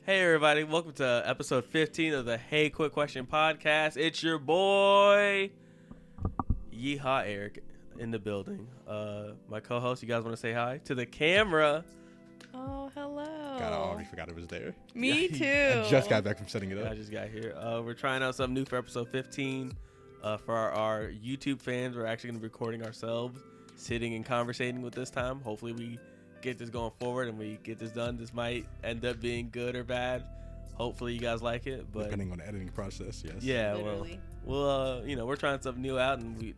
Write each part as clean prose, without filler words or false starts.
Hey everybody, welcome to episode 15 of the Hey Quick Question podcast. It's your boy Yeehaw Eric in the building. My co-host, you guys want to say hi to the camera? Oh, hello. God, I already forgot it was there. Me Yeah, too. I just got back from setting it I up. just got here. We're trying out something new for episode 15. For our YouTube fans, we're actually going to be recording ourselves, sitting and conversating with this time. Hopefully we get this going forward and we get this done. This might end up being good or bad. Hopefully you guys like it, but Depending on the editing process, yes. yeah, Literally. well, we're trying something new out, and we,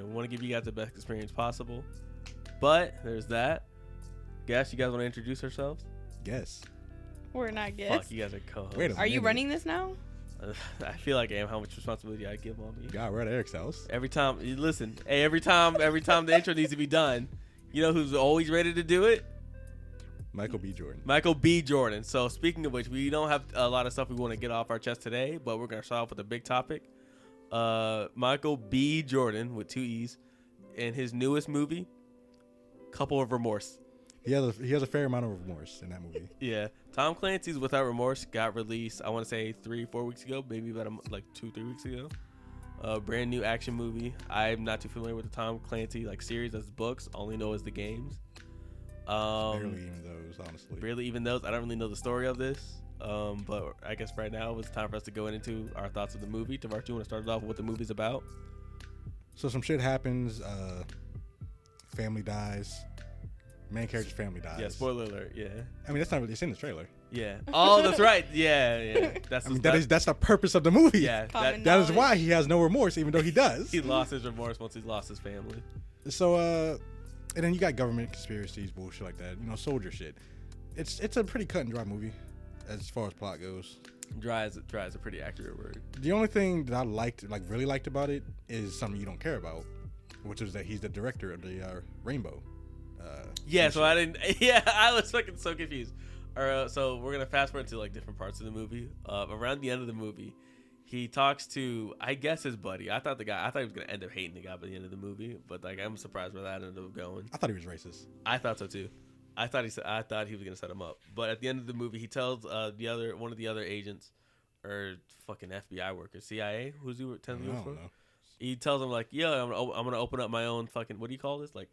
want to give you guys the best experience possible. But there's that. Guess you guys want to introduce yourselves? Yes. We're not guests. Fuck, you guys are co-hosts. Wait a Are you minute. running this now? I feel like I am. How much responsibility I give on me? God, we're at Eric's house. Every time, listen. Hey, every time the intro needs to be done, you know who's always ready to do it? Michael B. Jordan. Michael B. Jordan. So speaking of which, we don't have a lot of stuff we want to get off our chest today, but we're gonna start off with a big topic. Michael B. Jordan with 2 E's in his newest movie, Couple of Remorse. He has a fair amount of remorse in that movie. Yeah, Tom Clancy's Without Remorse got released. I want to say 3-4 weeks ago, maybe about like 2-3 weeks ago. Brand new action movie. I'm not too familiar with the Tom Clancy series as books. Only know as the games. Barely even those, honestly. Barely even those. I don't really know the story of this. But I guess right now it's time for us to go into our thoughts of the movie. Tavares, you want to start it off with what the movie's about? So some shit happens. Family dies. Main character's family dies. Yeah, spoiler alert. Yeah. I mean, that's not really. It's in the trailer. Yeah. Oh, that's right. Yeah. That's. I mean, that's the purpose of the movie. Yeah. Common That is knowledge. why he has no remorse, even though he does. He lost his remorse once he lost his family. So, and then you got government conspiracies, bullshit like that. Soldier shit. It's a pretty cut and dry movie, as far as plot goes. Dry is a pretty accurate word. The only thing that I really liked about it is something you don't care about, which is that he's the director of the Rainbow. Yeah. So I didn't. Yeah, I was fucking so confused. So we're gonna fast forward to different parts of the movie. Around the end of the movie, he talks to, I guess, his buddy. I thought he was gonna end up hating the guy by the end of the movie, but I'm surprised where that ended up going. I thought he was racist. I thought so too. I thought he was gonna set him up, but at the end of the movie, he tells one of the other agents, or fucking FBI worker, CIA, who's he telling I you don't for? know. He tells him I'm gonna open up my own fucking, what do you call this, like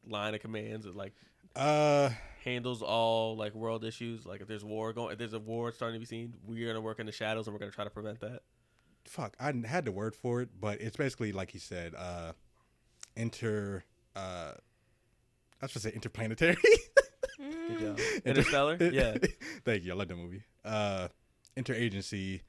line of commands, or handles all world issues. If there's a war starting to be seen, we're gonna work in the shadows and we're gonna try to prevent that. Fuck, I had the word for it, but it's basically like he said, I was supposed to say interplanetary. Good job. Interstellar. Yeah. Thank you. I like that movie. Interagency.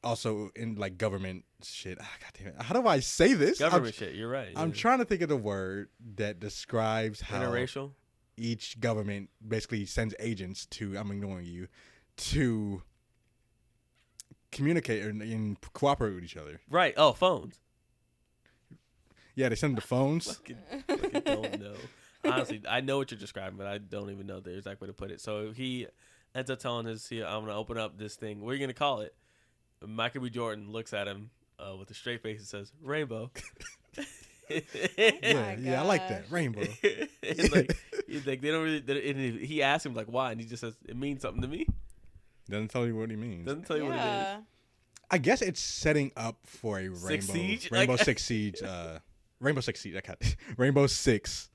Also in government shit. God damn it. How do I say this? Government shit. You're right. I'm trying to think of the word that describes how interracial. Each government basically sends agents to, I'm ignoring you, to communicate and cooperate with each other. Right. Oh, phones. Yeah, they send the phones. fucking don't know. Honestly, I know what you're describing, but I don't even know the exact way to put it. So he ends up telling us, "I'm gonna open up this thing. What are you gonna call it?" Michael B. Jordan looks at him with a straight face and says, "Rainbow." Yeah, I like that. Rainbow. He's like, they don't really. And he asks him why, and he just says, "It means something to me." Doesn't tell you what he means. Doesn't tell you what it is. I guess it's setting up for a Six Siege? Rainbow Six Siege, Rainbow Six Siege. Rainbow Six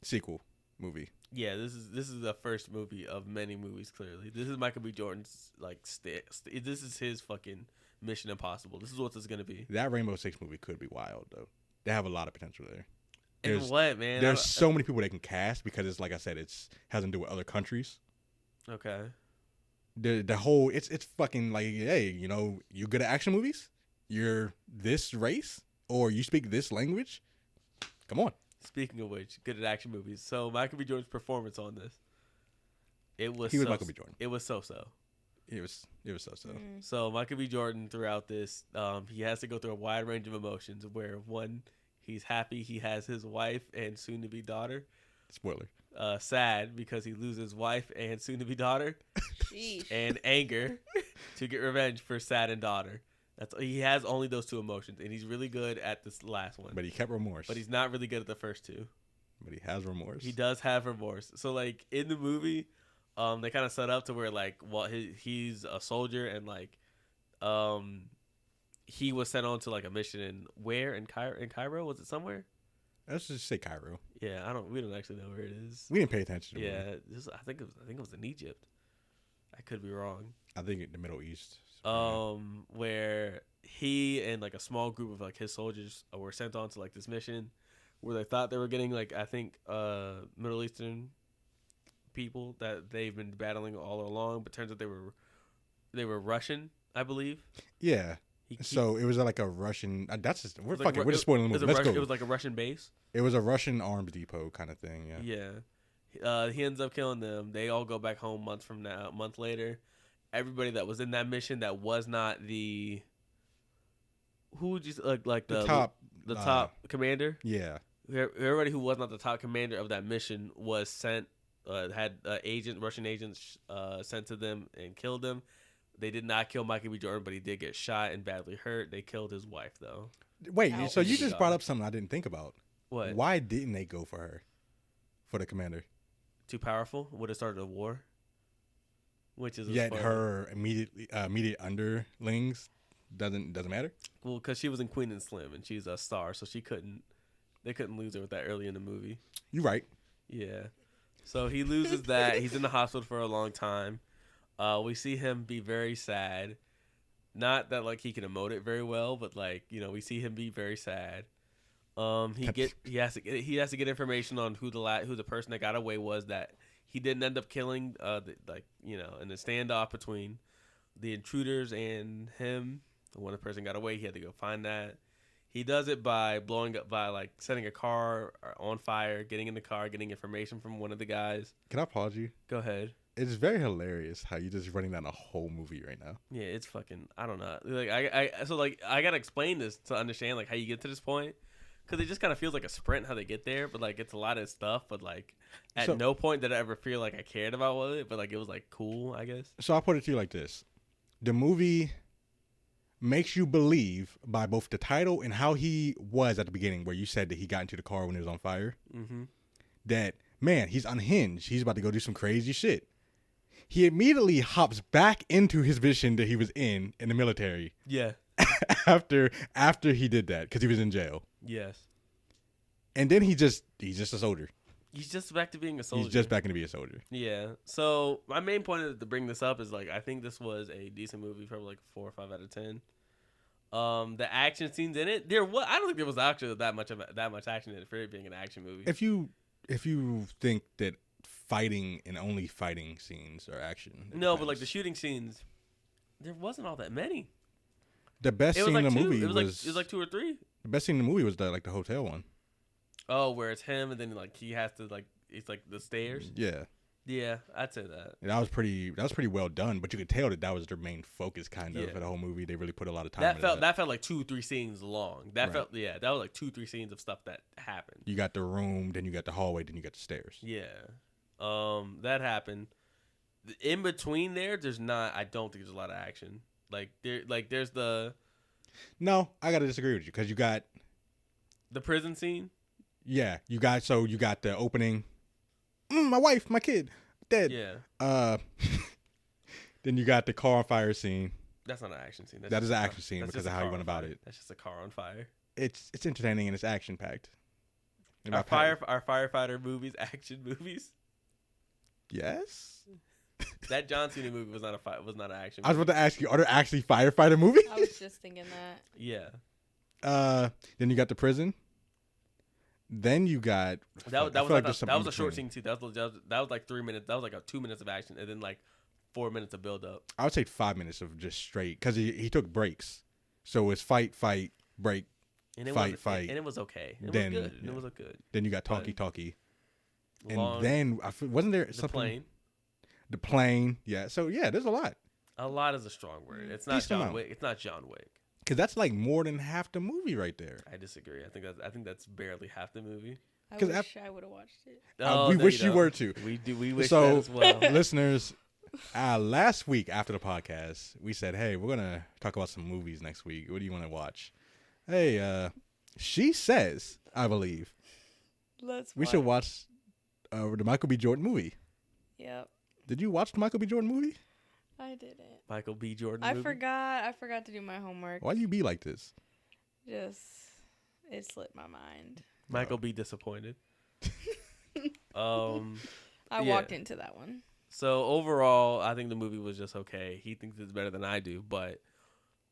sequel movie. Yeah, this is the first movie of many movies. Clearly, this is Michael B. Jordan's this is his fucking Mission Impossible. This is what this is gonna be. That Rainbow Six movie could be wild though. They have a lot of potential there. And what, man? There's so many people they can cast because it's like I said, it's has to do with other countries. Okay. The whole it's fucking hey, you good at action movies? You're this race or you speak this language? Come on. Speaking of which, good at action movies. So Michael B. Jordan's performance on this, He was Michael B. Jordan. It was so-so. It was so. So Michael B. Jordan throughout this, he has to go through a wide range of emotions. Where one, he's happy he has his wife and soon-to-be daughter. Spoiler. Sad because he loses his wife and soon-to-be daughter. Sheesh. And anger to get revenge for sad and daughter. He has only those two emotions, and he's really good at this last one. But he kept remorse. But he's not really good at the first two. But he has remorse. He does have remorse. So in the movie, they kind of set up to where like, well, he's a soldier and like, he was sent on to like a mission in Cairo, was it somewhere? Let's just say Cairo. Yeah, we don't actually know where it is. We didn't pay attention to it. Yeah, I think it was in Egypt. I could be wrong. I think in the Middle East. Where he and like a small group of like his soldiers were sent on to like this mission where they thought they were getting like, I think, Middle Eastern people that they've been battling all along, but turns out they were Russian, I believe. Yeah. So it was like a Russian. That's just we're like fucking. We're just spoiling the movie. Let's go. It was like a Russian base. It was a Russian arms depot kind of thing. Yeah. Yeah. He ends up killing them. They all go back home a month later. Everybody that was in that mission that was not the who would you like the top commander. Yeah. Everybody who was not the top commander of that mission was sent. Had Russian agents sent to them and killed them. They did not kill Michael B. Jordan, but he did get shot and badly hurt. They killed his wife, though. Wait, so you just brought up something I didn't think about. What? Why didn't they go for her? For the commander? Too powerful? Would have started a war? Which is yet her immediate underlings doesn't matter? Well, because she was in Queen and Slim, and she's a star, so they couldn't lose her with that early in the movie. You're right. Yeah. So he loses that. He's in the hospital for a long time. We see him be very sad. Not that like he can emote it very well, but like, you know, we see him be very sad. He has to get information on who the person that got away was that he didn't end up killing. In the standoff between the intruders and him, when the person got away, he had to go find that. He does it by setting a car on fire, getting in the car, getting information from one of the guys. Can I pause you? Go ahead. It's very hilarious how you just running down a whole movie right now. Yeah, it's fucking. I don't know. Like I gotta explain this to understand like how you get to this point, because it just kind of feels like a sprint how they get there. But like it's a lot of stuff. But like at no point did I ever feel like I cared about it. But like it was like cool, I guess. So I'll put it to you like this: the movie makes you believe by both the title and how he was at the beginning, where you said that he got into the car when it was on fire. Mm-hmm. That man, he's unhinged. He's about to go do some crazy shit. He immediately hops back into his mission that he was in the military. Yeah. after he did that, because he was in jail. Yes. And then he's just a soldier. He's just back to being a soldier. He's just back to be a soldier. Yeah. So my main point to bring this up is like I think this was a decent movie, probably like 4 or 5 out of 10. The action scenes in it, I don't think there was actually that much action in it for it being an action movie. If you think that fighting and only fighting scenes are action. No, but like the shooting scenes, there wasn't all that many. The best scene in the movie it was like 2 or 3. The best scene in the movie was the hotel one. Oh, where it's him and then like he has to like it's like the stairs. Yeah. Yeah, I'd say that. And that was pretty well done, but you could tell that was their main focus kind of for the whole movie. They really put a lot of time into that. That felt like 2-3 scenes long. That was like 2-3 scenes of stuff that happened. You got the room, then you got the hallway, then you got the stairs. Yeah. That happened. In between there, I don't think there's a lot of action. There's the. No, I gotta disagree with you because you got the prison scene. Yeah, you got the opening. My wife, my kid, dead. Yeah. Then you got the car on fire scene. That's not an action scene. That is an action scene because of how you went about it. That's just a car on fire. It's entertaining and it's action packed. Are firefighter movies action movies? Yes. That John Cena movie was not an action movie. I was about to ask you, are there actually firefighter movies? I was just thinking that. Yeah. Then you got the prison. Then you got that was a short scene too. That was like 3 minutes. That was like 2 minutes of action, and then like 4 minutes of build up. I would say 5 minutes of just straight because he took breaks, so it's fight, break, and it fight, and it was okay. It was good. It was good. Then you got talkie, and then wasn't there something? The plane, yeah. So yeah, there's a lot. A lot is a strong word. It's not John Wick. It's not John Wick. Because that's like more than half the movie right there. I disagree. I think that's barely half the movie. I wish I would have watched it. We wish you were too. We wish that as well. Listeners, last week after the podcast, we said, hey, we're going to talk about some movies next week. What do you want to watch? Hey, she says, I believe, we should watch the Michael B. Jordan movie. Yep. Did you watch the Michael B. Jordan movie? I didn't. Michael B. Jordan I movie? forgot. I forgot to do my homework. Why do you be like this? Just it slipped my mind. Michael B. disappointed. Um, I Yeah. walked into that one. so overall, I think the movie was just okay. He thinks it's better than I do, but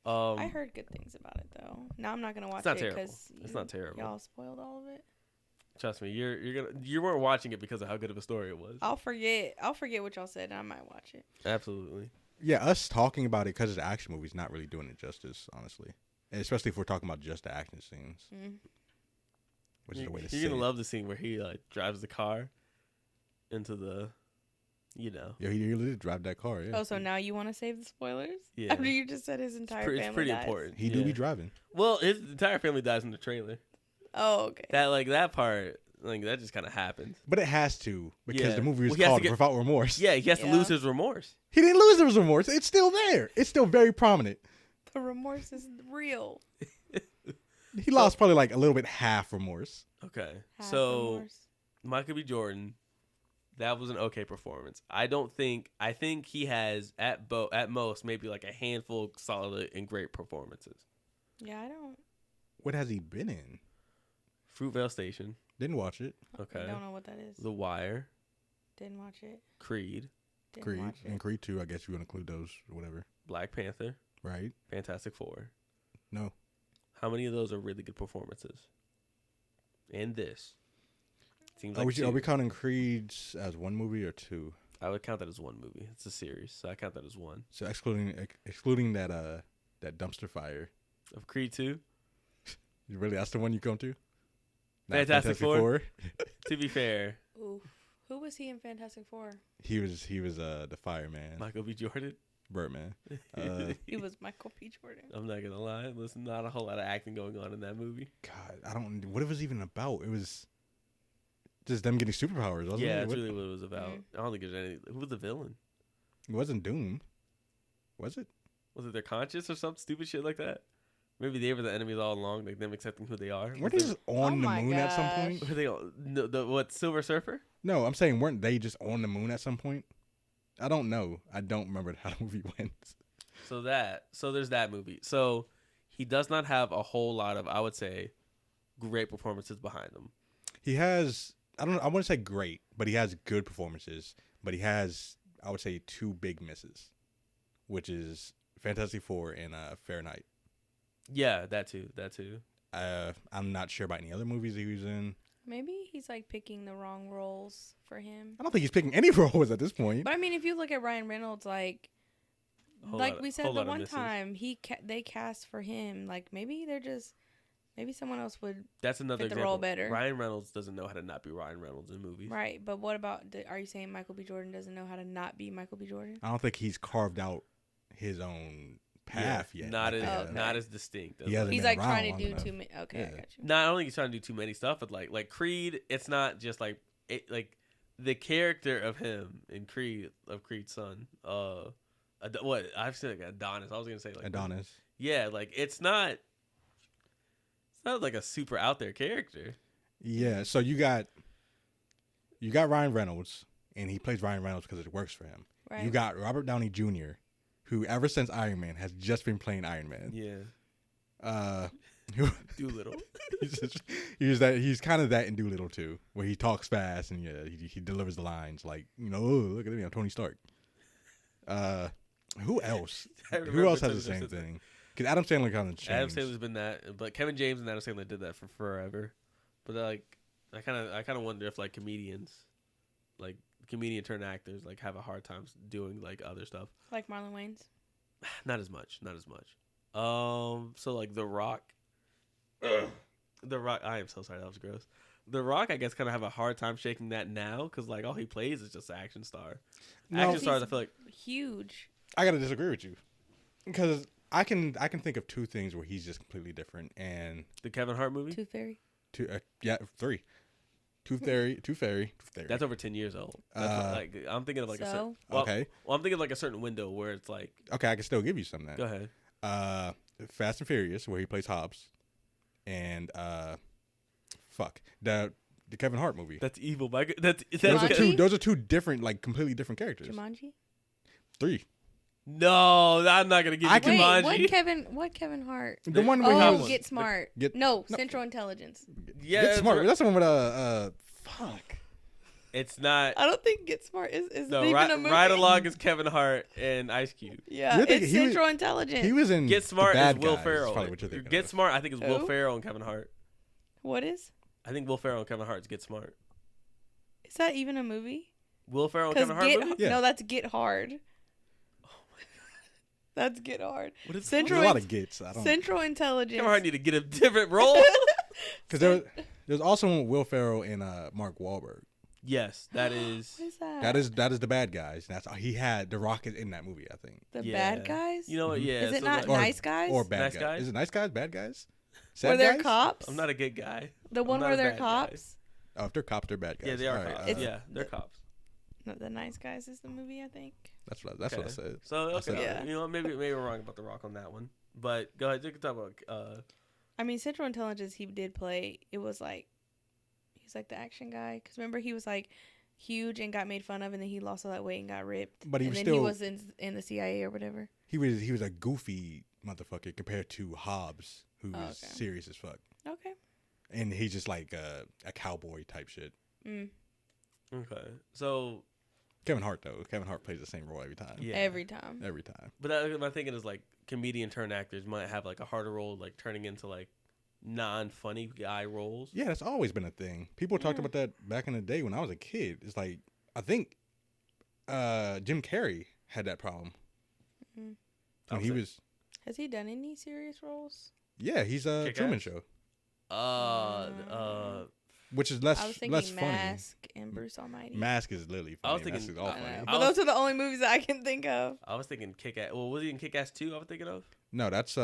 I heard good things about it though. Now I'm not gonna watch not it terrible. because It's not terrible. Y'all spoiled all of it. trust me, you weren't watching it because of how good of a story it was. I'll forget what y'all said, and I might watch it. Absolutely. Yeah, us talking about it because it's an action movie is not really doing it justice, honestly. And especially if we're talking about just the action scenes, which is the way to say You're it. gonna love the scene where he drives the car into the, Yeah, he really did drive that car. Yeah, Oh, so now you want to save the spoilers? Yeah. After you just said his entire family it's pretty dies? important. he do be driving. Well, his entire family dies in the trailer. Oh, okay. That part, that just kind of happened. But it has to because Yeah. the movie was Well, he has to called get- Without Remorse. Yeah, he has to Yeah. lose his remorse. He didn't lose his remorse. It's still there. It's still very prominent. The remorse is real. He lost probably like a little bit half remorse. Okay, Half so remorse. Michael B. Jordan, that was an okay performance. I think he has at most maybe like a handful of solid and great performances. Yeah, I don't. What has he been in? Fruitvale Station. Didn't watch it. Okay. I don't know what that is. The Wire. Didn't watch it. Creed. Didn't Creed watch it. and Creed 2. I guess you want to include those or whatever, Black Panther. right? Fantastic Four. No. How many of those are really good performances? And this. Seems Are like we two. counting Creeds as one movie or two? I would count that as one movie. It's a series, so I count that as one. So excluding that dumpster fire. Of Creed 2, Really, that's the one you come to? Not Fantastic Four? Four? to be fair, Oof. Who was he in Fantastic Four? He was the fireman, Michael B. Jordan. Birdman. He was Michael B. Jordan. I'm not gonna lie. There's not a whole lot of acting going on in that movie. God, I don't. What it was even about? It was just them getting superpowers, wasn't Yeah, it? that's really what it was about. Mhm. I don't think there's any. Who was the villain? It wasn't Doom, was it? Was it their conscience or some stupid shit like that? Maybe they were the enemies all along, like them accepting who they are. Weren't they just on the my moon at some gosh. point? Were they all, no, what Silver Surfer? No, I'm saying weren't they just on the moon at some point? I don't know. I don't remember how the movie went. So there's that movie. So he does not have a whole lot of, I would say, great performances behind him. He has. I wouldn't say great, but he has good performances. But he has, I would say, two big misses, which is Fantastic Four and Fahrenheit. Yeah, that too. I'm not sure about any other movies he was in. Maybe he's like picking the wrong roles for him. I don't think he's picking any roles at this point. But I mean, if you look at Ryan Reynolds, like we said whole the lot of one misses. time they cast for him, like maybe someone else would. That's another fit the example. role better. Ryan Reynolds doesn't know how to not be Ryan Reynolds in movies. Right, but what about? Are you saying Michael B. Jordan doesn't know how to not be Michael B. Jordan? I don't think he's carved out his own path Yeah, yet. Not Like as that. Okay. not as distinct. As He hasn't He's been like trying around to long do enough. too many. Okay, I Yeah. got you. Not only he's trying to do too many stuff, but like Creed, it's not just like like the character of him in Creed's son. What I've said like Adonis. I was gonna say like Adonis. Yeah, like it's not like a super out there character. Yeah, so you got Ryan Reynolds, and he plays Ryan Reynolds because it works for him. Right. You got Robert Downey Jr., who ever since Iron Man has just been playing Iron Man. Yeah, Doolittle. He's kind of that in Doolittle too, where he talks fast and he delivers the lines like, oh, look at me, I'm Tony Stark. Who else? I Who remember else has the Tony same Stark. thing? Because Adam Sandler kind of changed. Adam Sandler's been that, but Kevin James and Adam Sandler did that for forever. But like, I kind of wonder if like comedian turned actors like have a hard time doing like other stuff. Like Marlon Wayans. Not as much. So like The Rock. The Rock. I am so sorry. That was gross. The Rock, I guess, kind of have a hard time shaking that now because like all he plays is just an action star. No. Action stars, I feel like. Huge. I gotta disagree with you, because I can think of two things where he's just completely different, and The Kevin Hart movie. Tooth Fairy. three. Tooth Fairy. That's over 10 years old. That's like I'm thinking of like a certain. So? Okay. Well, I'm thinking of like a certain window where it's like. Okay, I can still give you some then. Go ahead. Fast and Furious, where he plays Hobbs, and the The Kevin Hart movie. That's evil. That's Jumanji? Those are two different, like completely different characters. Jumanji. 3. No, I'm not gonna give you I can- Jumanji. What Kevin Hart? The one where Oh, he was Get Smart. Get- no, no. Central Intelligence. Yeah, Get Smart. right. That's the one with fuck. It's not. I don't think Get Smart is No, even right, a movie. Ride Along is Kevin Hart and Ice Cube. Yeah, You're thinking it's he was- Central Intelligence. He was in Get The Smart is Bad Will Guys, Ferrell. probably what you're thinking Get of. Smart, I think is Will Who? Ferrell and Kevin Hart. What is? I think Will Ferrell and Kevin Hart's Get Smart. Is that even a movie? Will Ferrell and Because Kevin Hart movie? Yeah. no, that's Get Hard. That's Get Hard. What is Central There's a lot In- of gets. I don't. Central Intelligence. Kevin Hart need to get a different role. Because there's also one with Will Ferrell and Mark Wahlberg. Yes, that is. What is that? That is The Bad Guys. That's he had The Rock is in that movie, I think. The Yeah. Bad Guys. You know what? Mhm. Yeah. Is it so not that- Nice Guys? Or Bad Nice Guys. Guys? Is it Nice Guys? Bad Guys? Where Sad they're Guys? cops? I'm not a good guy. The one not where a they're bad guy. cops. Oh, if they're cops, they're bad guys. Yeah, they are All right, cops. Yeah, they're cops. No, The Nice Guys is the movie, I think. That's what I Okay. said. So I said okay, that. you know maybe we're wrong about The Rock on that one, but go ahead. You can talk about. I mean, Central Intelligence, he did play. It was like, he's like the action guy. Because remember, he was like huge and got made fun of, and then he lost all that weight and got ripped. But he and was then still he was in the CIA or whatever. he was a goofy motherfucker compared to Hobbs, who was okay. serious as fuck. Okay. And he's just like a cowboy type shit. Mm. Okay, so Kevin Hart though. Kevin Hart plays the same role every time. yeah, Every time. Every time. But my thinking is like comedian turned actors might have like a harder role, like turning into like non-funny guy roles. Yeah, that's always been a thing. People talked Yeah. about that back in the day when I was a kid. It's like I think Jim Carrey had that problem. Mm. When he was Has he done any serious roles? yeah, he's a Kick-Ass? Truman Show, which is less I was thinking less funny. Mask and Bruce Almighty. Mask is literally I funny. was thinking- That's all I funny. know. I But was- those are the only movies that I can think of. I was thinking Kick-Ass. Well, was he in Kick-Ass 2? I was thinking of. No, that's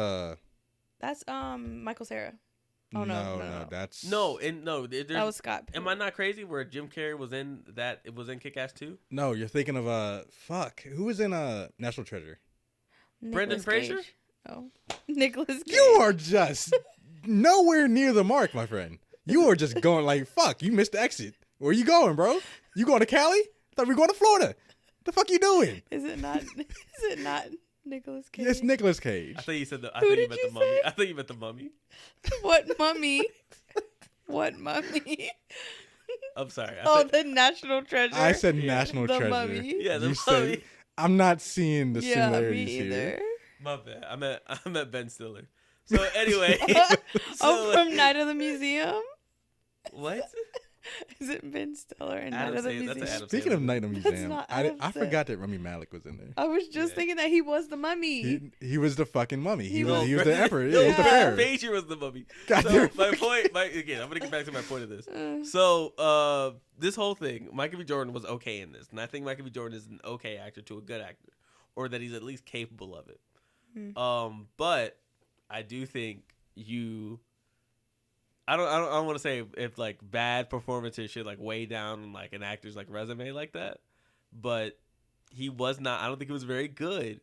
That's Michael Cera. Oh, no. that's No, and no. That There's, was Scott. am I not crazy? Where Jim Carrey was in that? It was in Kick-Ass 2. no. You're thinking of fuck. Who was in National Treasure? Brendan Fraser? Oh, Nicholas Cage. You are just nowhere near the mark, my friend. You are just going like fuck. You missed the exit. Where you going, bro? You going to Cali? Thought we were going to Florida. The fuck you doing? Is it not? Is it not Nicholas Cage? It's Nicolas Cage. I thought you said the. I Who think you did meant you the mummy. say? I thought you meant the mummy. What mummy? What mummy? I'm sorry. I Oh, thought- the National Treasure. I said Yeah. National The Treasure. Mummy. Yeah, the You mummy. said I'm not seeing the yeah, me similarities here. either. My bad. I meant Ben Stiller. So anyway. Oh, so, from Night of the Museum. what? Is it Ben Stiller and Adam Night of the Sandler, that's Museum? Adam Speaking of Sandler. Night of Museum, not I Adam forgot that Rami Malek was in there. I was just Yeah. thinking that he was the mummy. He was the fucking mummy. He He was was- the emperor. No, Yeah, he was the Yeah. pharaoh. Frazier was the mummy. God So damn. my point, again, I'm gonna get back to my point of this. Uh, So this whole thing, Michael B. Jordan was okay in this, and I think Michael B. Jordan is an okay actor to a good actor, or that he's at least capable of it. But I do think I don't want to say if like bad performances should like weigh down like an actor's like resume like that, but he was not. I don't think he was very good,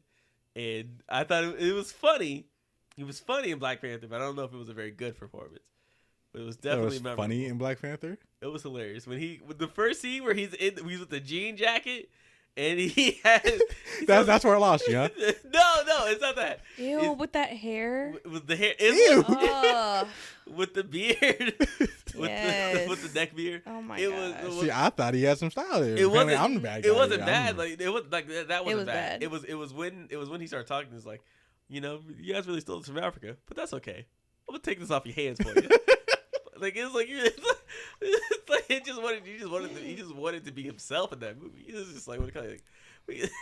and I thought it was funny. He was funny in Black Panther, but I don't know if it was a very good performance. But it was That definitely was memorable. funny in Black Panther. It was hilarious with the first scene where he's with the jean jacket and he has That's where I lost you, huh? no, it's not that. Ew, It's- with that hair. With the hair, Ew. Oh, with the beard, Yes. with the neck beard. oh my It god. was- See, I thought he had some style there. It Apparently, wasn't. I'm the bad guy. It wasn't I'm- bad. Like it was like that wasn't was bad. bad. It was when he started talking. It's like, you you guys really stole this from Africa, but that's okay. I'm gonna take this off your hands for you. Like it's like he just wanted to be himself in that movie. He was just like what kind of like,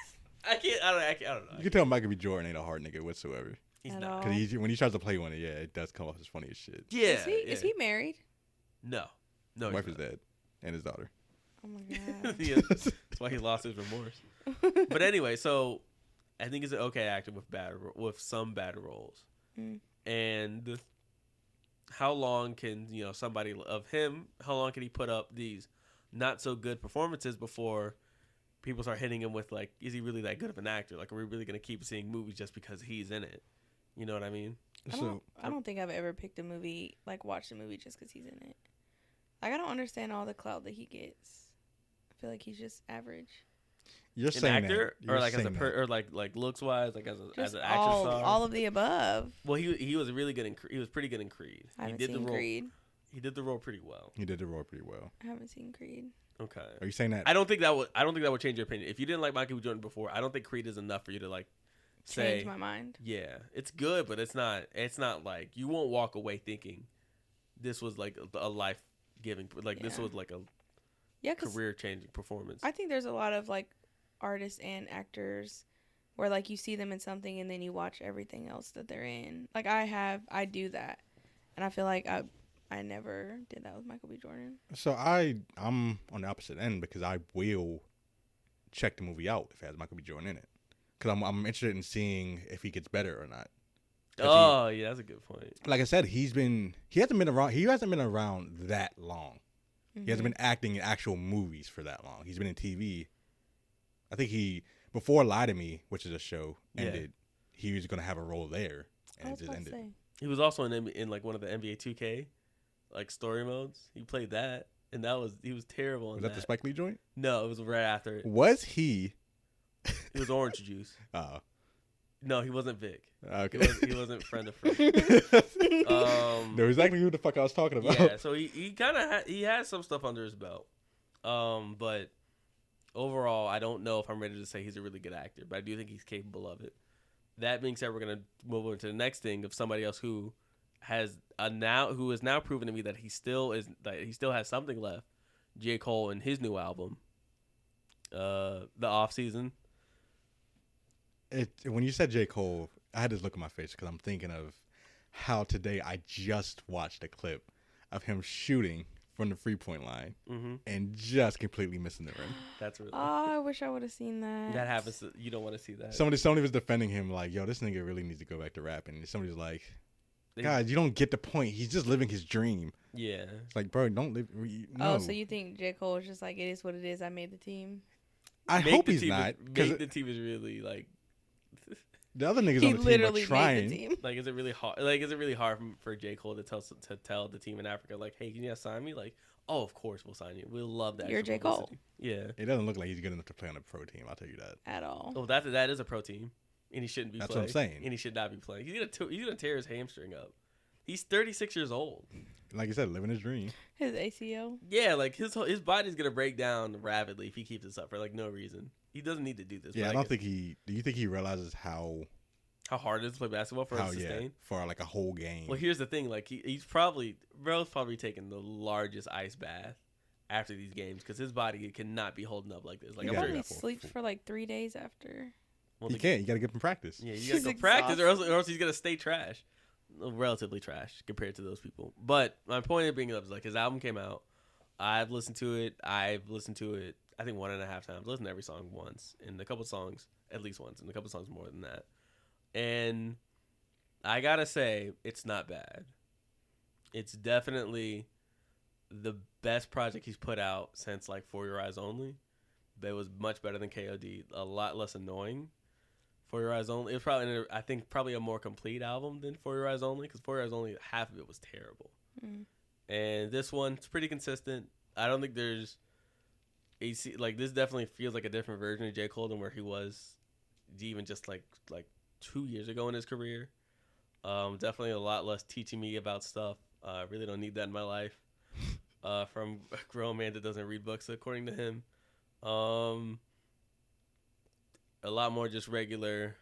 I don't know. You can tell Michael B. Jordan ain't a hard nigga whatsoever. He's At not. all. Because when he tries to play one, yeah, it does come off as funny as shit. Yeah. Is he married? No. No. His he's wife is not. dead, and his daughter. Oh my god. Yeah, that's why he lost his remorse. But anyway, so I think he's an okay actor with some bad roles. Mm. And how long can somebody of him? How long can he put up these not so good performances before people start hitting him with like, is he really that good of an actor? Like, are we really gonna keep seeing movies just because he's in it? You know what I mean? I don't think I've ever picked a movie, like watched a movie just because he's in it. Like, I don't understand all the clout that he gets. I feel like he's just average. You're An saying actor, that. or You're like as a saying that. or like looks wise, like as Just an action all star. of the above. Well, he was really good in he was pretty good in Creed. I He haven't did the seen role. Creed. He did the role pretty well. He did the role pretty well. I haven't seen Creed. Okay. Are you saying that? I don't think that would change your opinion. If you didn't like Michael B. Jordan before, I don't think Creed is enough for you to like say. Change my mind. Yeah, it's good, but it's not. It's not like you won't walk away thinking this was like a life giving. Like this Yeah. was like a Yeah, because career changing performance. I think there's a lot of like artists and actors where like you see them in something and then you watch everything else that they're in. Like I do that, and I feel like I never did that with Michael B. Jordan. So I'm on the opposite end because I will check the movie out if it has Michael B. Jordan in it, because I'm interested in seeing if he gets better or not. Oh, yeah, that's a good point. Like I said, he hasn't been around that long. Mm-hmm. He hasn't been acting in actual movies for that long. He's been in TV. I think before Lie to Me, which is a show, ended, he was going to have a role there, and it just ended. Say. He was also in like one of the NBA 2K like story modes. He played that, and he was terrible in Was that the Spike Lee joint? No, it was right after it. Was he? It was Orange Juice. Oh. No, he wasn't Vic. Okay. He wasn't friend of friend. No, exactly who the fuck I was talking about. Yeah, so he kind of he has some stuff under his belt. But overall, I don't know if I'm ready to say he's a really good actor, but I do think he's capable of it. That being said, we're gonna move on to the next thing of somebody else who has now proven to me that he still has something left. J. Cole and his new album, The Off Season. When you said J. Cole, I had this look on my face because I'm thinking of how today I just watched a clip of him shooting from the 3-point line and just completely missing the rim. That's really. Oh, I wish I would have seen that. That happens. You don't want to see that. Somebody was defending him like, "Yo, this nigga really needs to go back to rapping." And somebody's like, "God, you don't get the point. He's just living his dream." Yeah. It's like, bro, don't live. Oh, No. so you think J. Cole is just like, it is what it is. I made the team. I hope he's not. Make the team is really like. The other niggas He on the team literally are trying. made the team. Like, is it really hard? Like, is it really hard for J. Cole to tell the team in Africa, like, hey, can you guys sign me? Like, oh, of course we'll sign you. We'll love that. You're J. Cole. Yeah. It doesn't look like he's good enough to play on a pro team. I'll tell you that. At all. Oh, that is a pro team, and he shouldn't be. That's playing. what I'm saying. And he should not be playing. He's gonna tear his hamstring up. He's 36 years old. Like you said, living his dream. His ACL. Yeah, like his body's gonna break down rapidly if he keeps this up for like no reason. He doesn't need to do this. Yeah, I don't think he. Do you think he realizes how hard it is to play basketball for a sustain? For like a whole game. Well, here's the thing: like Bro's probably taking the largest ice bath after these games because his body cannot be holding up like this. Like He I'm probably sure. sleeps for like 3 days after. Well, he can't. You got to get him practice. Yeah, you gotta He's go practice, or else he's gonna stay trash, relatively trash compared to those people. But my point of bringing it up is like his album came out. I've listened to it. I think 1.5 times. Listened to every song once, and a couple songs at least once, and a couple songs more than that. And I gotta say, it's not bad. It's definitely the best project he's put out since like For Your Eyes Only. But it was much better than KOD. A lot less annoying. For Your Eyes Only. It was probably a more complete album than For Your Eyes Only, because For Your Eyes Only, half of it was terrible. And this one's pretty consistent. I don't think there's like this definitely feels like a different version of J. Cole than where he was even just like 2 years ago in his career. Definitely a lot less teaching me about stuff. I really don't need that in my life. From a grown man that doesn't read books, according to him. A lot more just regular,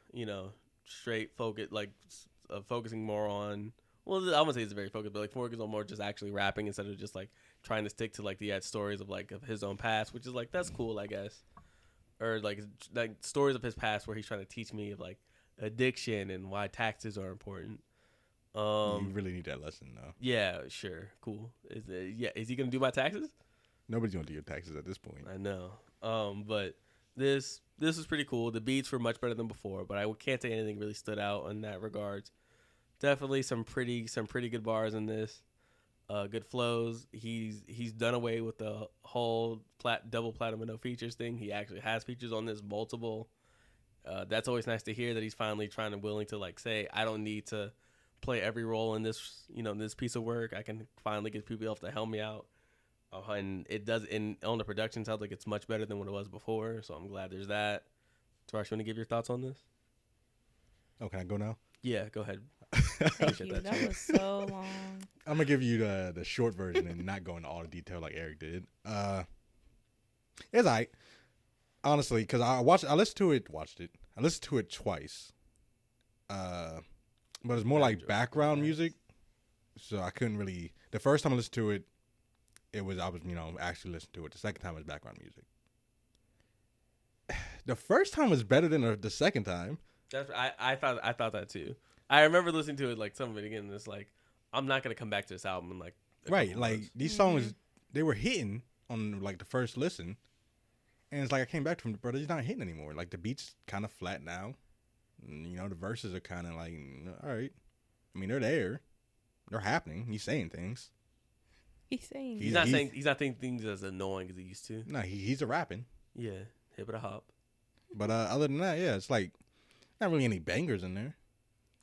straight focus, like focusing more on. Well, I wouldn't say it's very focused, but like focus on more just actually rapping instead of just like trying to stick to like the stories of like of his own past, which is like that's cool, I guess. Or like stories of his past where he's trying to teach me of like addiction and why taxes are important. You really need that lesson though. Yeah, sure, cool. Is he gonna do my taxes? Nobody's gonna do your taxes at this point. I know. But this is pretty cool. The beats were much better than before, but I can't say anything really stood out in that regards. Definitely some pretty good bars in this. Good flows. He's done away with the whole double platinum no features thing. He actually has features on this, multiple. That's always nice to hear that he's finally willing to like say, I don't need to play every role in this, this piece of work. I can finally get people else to help me out And it does, and on the production sounds like it's much better than what it was before. So I'm glad there's that. Tarash, you want to give your thoughts on this? Oh, can I go now? Yeah, go ahead. Thank you. that, That too. was so long. I'm gonna give you the short version and not go into all the detail like Eric did. It's alright, honestly, because I listened to it, I listened to it twice. But it's more I like enjoyed it. background music, so I couldn't really. The first time I listened to it, I was actually listening to it. The second time was background music. The first time was better than the second time. That's I thought that too. I remember listening to it like some of it again. And it's like I'm not gonna come back to this album in like a Right, couple like months. these songs, they were hitting on like the first listen, and it's like I came back to them, but it's not hitting anymore. Like the beats kind of flat now. The verses are kind of like, all right. I mean, they're there, they're happening. He's saying things. He's saying He's not saying things as annoying as he used to. No, he's a rapping. Yeah, hip it a hop. But other than that, yeah, it's like not really any bangers in there.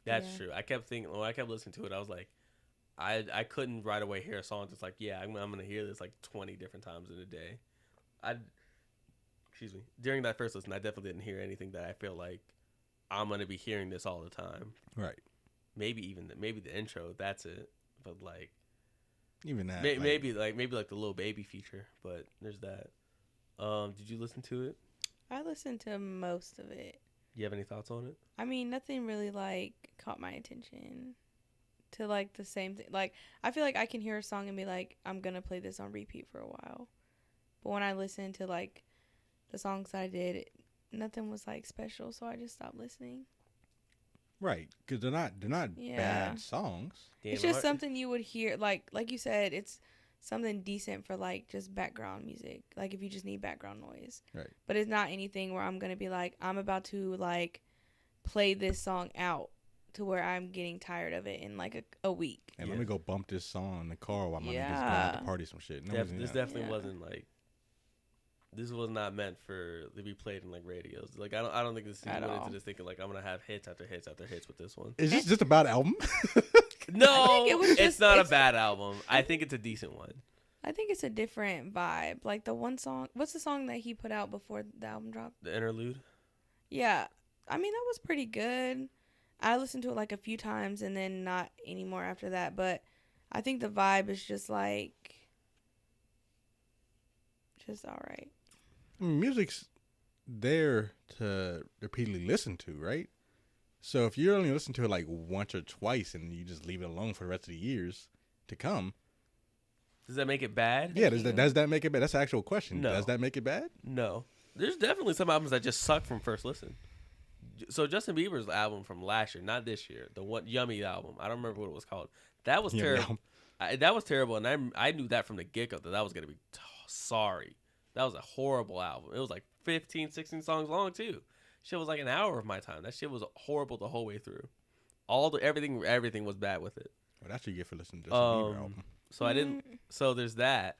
That's Yeah. true. I kept thinking when I kept listening to it, I was like, I couldn't right away hear a song. It's like, yeah, I'm gonna hear this like 20 different times in a day. Excuse me. During that first listen, I definitely didn't hear anything that I feel like I'm gonna be hearing this all the time. Right. Maybe the intro. That's it. But like Even that. maybe like the Lil Baby feature. But there's that. Did you listen to it? I listened to most of it. You have any thoughts on it? I mean, nothing really like caught my attention to like the same thing. Like, I feel like I can hear a song and be like, I'm gonna play this on repeat for a while. But when I listened to like the songs I did, nothing was like special, so I just stopped listening. Right, because they're not Yeah. bad songs. It's just something you would hear, like you said, it's something decent for like just background music, like if you just need background noise. Right. But it's not anything where I'm gonna be like, I'm about to like play this song out to where I'm getting tired of it in like a week. And Yeah. let me go bump this song in the car while my niggas going Yeah. out to party some shit. This definitely Yeah. wasn't like. This was not meant to be played in like radios. Like I don't think this At went all. into this thinking like I'm gonna have hits after hits after hits with this one. Is this just about album? No, it was it's just- not a it's- bad album. I think it's a decent one. I think it's a different vibe. Like the one song, what's the song that he put out before the album dropped? The interlude. Yeah, I mean that was pretty good. I listened to it like a few times and then not anymore after that. But I think the vibe is just like, just all right. I mean, music's there to repeatedly listen to, right? So if you only listen to it like once or twice and you just leave it alone for the rest of the years to come, Does that make it bad? yeah, Thank does you. that make it bad? That's the actual question. No. Does that make it bad? No. There's definitely some albums that just suck from first listen. So Justin Bieber's album from last year, not this year, the one Yummy album. I don't remember what it was called. That was Yummy terrible. album. That was terrible, and I knew that from the get-go that was gonna be sorry. That was a horrible album. It was like 15, 16 songs long too. Shit was like an hour of my time. That shit was horrible the whole way through. Everything was bad with it. Well, that's what you get for listening to Justin Bieber album. So I didn't. So there's that.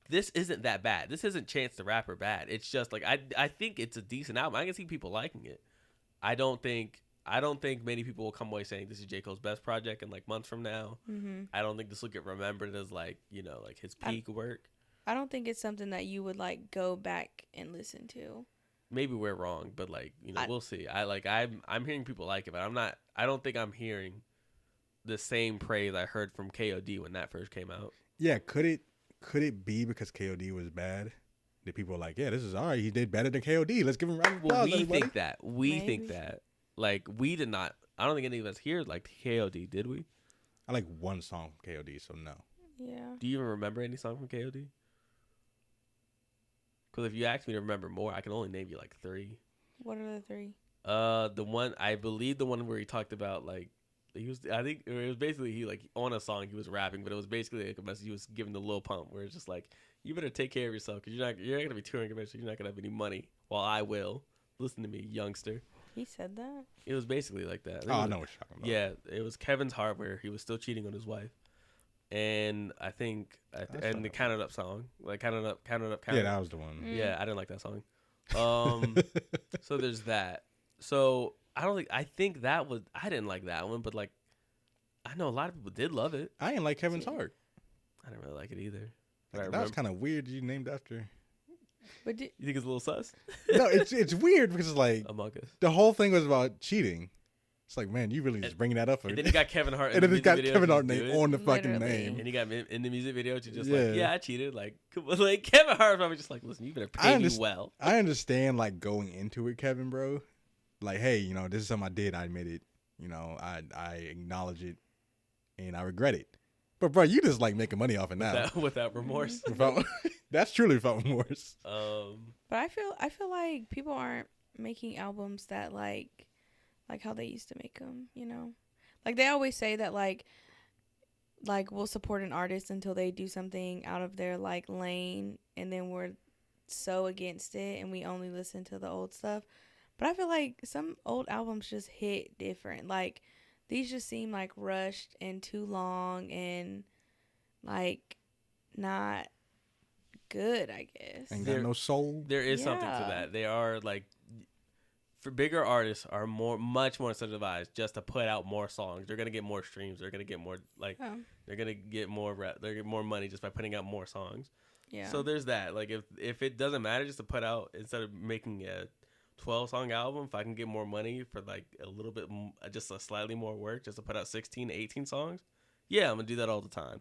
This isn't that bad. This isn't Chance the Rapper bad. It's just like I think it's a decent album. I can see people liking it. I don't think many people will come away saying this is J. Cole's best project in like months from now. Mm-hmm. I don't think this will get remembered as like like his peak work. I don't think it's something that you would like go back and listen to. Maybe we're wrong, but like I- we'll see. I'm hearing people like it, but I'm not. I don't think I'm hearing the same praise I heard from KOD when that first came out. Yeah, could it be because KOD was bad? That people were like, yeah, this is all right. He did better than KOD. Let's give him a round of Well, applause, we everybody. think that. We think Maybe. that. Like we did not. I don't think any of us here liked KOD. Did we? I like one song from KOD, so no. Yeah. Do you even remember any song from KOD? Because if you ask me to remember more, I can only name you like 3. What are the 3? The one I believe the one where he talked about like he was. I think it was basically he like on a song he was rapping, but it was basically like a message he was giving the Lil Pump, where it's just like you better take care of yourself because you're not gonna be touring eventually. You're not gonna have any money. While I will. Listen to me, youngster. He said that? It was basically like that. Oh, I know what you're talking about. Yeah, it was Kevin's Hardware. He was still cheating on his wife, and I think That's and not the bad. Count It Up song, like Count It Up, Yeah, that was the one. Yeah, I didn't like that song. So there's that. So I think that was I didn't like that one, but like I know a lot of people did love it. I ain't like Kevin's Heart. I didn't really like it either. Like, that was kind of weird. You named after. But You think it's a little sus? No, it's weird because like Among Us. the whole thing was about cheating. It's like, man, you really just bringing that up. And then you got Kevin Hart. And then it's got video Kevin to Hart just do name it. on the fucking Literally. name. And he got in the music video to just Yeah. like, yeah, I cheated. Like, like Kevin Hart probably just like, listen, you better pay me well. I understand like going into it, Kevin, bro. Like, hey, you know, this is something I did. I admit it. You know, I acknowledge it, and I regret it. But bro, you just like making money off it now. Without remorse. That's truly without remorse. But I feel like people aren't making albums that like how they used to make them. You know, like they always say that like we'll support an artist until they do something out of their like lane, and then we're so against it, and we only listen to the old stuff. But I feel like some old albums just hit different. Like these just seem like rushed and too long and like not good, I guess. Ain't got no soul. There is something to that. They are like, for bigger artists are much more incentivized just to put out more songs. They're gonna get more streams. They're gonna get more they're gonna get more they get more money just by putting out more songs. Yeah. So there's that. Like if it doesn't matter just to put out, instead of making a 12-song album, if I can get more money for like a little bit, just a slightly more work, just to put out 16, 18 songs, yeah, I'm gonna do that all the time.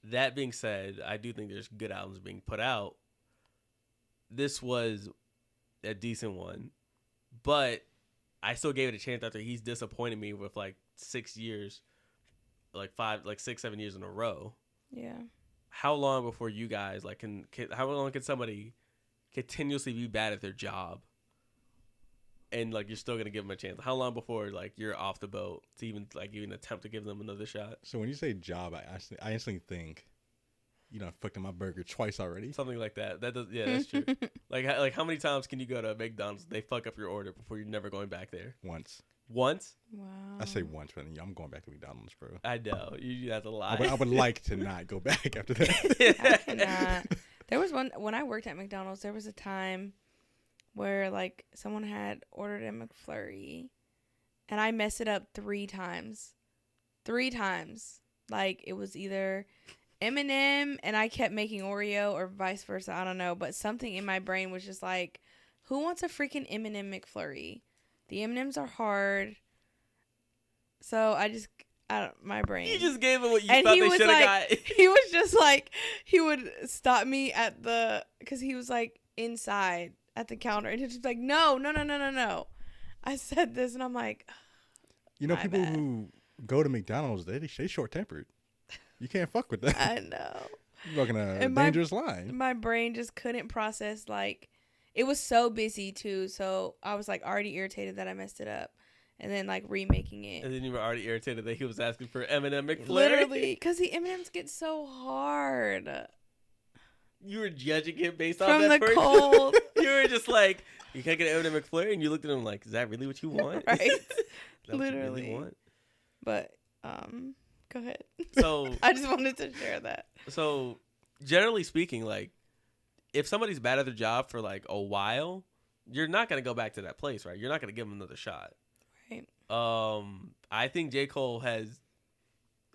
That being said, I do think there's good albums being put out. This was a decent one, but I still gave it a chance after he's disappointed me with like 6 years, like 6, 7 years in a row. Yeah. How long before you guys like how long can somebody continuously be bad at their job and like you're still gonna give them a chance? How long before like you're off the boat to even attempt to give them another shot? So when you say job, I instantly think, you know, fucked in my burger twice already. Something like that. That's true. like how many times can you go to McDonald's? They fuck up your order before you're never going back there. Once. Wow. I say once, but I'm going back to McDonald's, bro. I know you have to lie. I would like to not go back after that. I cannot. There was one when I worked at McDonald's. There was a time where like someone had ordered a McFlurry, and I messed it up 3 times. 3 times. Like it was either M&M and I kept making Oreo, or vice versa. I don't know, but something in my brain was just like, who wants a freaking M&M McFlurry? The M&Ms are hard. So my brain. You just gave him what you and thought he they was should have like, got. He was just like, he would stop me because he was like inside at the counter, and he'd just be like, no. I said this, and I'm like, you know, people who go to McDonald's, they short tempered. You can't fuck with that. I know. You're walking a dangerous line. My brain just couldn't process, like, it was so busy too, so I was like already irritated that I messed it up, and then like remaking it. And then you were already irritated that he was asking for M&M McFlurry. Literally, because the M&Ms get so hard. You were judging him based From on that the cold. You were just like, you can't get an M&M McFlurry, and you looked at him like, is that really what you want? Right. Is that Literally. what you really want? But go ahead. So I just wanted to share that. So generally speaking, like, if somebody's bad at their job for like a while, you're not gonna go back to that place, right? You're not gonna give them another shot. Right. I think J. Cole has,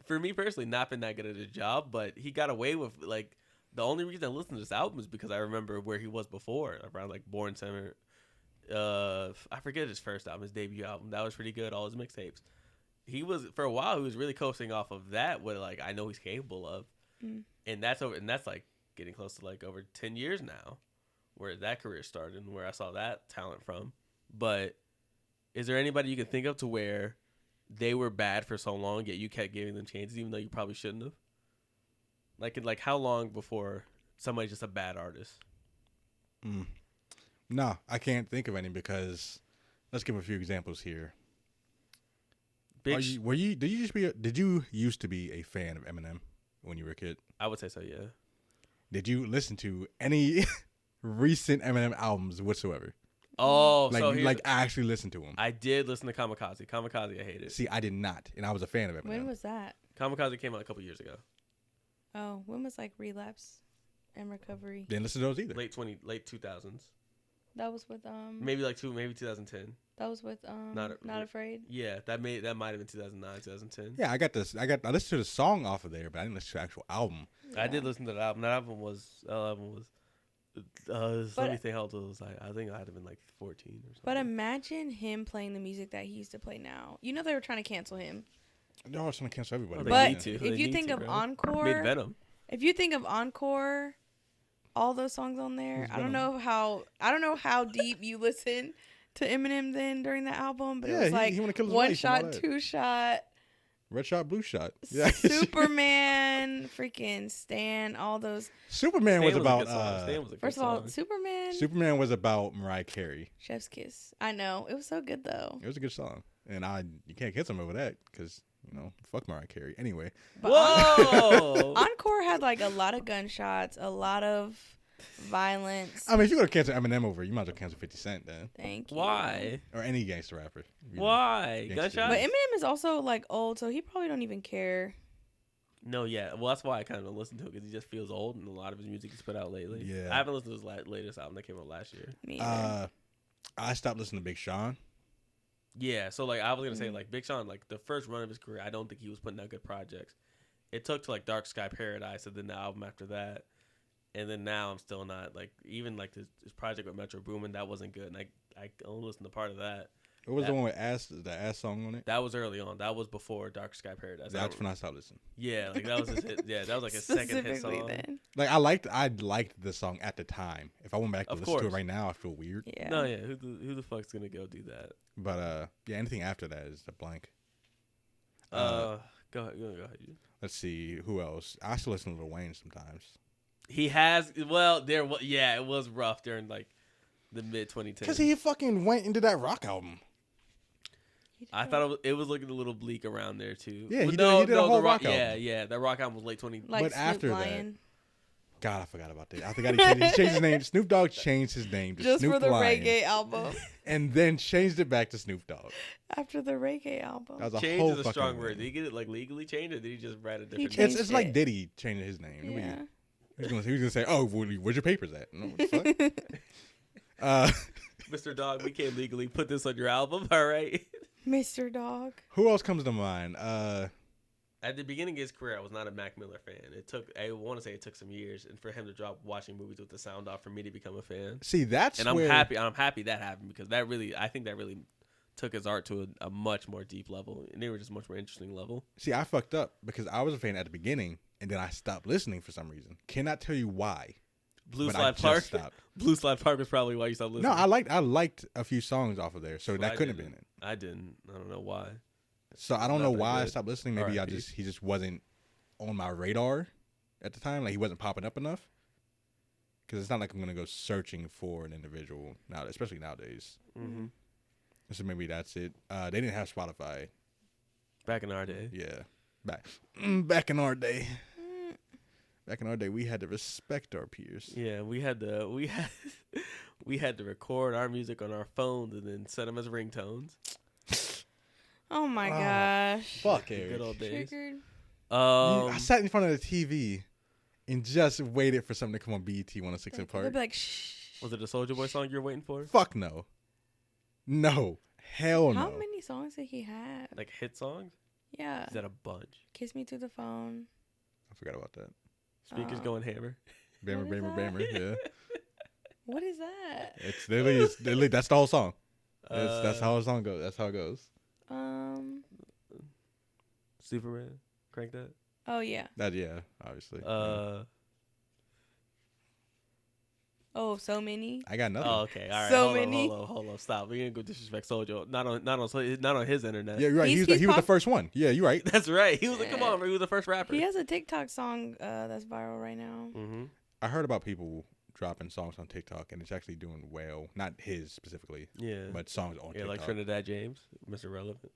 for me personally, not been that good at his job, but he got away with, like, the only reason I listened to this album is because I remember where he was before, around like Born Center. I forget his first album, his debut album. That was pretty good. All his mixtapes. He was, for a while, he was really coasting off of that, what like I know he's capable of, and that's like getting close to like over 10 years now, where that career started and where I saw that talent from. But is there anybody you can think of to where they were bad for so long, yet you kept giving them chances, even though you probably shouldn't have? Like how long before somebody's just a bad artist? No, I can't think of any, because let's give a few examples here. Did you used to be a fan of Eminem when you were a kid? I would say so, yeah. Did you listen to any recent Eminem albums whatsoever? Oh, like actually listen to them? I did listen to Kamikaze. Kamikaze, I hated. See, I did not, and I was a fan of Eminem. When was that? Kamikaze came out a couple years ago. Oh, when was like Relapse and Recovery? Didn't listen to those either. Late 2000s. That was with maybe 2010. That was with Not Afraid. Yeah, that might have been 2009, 2010. Yeah, I listened to the song off of there, but I didn't listen to the actual album. I did listen to the album. That album was. Let me think how old it was. I think I had been like 14 or something. But imagine him playing the music that he used to play now. You know they were trying to cancel him. They're always trying to cancel everybody. Oh, they But need to. if They you need think to, of bro. Encore, Made Venom. if you think of Encore, all those songs on there, I don't know how deep you listen to Eminem then during that album, but it was like he wanna kill his one wife and all shot, that. two shot, Red shot, blue shot. Yeah. Superman, freaking Stan, all those. Superman was about. First of all, Superman. Superman was about Mariah Carey. Chef's Kiss. I know it was so good though. It was a good song, and you can't kiss him over that because fuck Mariah Carey. Anyway. But Whoa! Encore had like a lot of gunshots, a lot of violence. I mean, if you're gonna cancel Eminem over, you might as well cancel 50 Cent then, Thank you. Why? or any gangster rapper. Why? Gangster. Gunshots? But Eminem is also like old, so he probably don't even care. No, yeah. Well, that's why I kind of don't listen to it because he just feels old, and a lot of his music he's put out lately. Yeah. I haven't listened to his latest album that came out last year. Me either. I stopped listening to Big Sean. Yeah, so like I was gonna say like Big Sean, like the first run of his career, I don't think he was putting out good projects. It took to like Dark Sky Paradise, and then the album after that, and then now I'm still not like even like his project with Metro Boomin, that wasn't good, and I only listened to part of that. What was the one with the ass song on it? That was early on. That was before Dark Sky Paradise. That's when I stopped listening. Yeah, like that was his hit. Yeah, that was like his second hit song. Then. Like I liked the song at the time. If I went back to Of listen to course. it right now, I feel weird. Yeah. No, yeah. Who the fuck's gonna go do that? But yeah, anything after that is a blank. Go ahead. Let's see who else. I still listen to Lil Wayne sometimes. He has. Well, yeah, it was rough during like the mid 2010s. Because he fucking went into that rock album. I thought it was looking a little bleak around there too. Yeah, he Well, did a whole the rock Yeah, album. yeah. That rock album was late 20. Like But Snoop after that- Lion. God, I forgot about that. I forgot he changed his name. Snoop Dogg changed his name to Just Snoop for the Lion, reggae album. and then changed it back to Snoop Dogg. After the reggae album. That was a Change whole is a fucking strong thing. word. Did he get it like legally changed, or did he just write a different? changed It's like it. Diddy changing his name. Yeah. He was gonna say, "Oh, where's your papers at?" No, what the fuck? Mr. Dog, we can't legally put this on your album. All right. Mr. Dog. Who else comes to mind? At the beginning of his career, I was not a Mac Miller fan. I want to say it took some years, and for him to drop watching movies with the sound off, for me to become a fan. See, that's And I'm where, happy that happened because I think that really took his art to a much more deep level, and they were just much more interesting level. See, I fucked up because I was a fan at the beginning, and then I stopped listening for some reason. Cannot tell you why. Blue but I Slide just Park. stopped. Blue Slide Park was probably why you stopped listening. No, I liked a few songs off of there, so that couldn't have been it. I didn't. I don't know why. So I don't Not know that why I good. stopped listening. Maybe R.I.P. he just wasn't on my radar at the time. Like he wasn't popping up enough. Because it's not like I'm gonna go searching for an individual now, especially nowadays. Mm-hmm. So maybe that's it. They didn't have Spotify. Back in our day. Yeah, back in our day. Back in our day, we had to respect our peers. Yeah, we had to record our music on our phones and then set them as ringtones. Oh my gosh. Fuck, The Eric. good old days. Triggered. I sat in front of the TV and just waited for something to come on BET 106 and They'd Park. be like, shh. Was it a Soulja Boy song you were waiting for? Fuck no. No. Hell no. How many songs did he have? Like hit songs? Yeah. Is that a bunch? Kiss Me Through the Phone. I forgot about that. Speakers going hammer. Bammer, What is bammer, that? bammer. Yeah. What is that? It's literally that's the whole song. That's how the song goes. That's how it goes. Superman. Crank that. Oh yeah. Yeah, obviously. Oh, so many. I got nothing. Oh, okay. All right. So hold many. On, hold on. Stop. We ain't gonna disrespect Soulja. Not on his internet. Yeah, you're right. He's He was the pop- first one. Yeah, you're right. That's right. He was like, come on, bro. He was the first rapper. He has a TikTok song that's viral right now. Mm-hmm. I heard about people dropping songs on TikTok and it's actually doing well. Not his specifically, Yeah. but songs on TikTok. Like Trinidad James, Mr. Relevant.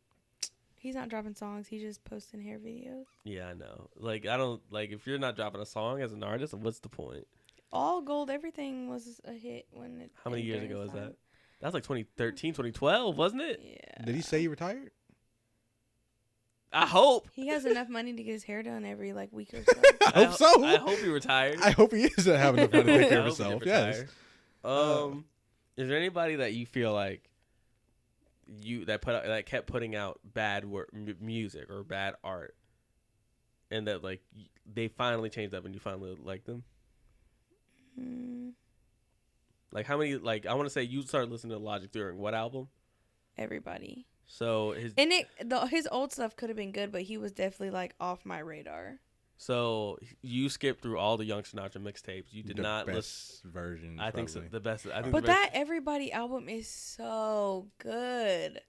He's not dropping songs. He's just posting hair videos. Yeah, I know. Like, I don't like if you're not dropping a song as an artist, what's the point? All Gold Everything was a hit when it. How many years during ago his is time. that? That was like 2013, 2012, wasn't it? Yeah. Did he say he retired? I hope. He has enough money to get his hair done every like week or so. I hope so. I hope he retired. I hope he is having enough money to take care I of hope he himself. did Yes. retire. Is there anybody that you feel like that kept putting out bad music or bad art, and that like they finally changed up and you finally like them? Like how many? Like I want to say you started listening to Logic during what album? Everybody. So his old stuff could have been good, but he was definitely like off my radar. So you skipped through all the Young Sinatra mixtapes. You did not listen. Version. I think so, the best. I think But the best, that Everybody album is so good.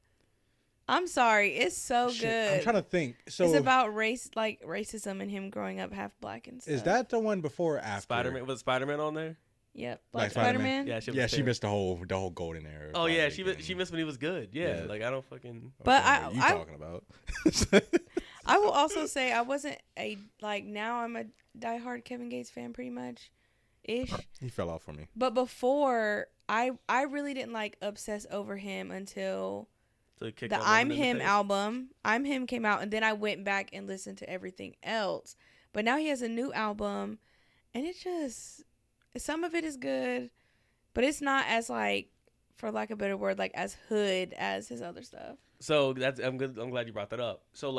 I'm sorry, it's so good. I'm trying to think. So it's about racism and him growing up half black and stuff. Is that the one before or after? Spider-Man. Was Spider-Man on there? Yep, Black Spider-Man. Yeah, she missed the whole golden era. Oh yeah, she missed when he was good. Yeah, like I don't fucking. But what you talking about? I will also say I wasn't now I'm a diehard Kevin Gates fan pretty much, ish. He fell off for me. But before I really didn't obsess over him until the I'm Him album. I'm Him came out, and then I went back and listened to everything else. But now he has a new album, and it just some of it is good, but it's not as for lack of a better word, as hood as his other stuff. So I'm glad you brought that up. So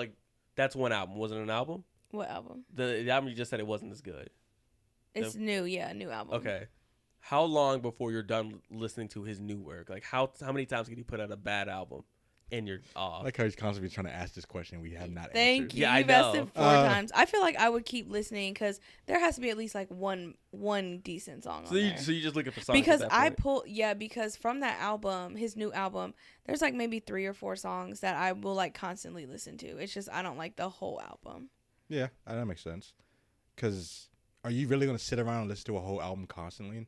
that's one album. Was it an album? What album? The album you just said it wasn't as good. It's new, yeah, new album. Okay. How long before you're done listening to his new work? Like how many times can he put out a bad album and you're off? I like how he's constantly trying to ask this question we have not Thank answered. you. Yeah, You've asked it 4 times. I feel like I would keep listening because there has to be at least one decent song on there. So you just looking for songs because at that point? because from that album, his new album, there's maybe 3 or 4 songs that I will constantly listen to. It's just I don't like the whole album. Yeah, that makes sense. Because are you really going to sit around and listen to a whole album constantly?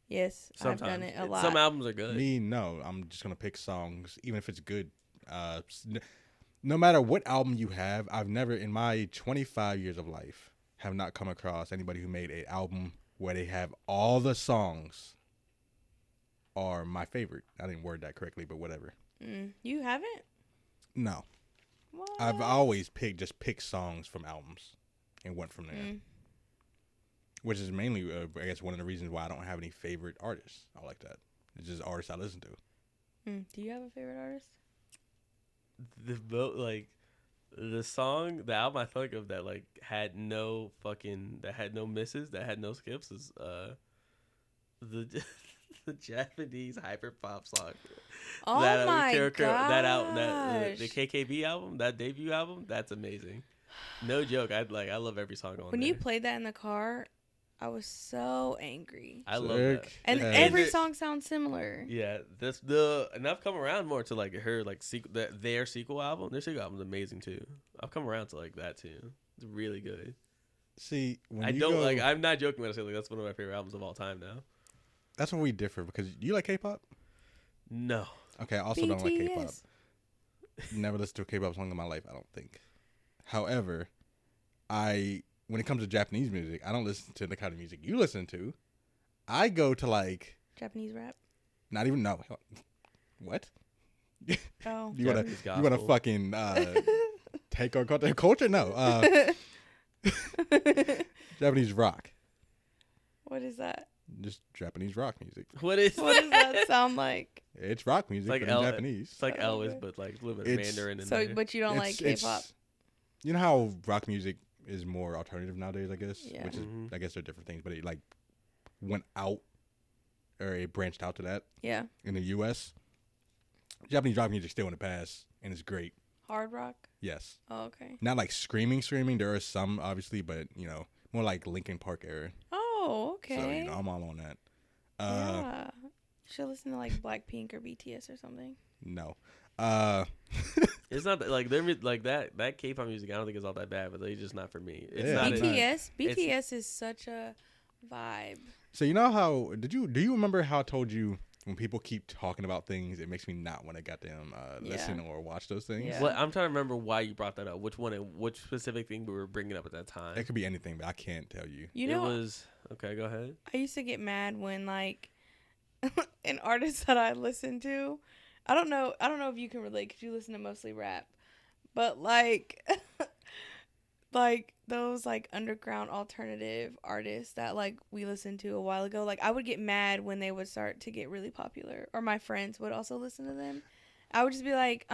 Yes, sometimes. I've done it a lot. Some albums are good. Me, no. I'm just going to pick songs, even if it's good. No matter what album you have, I've never, in my 25 years of life, have not come across anybody who made an album where they have all the songs are my favorite. I didn't word that correctly, but whatever. You haven't? No. What? I've always picked songs from albums and went from there. Which is mainly, I guess, one of the reasons why I don't have any favorite artists. I like that. It's just artists I listen to. Do you have a favorite artist? The album I think of that had no misses, that had no skips is the Japanese hyper pop song. Oh my god! The KKB album, that debut album, that's amazing. No joke. I love every song on when there. you played that in the car, I was so angry. I love that. And every song sounds similar. Yeah, and I've come around more to her their sequel album. Their sequel album's amazing too. I've come around to that too. It's really good. See, I'm not joking when I say that's one of my favorite albums of all time now. That's where we differ because you like K-pop? No. Okay, I also don't like K-pop. Never listened to a K-pop song in my life, I don't think. However, when it comes to Japanese music, I don't listen to the kind of music you listen to. I go to Japanese rap. Not even what? Oh, you wanna fucking take our culture? No. Japanese rock. What is that? Just Japanese rock music. What does that sound like? It's rock music, but in Japanese. It's like Elvis, but a little bit of Mandarin in there. But you don't like K-pop? You know how rock music is more alternative nowadays, I guess? Yeah. Which is, I guess they're different things, but it went out, or it branched out to that. Yeah. In the U.S. Japanese rock music still in the past, and it's great. Hard rock? Yes. Oh, okay. Not screaming. There are some, obviously, but, more like Linkin Park era. Oh, okay. So, I'm all on that. Yeah. You should listen to Blackpink or BTS or something. No. It's not that K-pop music. I don't think it's all that bad, but it's just not for me. It's not BTS is such a vibe. So you know how do you remember how I told you when people keep talking about things, it makes me not want to goddamn listen or watch those things? Yeah. Well, I'm trying to remember why you brought that up. Which specific thing we were bringing up at that time? It could be anything, but I can't tell you. It was okay. Go ahead. I used to get mad when an artist that I listen to. I don't know if you can relate because you listen to mostly rap, but those underground alternative artists that we listened to a while ago. I would get mad when they would start to get really popular, or my friends would also listen to them, I would just be like,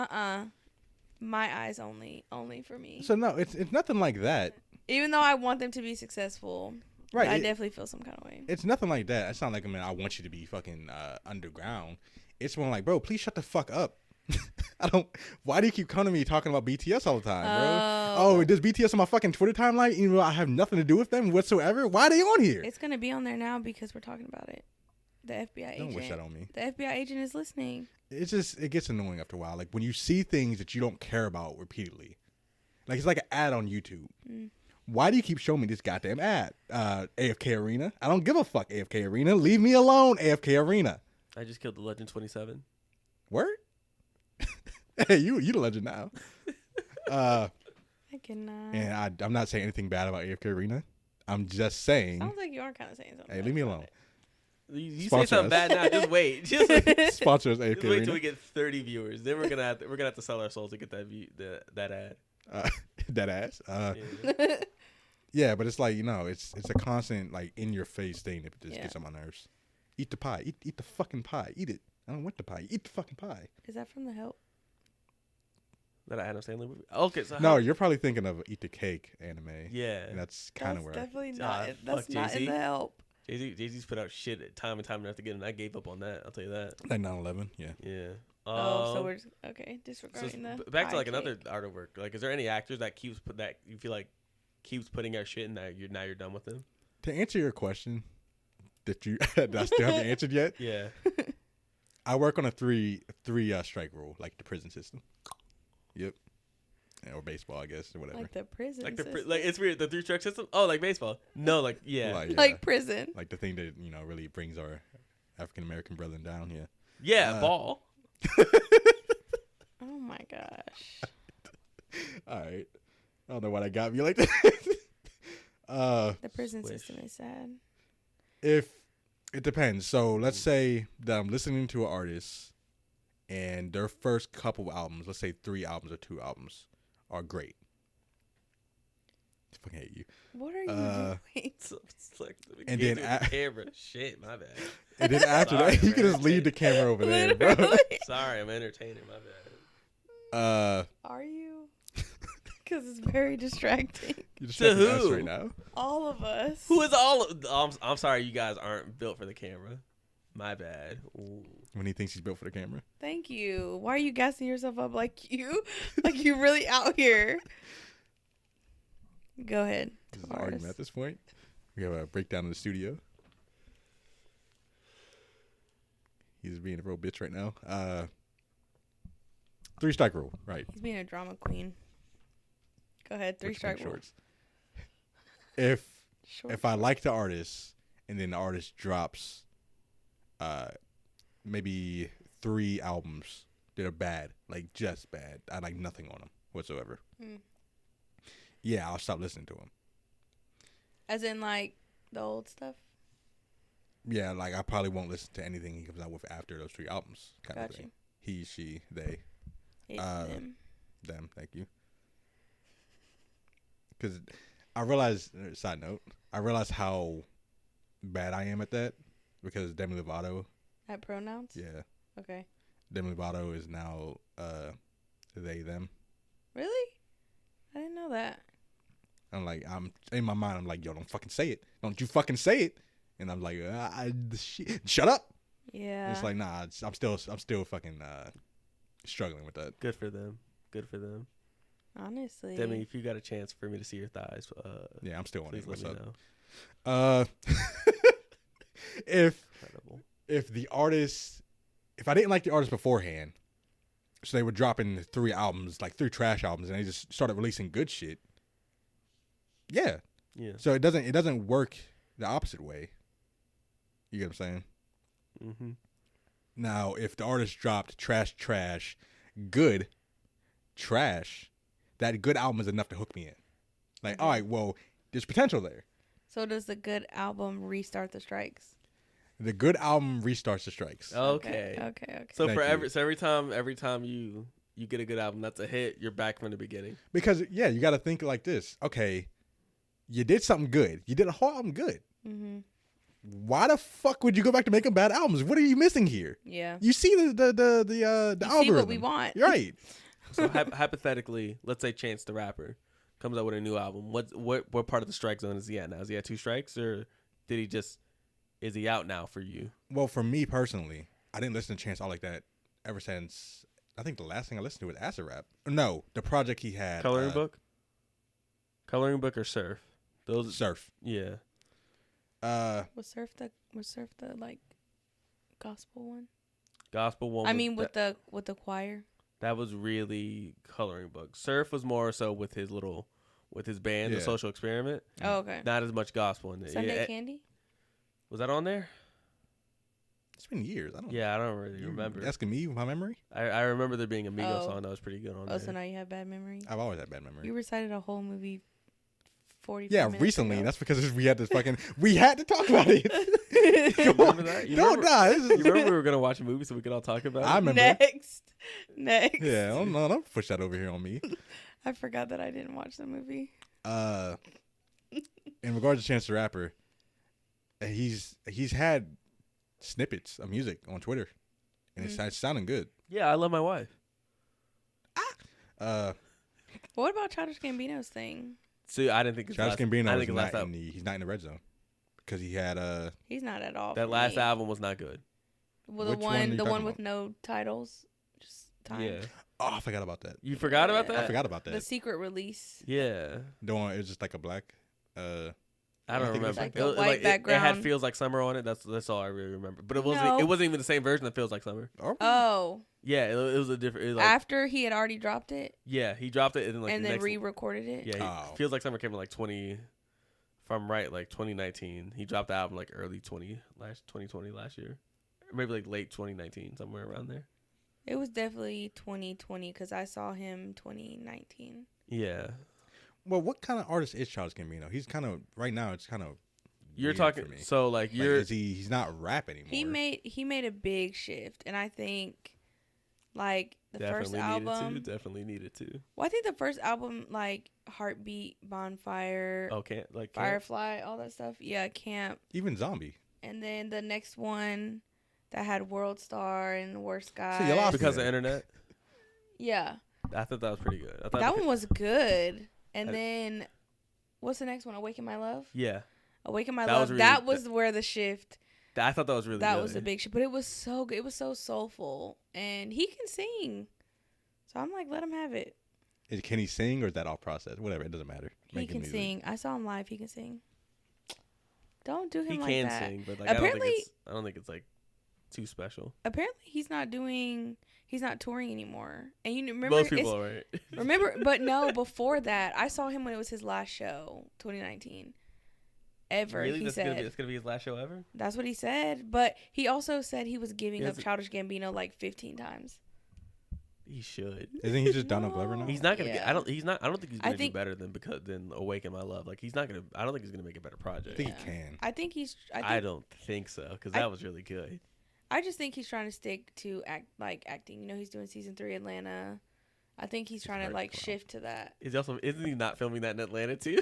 my eyes only for me. So no, it's nothing like that. Even though I want them to be successful, Right. I definitely feel some kind of way. It's nothing like that. It's not like, I mean, I want you to be fucking underground. It's more like, bro, please shut the fuck up. I don't. Why do you keep coming to me talking about BTS all the time, bro? Oh, there's BTS on my fucking Twitter timeline. You know, I have nothing to do with them whatsoever. Why are they on here? It's gonna be on there now because we're talking about it. The FBI agent. Don't wish that on me. The FBI agent is listening. It gets annoying after a while. Like when you see things that you don't care about repeatedly. Like it's like an ad on YouTube. Why do you keep showing me this goddamn ad? AFK Arena. I don't give a fuck, AFK Arena. Leave me alone, AFK Arena. I just killed the Legend 27. Word? Hey, you the legend now. I cannot. And I'm not saying anything bad about AFK Arena. I'm just saying. Sounds like you are kind of saying something. Hey, leave me alone. You say something bad now. Just wait. Just Sponsor us, AFK wait Arena. till we get 30 viewers. Then we're gonna have to sell our souls to get that ad. That ass. Yeah. Yeah, but it's like, you know, it's a constant like in your face thing that just Yeah. gets on my nerves. Eat the pie. Eat the fucking pie. Eat it. I don't want the pie. Eat the fucking pie. Is that from The Help? That Adam Sandler movie. Okay, so No, you're probably thinking of Eat the Cake anime. yeah. And that's kind of where. Definitely not. That's fuck not in Jay-Z. The Help. Jay-Z's put out shit time and time enough to get, and I gave up on that. I'll tell you that. Like 9/11, yeah. Yeah. So we're just, so disregarding the back to pie like cake. another art of work. Like, is there any actors that you feel like keeps putting out shit and that you're done with them? To answer your question, that I still haven't answered yet. Yeah. I work on a three strike rule, like the prison system. Yep. Or baseball, I guess, or whatever. Like the prison Like system. like it's weird. The 3-strike system. Oh, like baseball. No, like yeah. Like prison. Like the thing that, you know, really brings our African American brethren down. Yeah. Yeah, ball. Oh my gosh. All right. I don't know why that got me like that. The prison Swish. system is sad. If it depends. So let's say that I'm listening to an artist and their first couple albums, let's say 3 albums or 2 albums, are great. I fucking hate you. What are you doing? It's like And the then camera. Shit, my bad. And then after Sorry, that, you can man. just leave the camera over there, bro. Literally. Sorry, I'm entertaining. My bad. Are you? Because it's very distracting. You're distracting us who? right now. All of us. Who is all? I'm sorry, you guys aren't built for the camera. My bad. Ooh. When he thinks he's built for the camera. Thank you. Why are you gassing yourself up like you really out here? Go ahead. This is an argument at this point. We have a breakdown in the studio. He's being a real bitch right now. 3-strike rule, right? He's being a drama queen. Go ahead. 3-strike rule. shorts. If Short. I like the artist and then the artist drops maybe 3 albums that are bad, like just bad, I like nothing on them whatsoever. Yeah, I'll stop listening to him. As in, like, the old stuff? Yeah, like I probably won't listen to anything he comes out with after those 3 albums. Kind of Got thing. you. He, she, they, It's them. them. Thank you. Because I realized, side note, I realized how bad I am at that because Demi Lovato. At pronouns? Yeah, Okay. Demi Lovato is now they, them. Really? I didn't know that. I'm like, I'm in my mind. I'm like, yo, don't fucking say it. Don't you fucking say it. And I'm like, shut up. Yeah. And it's like, nah, I'm still fucking struggling with that. Good for them. Good for them. Honestly. Demi, if you got a chance for me to see your thighs, Yeah, I'm still on please it. let What's me up? know. Incredible. If the artist, if I didn't like the artist beforehand, so they were dropping 3 albums, like 3 trash albums, and they just started releasing good shit. Yeah. Yeah. So it doesn't work the opposite way. You get what I'm saying? Mm-hmm. Now, if the artist dropped trash, good, trash, that good album is enough to hook me in. Like, all right, well, there's potential there. So does the good album restart the strikes? The good album restarts the strikes. Okay. Okay. So Thank you. every time you get a good album that's a hit, you're back from the beginning. Because, yeah, you got to think like this. Okay, you did something good. You did a whole album good. Mm-hmm. why the fuck would you go back to making bad albums? What are you missing here? Yeah. You see the You algorithm. see what we want. You're right. So hypothetically, let's say Chance the Rapper comes out with a new album. What part of the strike zone is he at now? Is he at 2 strikes, or is he out now for you? Well, for me personally, I didn't listen to Chance all like that ever since. I think the last thing I listened to was Acid Rap. No, the project he had. Coloring Book or Surf? Those Surf. Yeah. Was Surf the like gospel one? Gospel one. I mean, with the choir. That was really Coloring Book. Surf was more so with his band, The Social Experiment. Oh, okay. Not as much gospel in it. Sunday Candy? Was that on there? It's been years. I don't really remember. Asking me my memory? I remember there being a Migos song that was pretty good on there. Oh, so now you have bad memory? I've always had bad memory. You recited a whole movie 40 minutes recently. ago. That's because we had to talk about it. You remember that? You remember we were going to watch a movie so we could all talk about it? I remember. Next. Yeah, don't push that over here on me. I forgot that I didn't watch the movie. In regards to Chance the Rapper, he's had snippets of music on Twitter, and it's sounding good. Yeah, I Love My Wife. What about Childish Gambino's thing? See, I didn't think it's Childish Gambino he's he's not in the red zone because he had He's not at all. that last album was not good. Well, Which one are you the talking one with about? no titles, just time. Yeah. Oh, I forgot about that. You forgot about that? I forgot about The that. secret release. Yeah. The one, it was just like a black. I don't remember. Like the white it background. had Feels Like Summer on it. That's all I really remember. But it wasn't No. it wasn't even the same version of Feels Like Summer. Oh. Yeah, it was a different. It was like, After he had already dropped it yeah, he dropped it and then and the then next, re-recorded it. Yeah, Feels Like Summer came in like 20. If I'm right, like 2019. He dropped the album like early 2020 last year, or maybe like late 2019, somewhere around there. It was definitely 2020 because I saw him 2019. Yeah. Well, what kind of artist is Childish Gambino? He's kind of right now. It's kind of. You're weird talking for me. so like you're he's not rap anymore. He made a big shift, and I think like the first album definitely needed to. Well, I think the first album like Heartbeat, Bonfire, Firefly, all that stuff. Yeah, Camp. Even Zombie. And then the next one that had World Star and Worst Guy. See, you lost Because of internet. Yeah. I thought that was pretty good. I thought that one was good. And then what's the next one? Awaken My Love? Yeah. Awaken My Love. That was where the shift. I thought that was really good. That was a big shift. But it was so good. It was so soulful. And he can sing. So I'm like, let him have it. Can he sing or is that all process? Whatever. It doesn't matter. He can sing. I saw him live. He can sing. Don't do him he like can that. Sing, but like, apparently, I don't think it's like too special. Apparently, he's not touring anymore. And you remember, most people are right. Remember, but no, before that, I saw him when it was his last show, 2019. Really? He said it's gonna be his last show ever. That's what he said. But he also said he was giving up Childish Gambino like 15 times. He should. Isn't he just done up Glover now? He's not gonna. Yeah. I don't think he's gonna do better than Awaken My Love. Like he's not gonna. I don't think he's gonna make a better project. I think he can. I don't think so because that was really good. I just think he's trying to stick to acting. You know, he's doing season 3 Atlanta. I think he's trying to like shift to that. Isn't he not filming that in Atlanta too?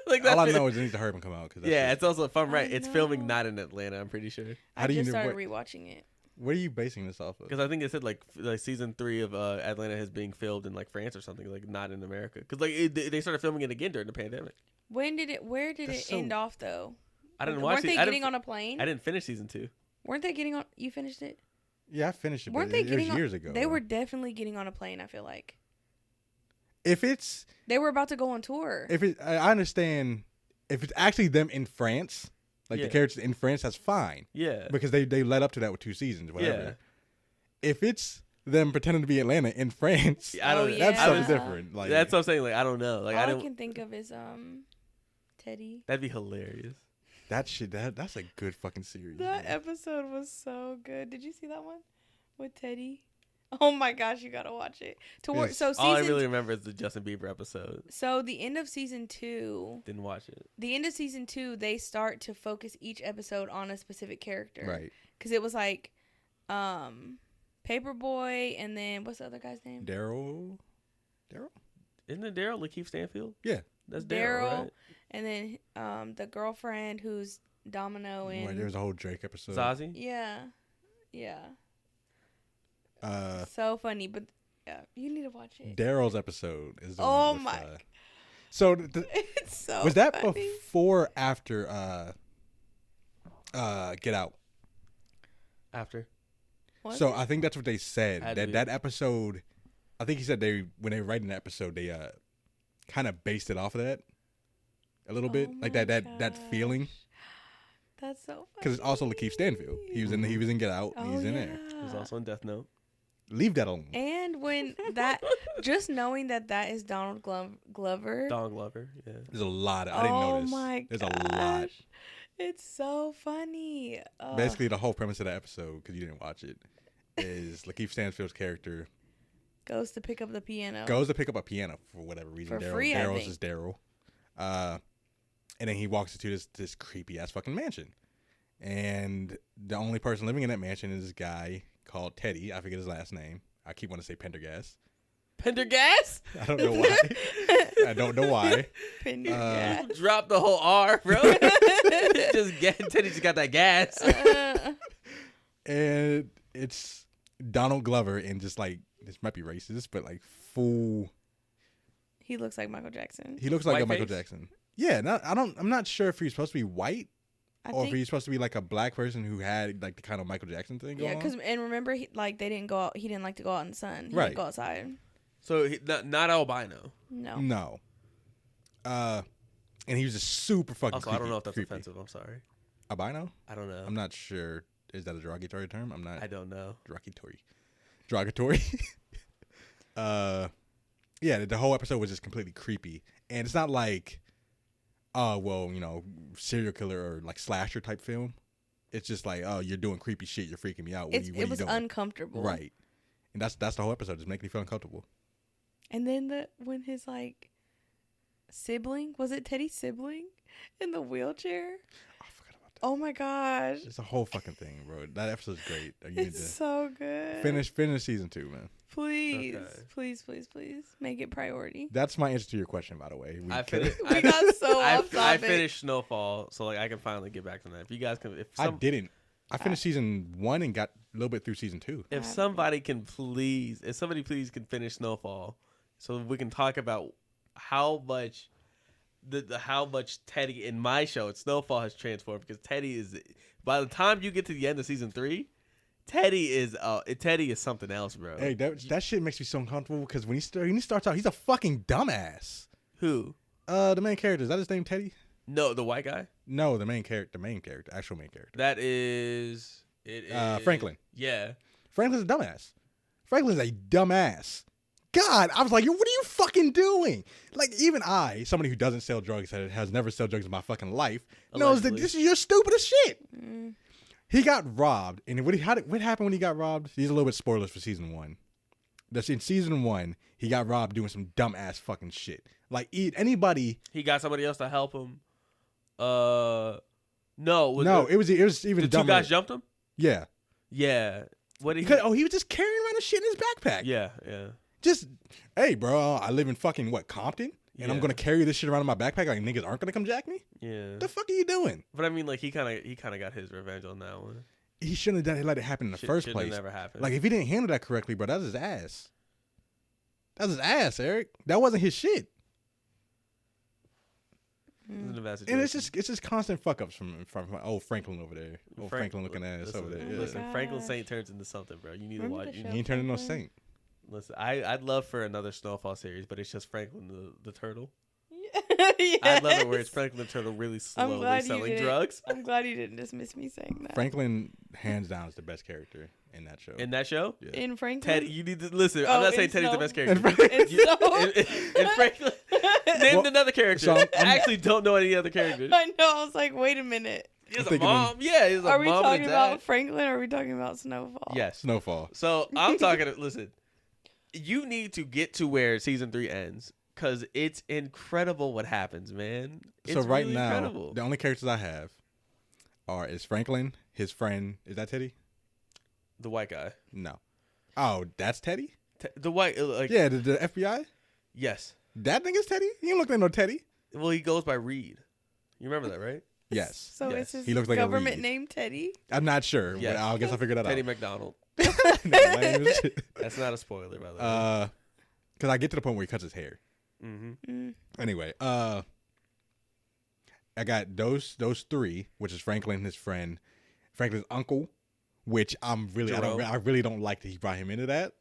Like all I know is it needs to hurry him come out. It's also, if I'm right, it's filming not in Atlanta. I'm pretty sure. I just started rewatching it. What are you basing this off of? Because I think it said like season 3 of Atlanta is being filmed in like France or something, like not in America. Because like they started filming it again during the pandemic. Where did it end off though? I didn't watch. Weren't they getting on a plane? I didn't finish season 2. Weren't they getting on? You finished it? Yeah, I finished it. Weren't they getting years ago? They were definitely getting on a plane. I feel like. They were about to go on tour. I understand. If it's actually them in France, like the characters in France, that's fine. Yeah. Because they led up to that with 2 seasons, whatever. Yeah. If it's them pretending to be Atlanta in France, that's something different. Like that's what I'm saying. Like I don't know. Like all I can think of is Teddy. That'd be hilarious. That's a good fucking series. That episode was so good. Did you see that one with Teddy? Oh my gosh, you gotta watch it. So all I really remember is the Justin Bieber episode. So the end of season 2. Didn't watch it. The end of season 2, they start to focus each episode on a specific character. Right. Because it was like, Paperboy, and then what's the other guy's name? Daryl. Isn't it Daryl Lakeith Stanfield? Yeah. That's Daryl. Right? And then the girlfriend who's Domino and There was a whole Drake episode. Zazie. yeah. So funny, but yeah, you need to watch it. Daryl's episode is the Oh one with, my! so It's so was that funny. before or after Get Out? After. Was So it? I think that's what they said. Had to be. That episode, I think he said when they were writing the episode, they kind of based it off of that a little bit, Oh like my that feeling. gosh. That's so funny. Because it's also Lakeith Stanfield. He was in Get Out. Oh, He's in there. He was also in Death Note. Leave that alone. And when that, just knowing that is Donald Glover. Donald Glover. Yeah. There's a lot. I didn't know this. Oh my There's gosh. a lot. It's so funny. Ugh. Basically, the whole premise of the episode, because you didn't watch it, is Lakeith Stanfield's character Goes to pick up the piano. goes to pick up a piano for whatever reason. For free, I Daryl's think. is Daryl. And then he walks into this creepy ass fucking mansion. And the only person living in that mansion is this guy called Teddy. I forget his last name. I keep wanting to say Pendergast. Pendergast? I don't know why. I don't know why. Pendergast. Drop the whole R, bro. Teddy just got that gas. And it's Donald Glover and just like, this might be racist, but like full. He looks like Michael Jackson. He looks like White a Michael face? Jackson. Yeah, I'm not sure if he's supposed to be white I or if think. he's supposed to be like a black person who had like the kind of Michael Jackson thing going Yeah, on. because and remember, they didn't go out. He didn't like to go out in the sun. He Right. would go outside. So not albino. No. No. And he was just super fucking Also, creepy. I don't know if that's creepy. offensive. I'm sorry. Albino? I don't know. I'm not sure. Is that a derogatory term? I'm not. I don't know. Derogatory. Yeah, the whole episode was just completely creepy. And it's not like, serial killer or like slasher type film. It's just like, oh, you're doing creepy shit. You're freaking me out. What are It you was doing? uncomfortable. Right. And that's the whole episode, just making you feel uncomfortable. And then when his sibling, was it Teddy's sibling in the wheelchair? I forgot about that. Oh my gosh. It's a whole fucking thing, bro. That episode's great. You need It's to so good. finish season 2, man. Please. Okay. Please. Make it priority. That's my answer to your question, by the way. I finished. We got so I off topic. finished Snowfall, so like I can finally get back to that. If you guys can, I didn't. I finished season 1 and got a little bit through season 2. if somebody can please, if somebody please can finish Snowfall, so we can talk about how much how much Teddy in my show at Snowfall has transformed, because Teddy is, by the time you get to the end of season 3, Teddy is something else, bro. Hey, that shit makes me so uncomfortable because when he starts out, he's a fucking dumbass. Who? The main character, is that his name, Teddy? No, the white guy. No, the main character, actual main character. That is Franklin. Yeah. Franklin's a dumbass. Franklin's a dumbass. God, I was like, what are you fucking doing? Like, even I, somebody who doesn't sell drugs, has never sold drugs in my fucking life, knows that Allegedly. this is your stupidest shit. Mm. He got robbed, and what happened when he got robbed? These are a little bit spoilers for season 1. That's in season 1. He got robbed doing some dumbass fucking shit. Like anybody. He got somebody else to help him. No, It was even the dumber. two guys jumped him. Yeah. Yeah. What did he? He was just carrying around the shit in his backpack. Yeah. Just, hey, bro, I live in fucking Compton, and I'm Yeah. gonna carry this shit around in my backpack like niggas aren't gonna come jack me. Yeah. The fuck are you doing? But I mean, like he kind of got his revenge on that one. He shouldn't have let it happen in the first Shouldn't have place. never happened. Like if he didn't handle that correctly, bro, that's his ass. That's his ass, Eric. That wasn't his shit. It was a bad And situation. it's just constant fuck ups from old Franklin over there. Old Franklin looking ass listen, over there. Oh Yeah. Listen, my Franklin gosh. Saint turns into something, bro. You need to Remember watch. the You show? He ain't turning no Franklin? saint. Listen, I'd love for another Snowfall series, but it's just Franklin the turtle. Yes. I love it where it's Franklin the turtle really I'm slowly glad you selling didn't- drugs. I'm glad you didn't dismiss me saying that. Franklin, hands down, is the best character in that show. In that show, Yeah. In Franklin? Teddy, you need to listen. Oh, I'm not saying in Teddy's the Snow? best And character. Franklin- In Snow? In Franklin, name Well, another character. so I'm- I actually don't know any other characters. I know. I was like, wait a minute. He has a thinking mom. Yeah, he's a Are we mom talking and a dad. about Franklin or are we talking about Snowfall? Yes. Snowfall. So I'm talking. Listen, you need to get to where season 3 ends, because it's incredible what happens, man. It's So right really now, incredible. the only characters I have is Franklin, his friend. Is that Teddy? The white guy, No. Oh, that's Teddy? the white, like Yeah, the FBI? yes. That nigga's Teddy? You don't look like no Teddy. Well, he goes by Reed. You remember that, right? Yes. So Yes. it's his He looks like a government Reed. name Teddy. I'm not sure. Yes. But I guess I'll figure that Teddy out. McDonald. Nigga, lame as shit. That's not a spoiler, by the way. Because I get to the point where he cuts his hair. Mm-hmm. Anyway, I got those three, which is Franklin and his friend, Franklin's uncle, which I really don't like that he brought him into that.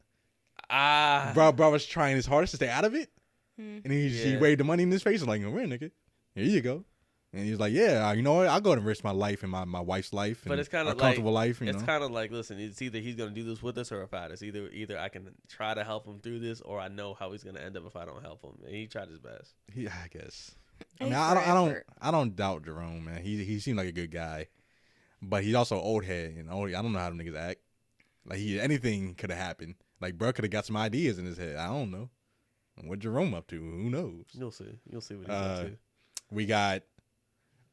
Bro was trying his hardest to stay out of it, and he waved the money in his face, like, "Here, nigga, here you go." And he's like, "Yeah, you know what? I'll go and risk my life and my wife's life, and but it's kind of a comfortable life. It's kind of like, listen, it's either he's gonna do this with us or if I. It's either I can try to help him through this, or I know how he's gonna end up if I don't help him. And he tried his best. I guess. I mean, I don't doubt Jerome, man. He seemed like a good guy, but he's also old head, and I don't know how them niggas act. Like anything could have happened. Like, bro could have got some ideas in his head. I don't know. What Jerome up to? Who knows? You'll see. You'll see what he's up to. We got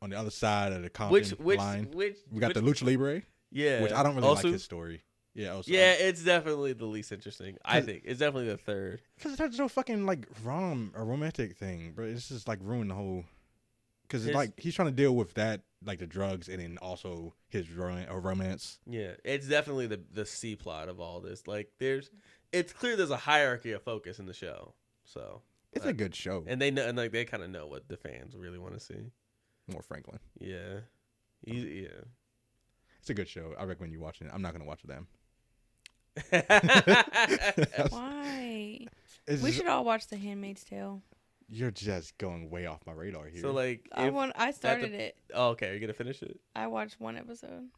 on the other side of the Compton line. We got the Lucha Libre. Yeah. Which I don't really like his story. Yeah. Also, yeah, it's definitely the least interesting. I think it's definitely the third. Because there's no fucking like a romantic thing, bro. It's just like ruin the whole. Because it's like he's trying to deal with that, like the drugs, and then also his romance. Yeah, it's definitely the C plot of all this. Like, it's clear there's a hierarchy of focus in the show. So it's a good show, and they know, and like they kind of know what the fans really want to see. More Franklin. Yeah, it's a good show. I recommend you watching it. I'm not gonna watch them. Why? We should all watch The Handmaid's Tale. You're just going way off my radar here. So like, I started it. Oh, okay. Are you gonna finish it? I watched one episode.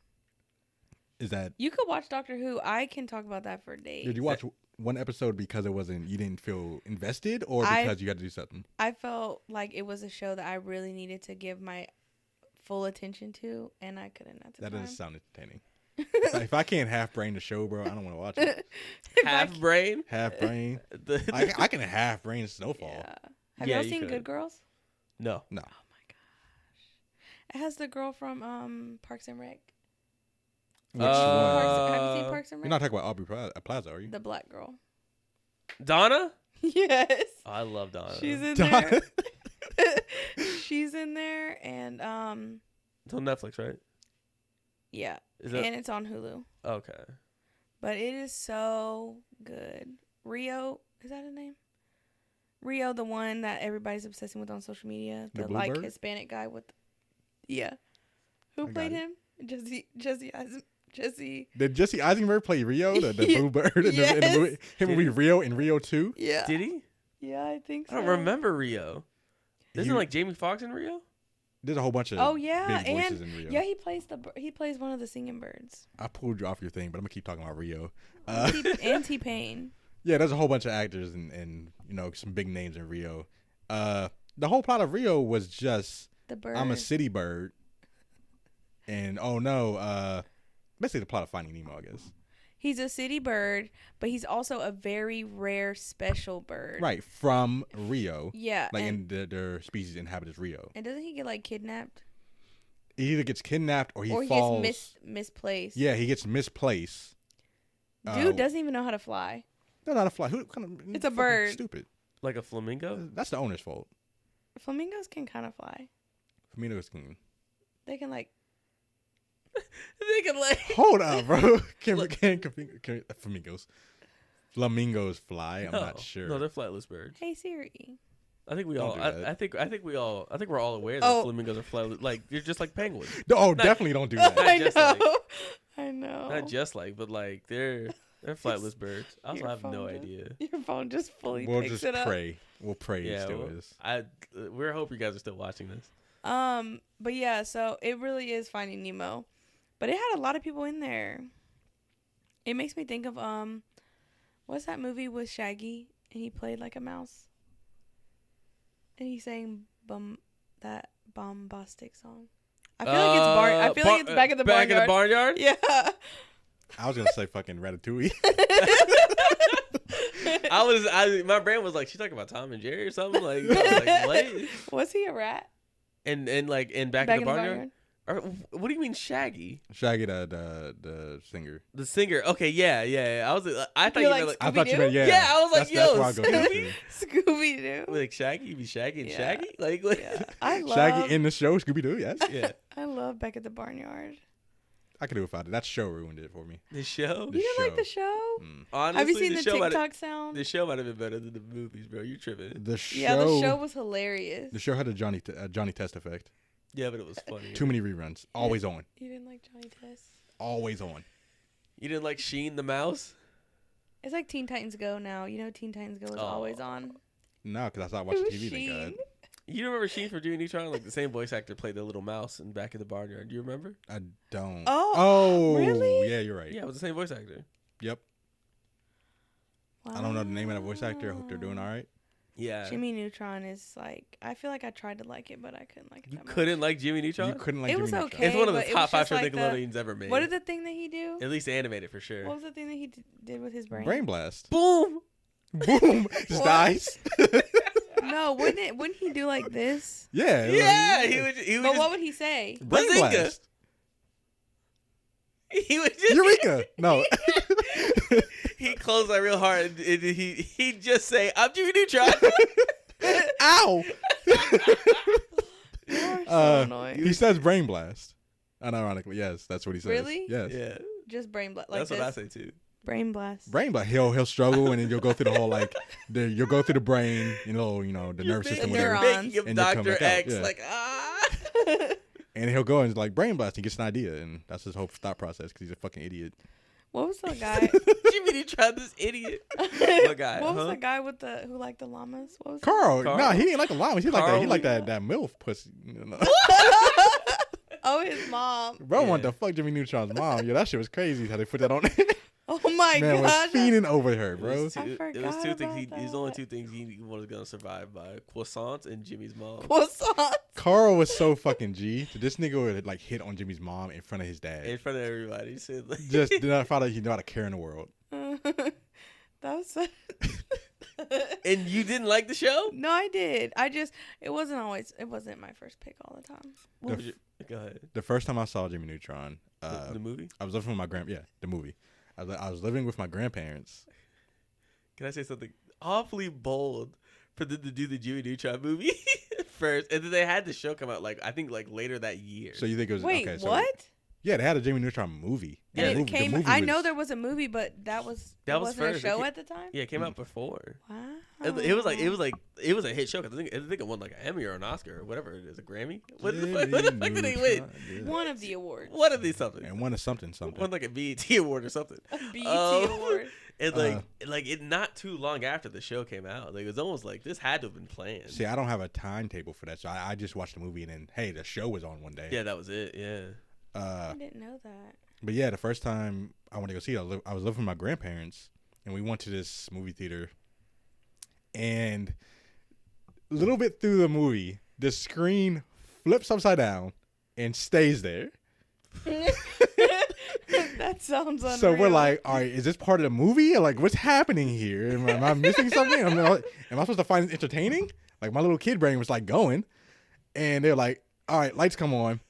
Is that you could watch Doctor Who? I can talk about that for days. Did you watch one episode because you didn't feel invested, or because you had to do something? I felt like it was a show that I really needed to give my full attention to, and I couldn't at the time. That doesn't sound entertaining. If I can't half brain the show, bro, I don't want to watch it. Half brain. I can half brain Snowfall. Yeah. Have y'all seen Good Girls? No. No. Oh my gosh. It has the girl from Parks and Rec. Which one? Have you seen Parks and Rec? You're not talking about Aubrey Plaza, are you? The black girl. Donna? Yes. Oh, I love Donna. She's in there. She's in there, and it's on Netflix, right? Yeah. And it's on Hulu. Okay. But it is so good. Rio, is that his name? Rio, the one that everybody's obsessing with on social media, the like Bluebird? Hispanic guy with, who played him? Jesse. Did Jesse Eisenberg play Rio, the Bluebird in the movie? Him with Rio in Rio 2? Yeah. Did he? Yeah, I think so. I don't remember Rio. Isn't like Jamie Foxx in Rio? There's a whole bunch of big voices in Rio. Yeah, he plays one of the singing birds. I pulled you off your thing, but I'm gonna keep talking about Rio. And T-Pain. Yeah, there's a whole bunch of actors and some big names in Rio. The whole plot of Rio was just the bird. I'm a city bird, and basically the plot of Finding Nemo, I guess. He's a city bird, but he's also a very rare, special bird. Right, from Rio. Yeah. Like, and their species inhabits Rio. And doesn't he get, like, kidnapped? He either gets kidnapped or he falls. Or he gets misplaced. Yeah, he gets misplaced. Dude doesn't even know how to fly. No, not a fly. Who kind of? It's a bird. Stupid. Like a flamingo? That's the owner's fault. Flamingos can kind of fly. Flamingos can. They can, like... Hold on, bro. Can flamingos fly? I'm not sure. No, they're flightless birds. Hey Siri. I think we all. I think we're all aware that flamingos are flightless. Like, you're just like penguins. Definitely don't do that. I know. Not just like, but like they're flightless birds. I also have no idea. Your phone just fully we'll picks just it up. We'll pray it still is. We hope you guys are still watching this. But yeah, so it really is Finding Nemo. But it had a lot of people in there. It makes me think of what's that movie with Shaggy and he played like a mouse? And he sang that bombastic song. I feel like it's Back at the Barnyard. Back at the Barnyard? Yeah. I was gonna say fucking Ratatouille. My brain was like, she's talking about Tom and Jerry or something. Like, I was like, what? Was he a rat? And like in Back at the Barnyard? What do you mean Shaggy? Shaggy, the singer. The singer. Okay, yeah. I thought You're you meant like I thought you meant Yeah, I was like, that's yo, where I go to. Scooby Doo. like Shaggy, you be Shaggy and Yeah. Shaggy? Like Yeah, I love Shaggy in the show, Scooby Doo. Yes, yeah. I love Back at the Barnyard. I could do without it. That show ruined it for me. The show? The You didn't like the show. show? Mm. Honestly, Have you seen the show might TikTok sound? the show might have been better than the movies, bro. You tripping. The show. Yeah, the show was hilarious. The show had a Johnny Test effect. Yeah, but it was funny. Too many reruns. Always on. You didn't like Johnny Test? Always on. You didn't like Sheen the mouse? It's like Teen Titans Go now. You know Teen Titans Go is always on. No, because I stopped watching Who's TV. Thank God. Sheen? You remember Sheen from Jimmy Neutron? Like the same voice actor played the little mouse in Back in the Barnyard. Do you remember? I don't. Oh, really? Yeah, you're right. Yeah, it was the same voice actor. Yep. Wow. I don't know the name of that voice actor. I hope they're doing all right. Yeah. Jimmy Neutron is like, I feel like I tried to like it, but I couldn't like it. You that much. couldn't like Jimmy Neutron? You couldn't like It Jimmy was Neutron. okay. It's one of the but it top was 5 just shows like Nickelodeon's ever made. What is the thing that he do? At least animated for sure. What was the thing that he did with his brain? Brain blast. Boom! Boom. Just What? dies. No, wouldn't he do like this? Yeah. Yeah, he would But just, what would he say? Brain Bazinga. blast. he would just Eureka. No. he closed that real hard and he'd just say, "I'm Jimmy Neutron." Ow. You're so annoying. He says brain blast. Unironically, yes, that's what he says. Really? Yes. Yeah. Just brain blast. Like That's this. what I say too. Brain blast. Brain blast. He'll struggle, and then you'll go through the whole you'll go through the brain, the nervous system, think whatever, neurons. Making him And you'll come Dr. back out, X, yeah. like, and he'll go and like brain blast. He gets an idea, and that's his whole thought process because he's a fucking idiot. What was the guy? Jimmy Neutron, this idiot. What guy? What was the guy with who liked the llamas? What was Carl, Carl? nah, he ain't like a llama. He like that. He Carl- like that MILF pussy. Oh, his mom. Bro, Yeah. wanted to fuck Jimmy Neutron's mom. Yeah, that shit was crazy how they put that on. Oh my Man was gosh. fiending over her, It bro. was two, I it was forgot two things. about He's only that. two things he was gonna survive by: croissants and Jimmy's mom. Croissant. Carl was so fucking G. This nigga would like hit on Jimmy's mom in front of his dad. In front of everybody, he said, like, Just did not find out he knew how to care in the world. That was so. And you didn't like the show? No, I did. It wasn't my first pick all the time. What The was your, go ahead. The first time I saw Jimmy Neutron, The movie? I was living with my the movie. I was living with my grandparents. Can I say something awfully bold for them to do the Jimmy Neutron movie first, and then they had the show come out I think later that year. So you think it was Wait, okay? So what? yeah, they had a Jimmy Neutron movie. Yeah, And The it came. movie I was- know there was a movie, but that was was wasn't first. a show It at the time. yeah, it came out before. Wow. It was a hit show because I think it won like an Emmy or an Oscar or whatever it is, a Grammy. What the fuck did they win? One of the awards. One of these something. And one is something. Won like a BET award or something. A BET Um, award. And it not too long after the show came out, like it was almost like this had to have been planned. See, I don't have a timetable for that, so I just watched the movie and then hey, the show was on one day. Yeah, that was it. Yeah. I didn't know that. But yeah, the first time I went to go see it, I was living with my grandparents, and we went to this movie theater. And a little bit through the movie, the screen flips upside down and stays there. That sounds unreal. So we're like, all right, is this part of the movie? Or like, what's happening here? Am I missing something? Am I supposed to find this entertaining? Like, my little kid brain was like going. And they're like, all right, lights come on.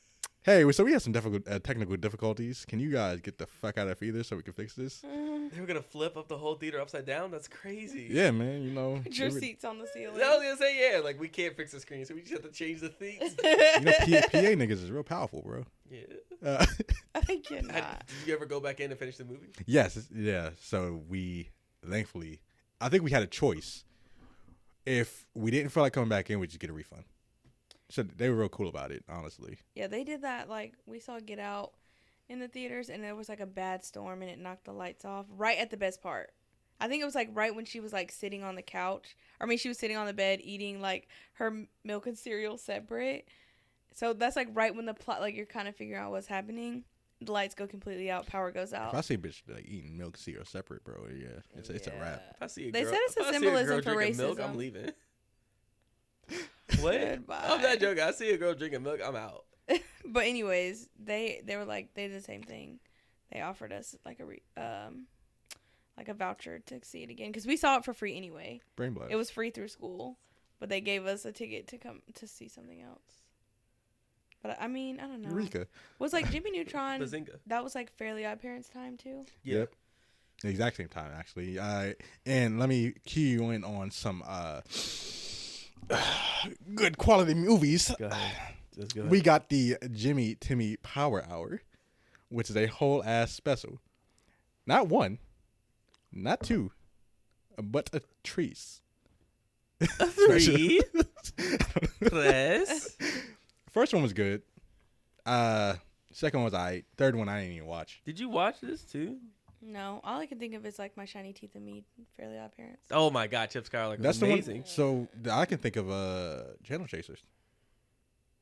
Hey, so we had some technical difficulties. Can you guys get the fuck out of either so we can fix this? They were gonna flip up the whole theater upside down. That's crazy. Yeah, man, Put your seats on the ceiling. I was gonna say yeah, like we can't fix the screen, so we just have to change the things. You know, PA niggas is real powerful, bro. Yeah. I cannot. Did you ever go back in and finish the movie? Yes, yeah. So we, thankfully, I think we had a choice. If we didn't feel like coming back in, we'd just get a refund. So they were real cool about it, honestly. Yeah, they did that. Like, we saw Get Out in the theaters, and there was like a bad storm, and it knocked the lights off right at the best part. I think it was like right when she was like sitting on the couch. She was sitting on the bed eating like her milk and cereal separate. So that's like right when the plot, like you're kind of figuring out what's happening. The lights go completely out, power goes out. If I see a bitch like eating milk cereal separate, bro, yeah, it's a wrap. If I see a They girl, said it's a if I see symbolism girl for drinking milk, racism. I'm leaving. What? Goodbye. I'm not joking. I see a girl drinking milk, I'm out. But anyways, they were like, they did the same thing. They offered us like a voucher to see it again because we saw it for free anyway. Brain blast. It was free through school, but they gave us a ticket to come to see something else. But I mean, I don't know. Eureka. Was like Jimmy Neutron? Bazinga. That was like Fairly Odd Parents time too. Yeah. Yep. The exact same time, actually. And let me cue you in on some good quality movies. Go ahead. Just go ahead. We got the Jimmy Timmy Power Hour, which is a whole ass special. Not one, not two, but a trees. Three. Tres. First one was good. Second one was alright. Third one I didn't even watch. Did you watch this too? No, all I can think of is like My Shiny Teeth and Me, Fairly Odd Parents. Oh my God, Chip Skylar was That's amazing. the one. So I can think of Channel Chasers.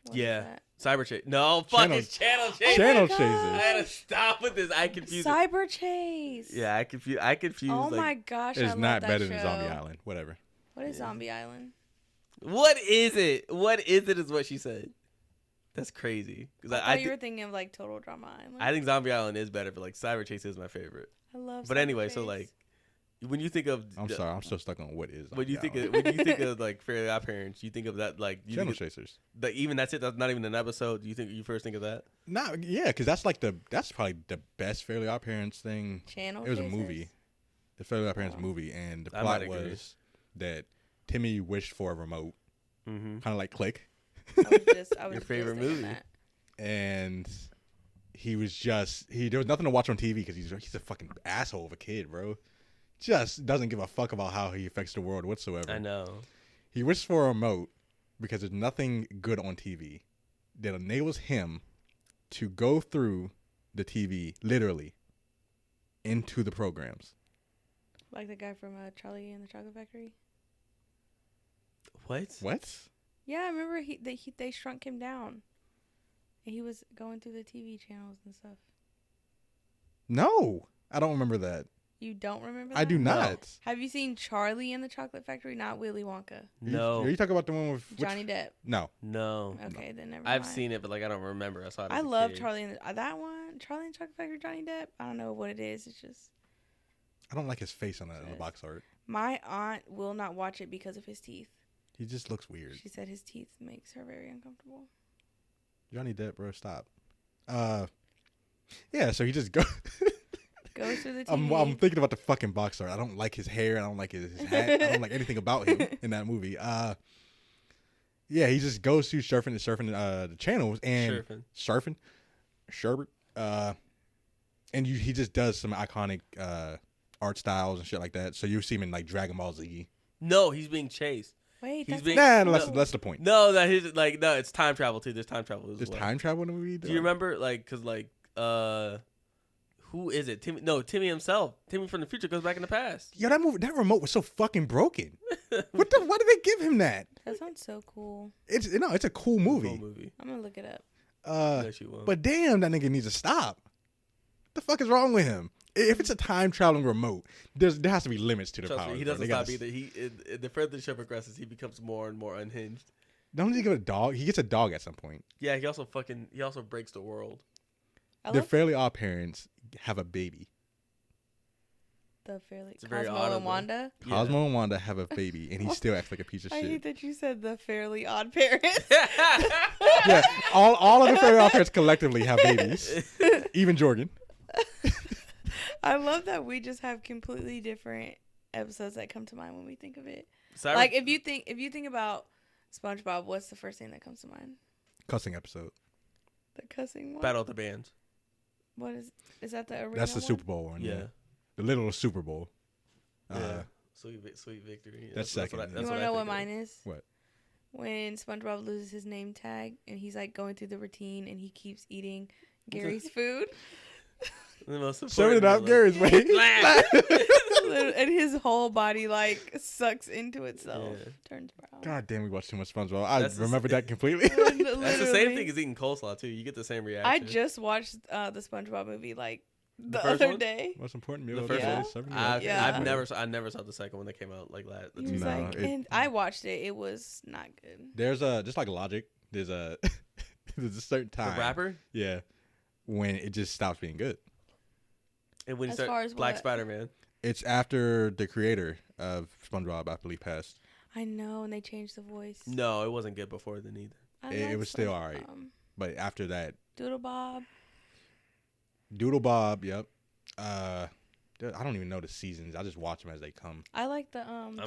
What is Yeah. that? Cyber Chase. No, fuck, Channel- it's Channel Oh Chase. my Channel God. I Chasers. had to stop with this. I confused. Cyber Chase. Yeah, I confused. Oh like, my gosh, I It's love not that better show. than Zombie Island. Whatever. What is Yeah. Zombie Island? What is it? What is it? Is what she said. That's crazy. Because I thought you were thinking of like Total Drama Island. I think Zombie Island is better, but like Cyber Chase is my favorite. I love. But Cyber anyway, so Chase. like when you think of I'm sorry. I'm still stuck on what is. when you Zombie think Island. of, when you think of like Fairly Odd Parents, you think of that like you Channel think Chasers. of, even that's it. That's not even an episode. You first think of that? Yeah, because that's probably the best Fairly Odd Parents thing. Channel. It was a Chasers? movie, the Fairly Odd Parents Oh. movie, and the I plot might agree. was that Timmy wished for a remote, Mm-hmm. kind of like Click, I was Your just favorite thinking movie. that. and there was nothing to watch on TV because he's a fucking asshole of a kid, bro. Just doesn't give a fuck about how he affects the world whatsoever. I know. He wished for a remote because there's nothing good on TV that enables him to go through the TV literally into the programs. Like the guy from Charlie and the Chocolate Factory. What? What? Yeah, I remember they shrunk him down, and he was going through the TV channels and stuff. No, I don't remember that. You don't remember that? I do No. not. Have you seen Charlie and the Chocolate Factory? Not Willy Wonka. No. Are you talking about the one with Johnny Depp. No. No. Okay, then never I've mind. seen it, but like I don't remember. I saw it. I as a love kid. Charlie and that one. Charlie and the Chocolate Factory, Johnny Depp. I don't know what it is. It's just I don't like his face on the box art. my aunt will not watch it because of his teeth. He just looks weird. She said his teeth makes her very uncomfortable. Johnny Depp, bro, stop. Yeah, so he just go. Goes through the TV. I'm thinking about the fucking box art. I don't like his hair. I don't like his hat. I don't like anything about him in that movie. Yeah, he just goes through surfing the channels and Sherbert. And he just does some iconic art styles and shit like that. So you see him in like Dragon Ball Z. No, he's being chased. Wait, He's that's being- not Nah, cool. that's the point. No, that his like no, it's time travel too. There's time travel. As There's well. time travel in the movie. Do you remember like because like who is it? Timmy? No, Timmy himself. Timmy from the future goes back in the past. Yo, that remote was so fucking broken. Why did they give him that? That sounds so cool. It's a cool movie. Cool movie. I'm gonna look it up. Yes, you will. But damn, that nigga needs to stop. What the fuck is wrong with him? If it's a time traveling remote, there has to be limits to the Trust power. me, he doesn't stop either. The further the show progresses, he becomes more and more unhinged. Don't he give a dog? He gets a dog at some point. Yeah, he also breaks the world. I The love Fairly Odd Parents have a baby. the Fairly It's very Cosmo audible. and Wanda. Yeah. Cosmo and Wanda have a baby, and he still acts like a piece of I hate shit. that you said the Fairly Odd Parents. Yeah, all of the Fairly Odd Parents collectively have babies, even Jordan. I love that we just have completely different episodes that come to mind when we think of it. Cyber- Like if you think about SpongeBob, what's the first thing that comes to mind? Cussing episode. The cussing one. Battle of the Bands. What is that? The arena That's the one? Super Bowl one. Yeah. The little Super Bowl. Yeah. Sweet victory. That's second. You want to know what mine is? What? When SpongeBob loses his name tag and he's like going through the routine and he keeps eating Gary's food. The most Seven it important up, Gary's way. And his whole body like sucks into itself. Yeah. Turns brown. God damn, we watched too much SpongeBob. I That's the remember that completely. That's the same Literally. thing as eating coleslaw too. You get the same reaction. I just watched the SpongeBob movie like the first other one? day. Most important meal The of first the day. one? 7 Yeah. I never saw the second one that came out like last. He was No, like, and I watched it. It was not good. There's just like Logic. There's a there's a certain The time. rapper. Yeah, when it just stops being good. And when he As far started as Black what? Spider-Man. It's after the creator of SpongeBob, I believe, passed. I know, and they changed the voice. No, it wasn't good before then either. I It like was still alright. SpongeBob. But after that, Doodle Bob. Doodle Bob, yep. I don't even know the seasons. I just watch them as they come. I like the one.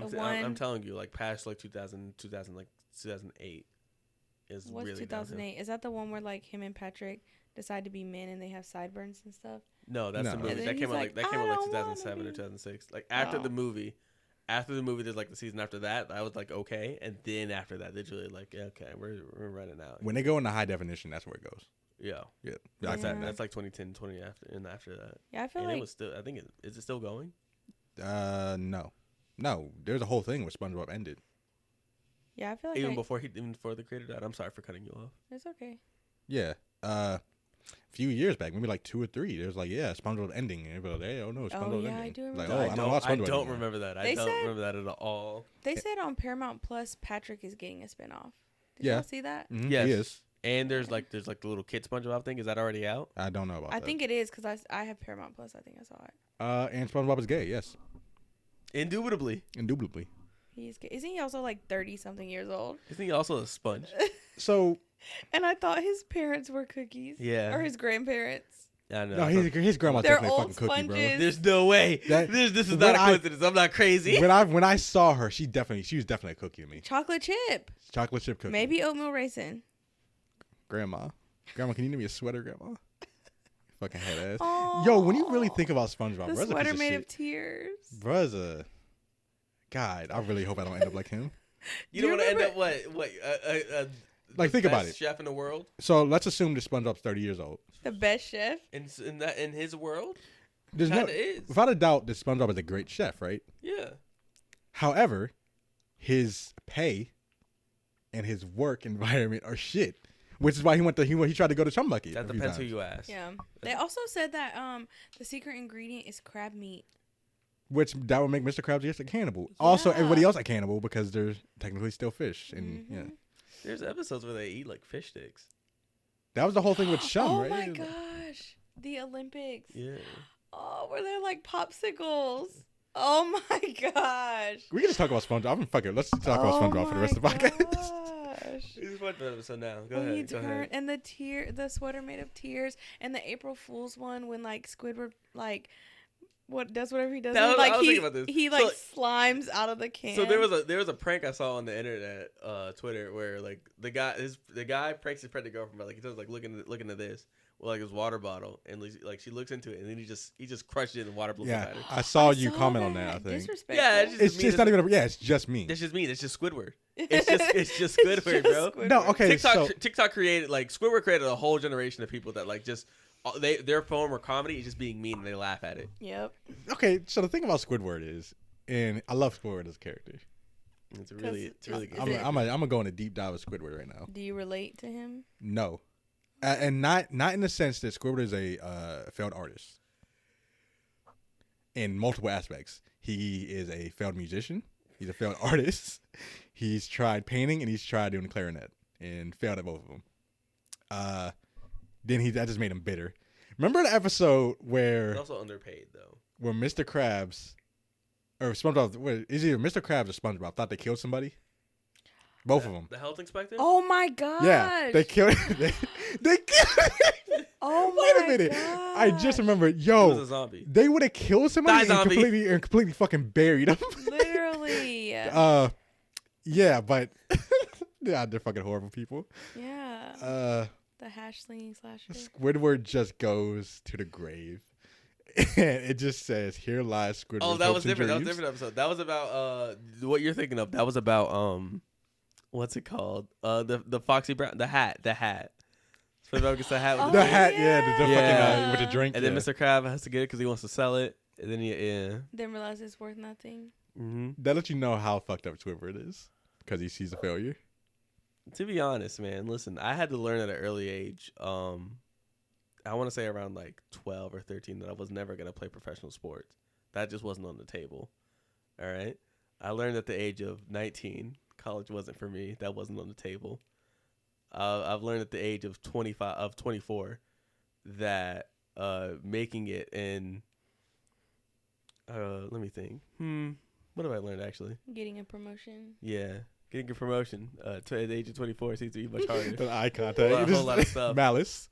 I'm telling you, like past like 2000 like 2008 is What's really 2008? Is that the one where like him and Patrick decide to be men and they have sideburns and stuff? No, that's No. the And movie. then That came he's out like, like "I 2007 or don't 2006. Like after Oh. the movie, there's like the season after that. I was like okay, and then after that, they're really like yeah, okay, we're running out. When they go into high definition, that's where it goes. Yeah, Yeah. that's Yeah. that's like 2010, 20 after and after that. Yeah, I feel And like it was still. I think is it still going? No. There's a whole thing where SpongeBob ended. yeah, I feel like Even before the creator died. I'm sorry for cutting you off. it's okay. Yeah. A few years back, maybe like 2 or 3. There's like, yeah, SpongeBob ending, and everybody, hey, oh no, SpongeBob yeah, I ending. do remember Like, that. oh, I don't watch I SpongeBob don't anymore. remember that. I They don't said- remember that at all. They said on Paramount Plus, Patrick is getting a spinoff. Did Yeah. y'all see that? Mhm, Yes. He is. And there's like the little kid SpongeBob thing. Is that already out? I don't know about I that. think it is because I have Paramount Plus. I think I saw it. And SpongeBob is gay, yes. Indubitably. Indubitably. He's gay. Isn't he also like 30-something years old? Isn't he also a sponge? So, And I thought his parents were cookies. Yeah. Or his grandparents. I know. no, his grandma's They're definitely a old fucking cookie, bro. sponges. There's no way. That- this is when not a I- coincidence. I'm not crazy. When I saw her, she was definitely a cookie to me. Chocolate chip. Chocolate chip cookie. Maybe oatmeal raisin. Grandma, can you give me a sweater, Grandma? Fucking head ass. Aw. Yo, when you really think about SpongeBob, The bruh's a piece sweater of made shit. of tears. Bruh's a... God, I really hope I don't end up like him. You Do don't you want to end remember- up what? Like, think about it. Chef in the world So let's assume that SpongeBob's 30 years old. The best chef. in his world. There's no, Kinda is. without a doubt, that SpongeBob is a great chef, right? Yeah. However, his pay and his work environment are shit, which is why he tried to go to Chum Bucket. That a few depends who times. you ask. Yeah. They also said that the secret ingredient is crab meat. Which that would make Mr. Krabs just a cannibal. Also, Yeah. everybody else a cannibal because they're technically still fish, and yeah, Mhm. There's episodes where they eat like fish sticks. that was the whole thing with Chum, Oh right? my gosh. The Olympics. Yeah. Oh, where they're like popsicles. Oh my gosh. We can just talk about SpongeBob. Fuck it. Let's talk about SpongeBob for the rest of the podcast. Gosh. Just watch that episode now. Go When he ahead. Go turned ahead. and the sweater made of tears, and the April Fool's one when like Squidward like does whatever he does, That and, was- like I was he thinking about this. he like slimes out of the can. So there was a prank I saw on the internet, Twitter, where like the guy pranks his pregnant girlfriend by like he does like looking at this with like his water bottle, and like she looks into it, and then he just crushed it in the water blew Yeah, at her. I saw you comment on that. I think Disrespectful. Yeah, it's just not even. Yeah, it's just me. That's just me. It's just Squidward. It's just Squidward, bro. No, okay. TikTok created like Squidward created a whole generation of people that like just their form of comedy is just being mean and they laugh at it. Yep. Okay, so the thing about Squidward is, and I love Squidward as a character. It's really good. Is it- I'm gonna go on a deep dive with Squidward right now. Do you relate to him? No, and not in the sense that Squidward is a failed artist. In multiple aspects, he is a failed musician. He's a failed artist. He's tried painting and he's tried doing the clarinet and failed at both of them. Then that just made him bitter. Remember the episode He's where also underpaid though. Mr. Krabs or SpongeBob? Is either Mr. Krabs or SpongeBob thought they killed somebody? Both of them. The health inspector. Oh my gosh. Yeah, they killed. They killed. Oh Wait my a minute! I just remembered. He was Yo, a zombie. they would have killed somebody Die, zombie. and completely fucking buried them. Literally. Yeah, but yeah, they're fucking horrible people. Yeah. The hash slinging slasher. Squidward just goes to the grave, and it just says, "Here lies Squidward." Oh, that was different. That was a different episode. That was about what you're thinking of. That was about what's it called? The Foxy Brown, the hat. SpongeBob gets the hat. With The the hat, drink. yeah, the Yeah. fucking with the drink, And then Mr. Krab has to get it because he wants to sell it. And then Didn't realize it's worth nothing. That lets you know how fucked up Squidward is because he sees a failure. To be honest, man, listen, I had to learn at an early age. I want to say around like 12 or 13 that I was never gonna play professional sports. That just wasn't on the table. All right. I learned at the age of 19, college wasn't for me. That wasn't on the table. I've learned at the age of 24, that making it in let me think. What have I learned actually? Getting a promotion. Yeah, Getting a promotion to the age of 24 seems to be much harder. The eye contact. A whole lot of stuff. Malice.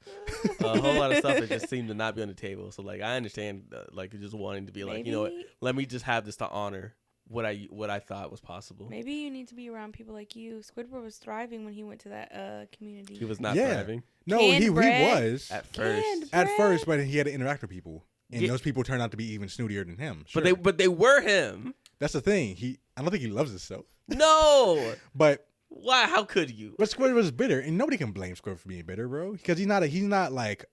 A whole lot of stuff that just seemed to not be on the table. So like I understand like just wanting to be like, you know what, let me just have this to honor what I thought was possible. Maybe you need to be around people like you. Squidward was thriving when he went to that community. He was not thriving. No, Canned he bread. was at first. But he had to interact with people, and those people turned out to be even snootier than him. Sure. But they were him. That's the thing. I don't think he loves himself. No. But why? How could you? But Squidward was bitter, and nobody can blame Squidward for being bitter, bro. Because he's not like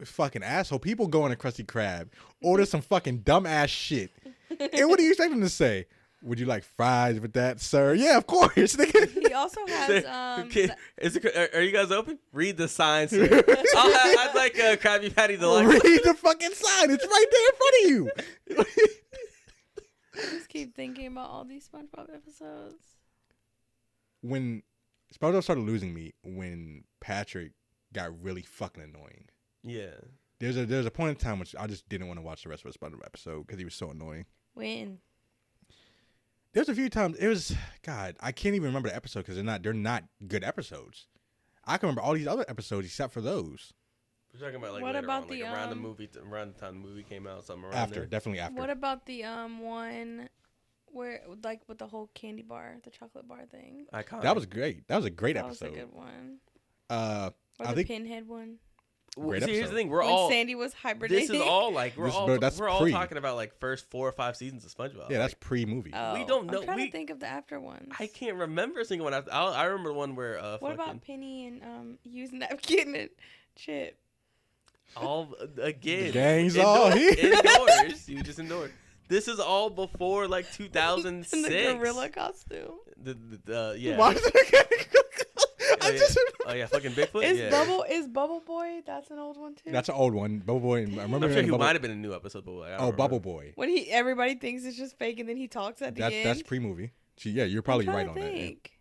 a fucking asshole. People go in a Krusty Krab, order some fucking dumb ass shit, and what do you expect him to say? Would you like fries with that, sir? Yeah, of course. He also has are you guys open? Read the sign, sir. I'd like a Krabby Patty Deluxe. Read the fucking sign. It's right there in front of you. I just keep thinking about all these SpongeBob episodes. When SpongeBob started losing me, when Patrick got really fucking annoying. Yeah. There's a point in time which I just didn't want to watch the rest of the SpongeBob episode because he was so annoying. When? There's a few times it was God. I can't even remember the episode because they're not good episodes. I can remember all these other episodes except for those. We're talking about like what later about on, like around the movie, around the time the movie came out, something around there. Definitely after. What about the one where like with the whole candy bar, the chocolate bar thing? Iconic. That was great. That was a great episode. That was a good one. Or I think Pinhead one. Great See, here's the thing: when Sandy was hibernating. This is all like we're all pre. talking about like first 4 or 5 seasons of SpongeBob. Yeah, that's pre-movie. Oh, we don't know. I'm trying to think of the after ones. I can't remember a single one. I remember the one where. What about Penny and using napkin and Chip? All again. The gang's all here. Indoors. You just indoors. This is all before like 2006. In the gorilla costume. Yeah. Why is it Oh yeah, fucking Bigfoot. Is Bubble Boy? That's an old one too. That's an old one. Bubble Boy. I remember. I'm sure he might have been a new episode, but like, Bubble Boy. When everybody thinks it's just fake, and then he talks at the end. That's pre-movie. Yeah, you're probably right on think.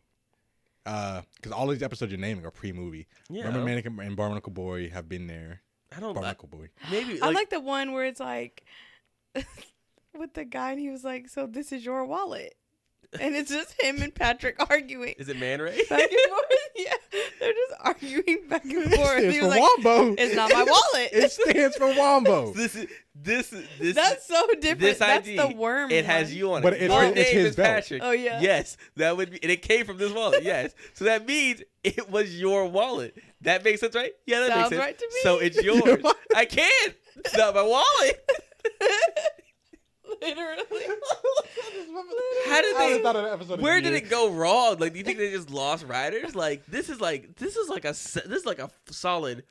that. Because all these episodes you're naming are pre-movie. Yeah. Remember, Mannequin and Barnacle Boy have been there. Barnacle Boy. Maybe I like the one where it's like with the guy, and he was like, "So this is your wallet." And it's just him and Patrick arguing. Is it Man Ray? Back and forth. Yeah. They're just arguing back and forth. It stands for like, Wombo. It's not my wallet. It stands for Wombo. This That's so different. This That's ID, the worm. it has you on but it. it's Your his name is belt. Patrick. Oh yeah. Yes, that would be, and it came from this wallet. Yes, so that means it was your wallet. That makes sense, right? Yeah, that Sounds makes sense. right to me. So it's yours. I can't. It's not my wallet. Literally. How did they? Where did it it go wrong? Like, do you think they just lost writers? Like, this is like a solid,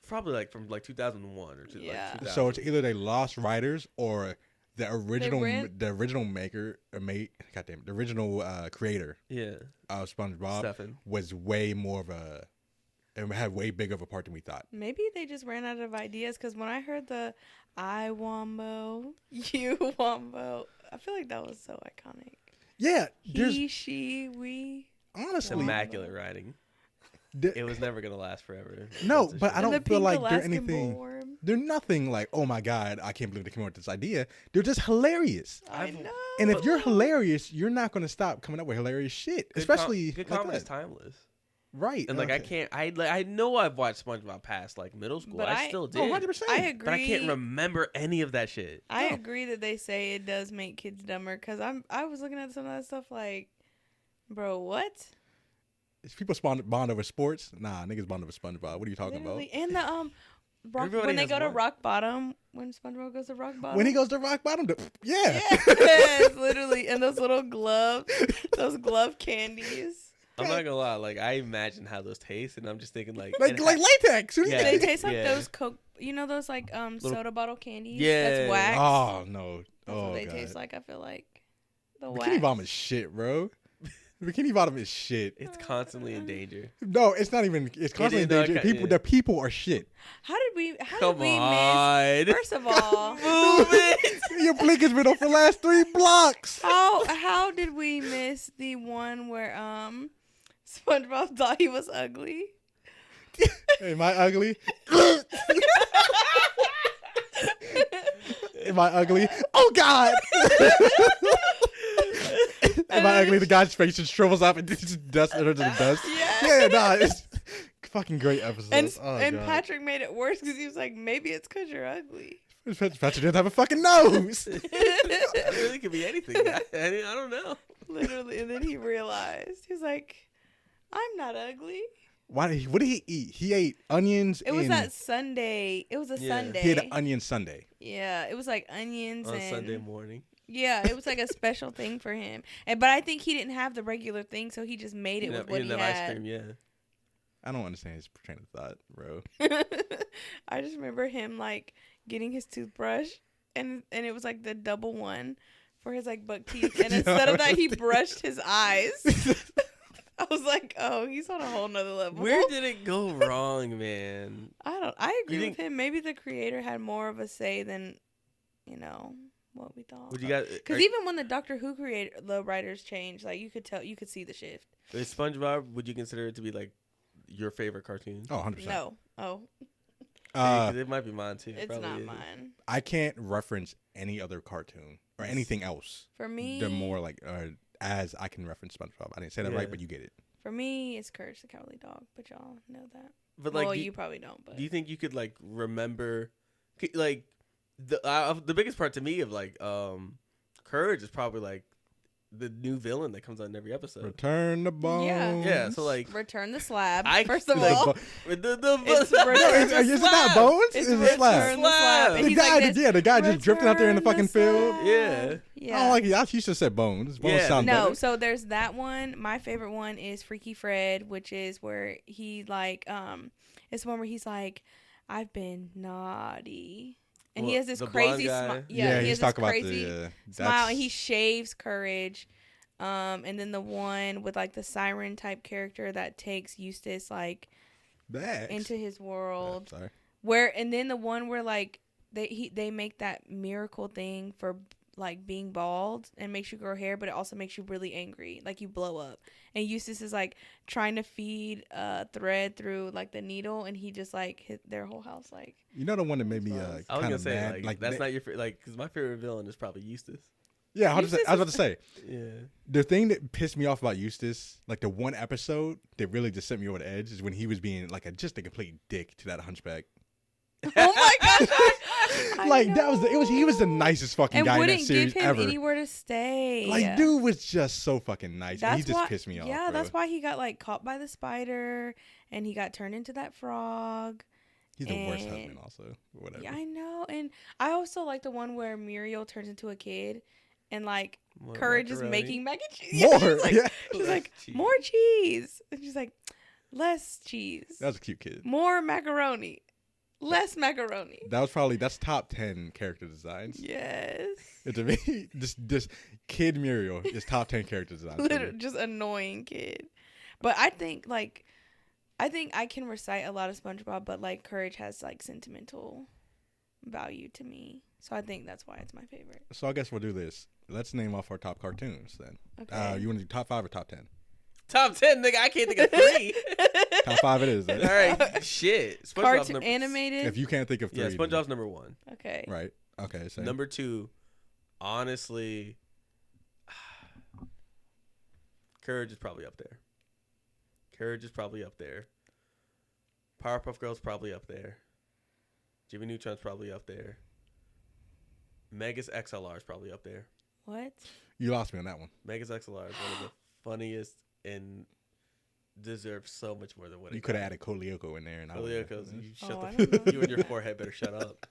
probably like from like 2001 or two. Yeah. Like 2000. So it's either they lost writers or the original creator Yeah. of SpongeBob Stefan. was way more of a. It had way bigger of a part than we thought. Maybe they just ran out of ideas because when I heard the I Wombo, you Wombo, I feel like that was so iconic. Yeah, He, she, we. Honestly, Immaculate writing. It was never gonna last forever. No, That's but I don't feel like they're Alaskan anything. boar. They're nothing like, oh my God, I can't believe they came up with this idea. They're just hilarious. I know. And if you're hilarious, you're not going to stop coming up with hilarious shit. Especially good like comedy is that. timeless. Right. And like I know I've watched SpongeBob past like middle school. But I still did. 100%. I agree. But I can't remember any of that shit. I agree that they say it does make kids dumber because I was looking at some of that stuff like, bro, what? If people bond over sports, nah, niggas bond over SpongeBob. What are you talking Literally. And the Everybody when they has go to one. rock bottom, when SpongeBob goes to rock bottom. about? When he goes to rock bottom, yeah. Yes, literally. And those little gloves, those glove candies. I'm not gonna lie, like I imagine how those taste, and I'm just thinking like like latex. What do you Yeah. They think? taste like Yeah. those Coke, you know, those like soda bottle candies. Yeah. That's wax. Oh no. That's Oh what they God. taste like. I feel like the Bikini wax. Bottom is shit, bro. Bikini Bottom is shit. it's constantly in danger. No, it's not even. It's constantly is, no, in danger. okay, People, yeah. the people are shit. How did we Come on. miss? First of all, Move it. Your blink has been on for the last 3 blocks. how did we miss the one where SpongeBob thought he was ugly? Am I ugly? Am I ugly? Oh God! Am I ugly? The guy's face just shrivels up and just dust under the dust. Yeah. Yeah, nah, it's fucking great episode. And Patrick made it worse because he was like, maybe it's because you're ugly. Patrick didn't have a fucking nose. It really could be anything. I don't know. Literally. And then he realized. He was like, I'm not ugly. What did he eat? He ate onions. It was that Sunday. It was a Sunday. He had an onion Sunday. Yeah, it was like onions On and Sunday morning. Yeah, it was like a special thing for him. But I think he didn't have the regular thing, so he just made it with what he didn't had. have ice cream, yeah. I don't understand his train of thought, bro. I just remember him like getting his toothbrush, and it was like the double one for his like buck teeth, and instead of that, he brushed his eyes. I was like, oh, he's on a whole nother level. Where did it go wrong, man? I agree with him. Maybe the creator had more of a say than, what we thought. What you got? Because even when the Doctor Who the writers changed, like you could see the shift. Is SpongeBob, would you consider it to be like your favorite cartoon? Oh, 100%. No. Oh. Because it might be mine too. It's Probably not is. mine. I can't reference any other cartoon or anything else. For me, they're more like as I can reference SpongeBob. I didn't say that right, but you get it. For me, it's Courage the Cowardly Dog, but y'all know that. But like, you probably don't. But do you think you could like remember, like the biggest part to me of like Courage is probably like the new villain that comes out in every episode. Return the bones. Yeah. So like, Return the Slab. I- First of all, it's it's Return the Is it Slab. not bones? It's It's a Return slab. the Slab. And The he's guy, like this, the guy just drifting out there in the fucking Return field. Slab. Yeah. Yeah. I don't like it. I used to say bones. Bones Yeah. sound No, better. so there's that one. My favorite one is Freaky Fred, which is where he like it's the one where he's like, I've been naughty. And he has this the crazy blonde smile. guy? Yeah, he he's has this talking about crazy the smile, and he shaves Courage. And then the one with like the siren type character that takes Eustace like into his world. Sorry. And then the one where like they make that miracle thing for like being bald and makes you grow hair, but it also makes you really angry, like you blow up. And Eustace is like trying to feed thread through like the needle, and he just like hit their whole house. Like, You know the one that made me I was kind gonna of say mad. like that's not your because my favorite villain is probably Eustace. Yeah, I was about to say. Yeah. The thing that pissed me off about Eustace, like the one episode that really just sent me over the edge, is when he was being like just a complete dick to that hunchback. oh my gosh, Like that was he was the nicest fucking guy in that wouldn't series give him ever. anywhere to stay. Like dude was just so fucking nice. And he just why, pissed me off. Yeah, bro. that's why he got like caught by the spider, and he got turned into that frog. He's the worst husband, also. Whatever. Yeah, I know. And I also like the one where Muriel turns into a kid, and like More Courage macaroni. is making mac and cheese. More, she's like, yeah. she's like Cheese. more cheese, and she's like less cheese. That was a cute kid. More macaroni, less macaroni. That's top 10 character designs. Yes. To me, this kid Muriel is top 10 character designs. for me. Literally, just annoying kid. But I think I can recite a lot of SpongeBob, but like Courage has like sentimental value to me. So I think that's why it's my favorite. So I guess we'll do this. Let's name off our top cartoons then. Okay. You want to do top 5 or top 10? Top 10, nigga. I can't think of 3. Top 5 it is. Then. All right, shit. SpongeBob's Cartoon animated. If you can't think of 3. Yeah, SpongeBob's number 1. Okay. Right. Okay. So Number 2, honestly, Courage is probably up there. Powerpuff Girls probably up there. Jimmy Neutron's probably up there. Megas XLR is probably up there. What? You lost me on that one. Megas XLR is one of the funniest and deserves so much more than what You it could have got. added Coleoco in there, and Coleoco's, you shut Oh, I the don't know. you and your forehead better shut up.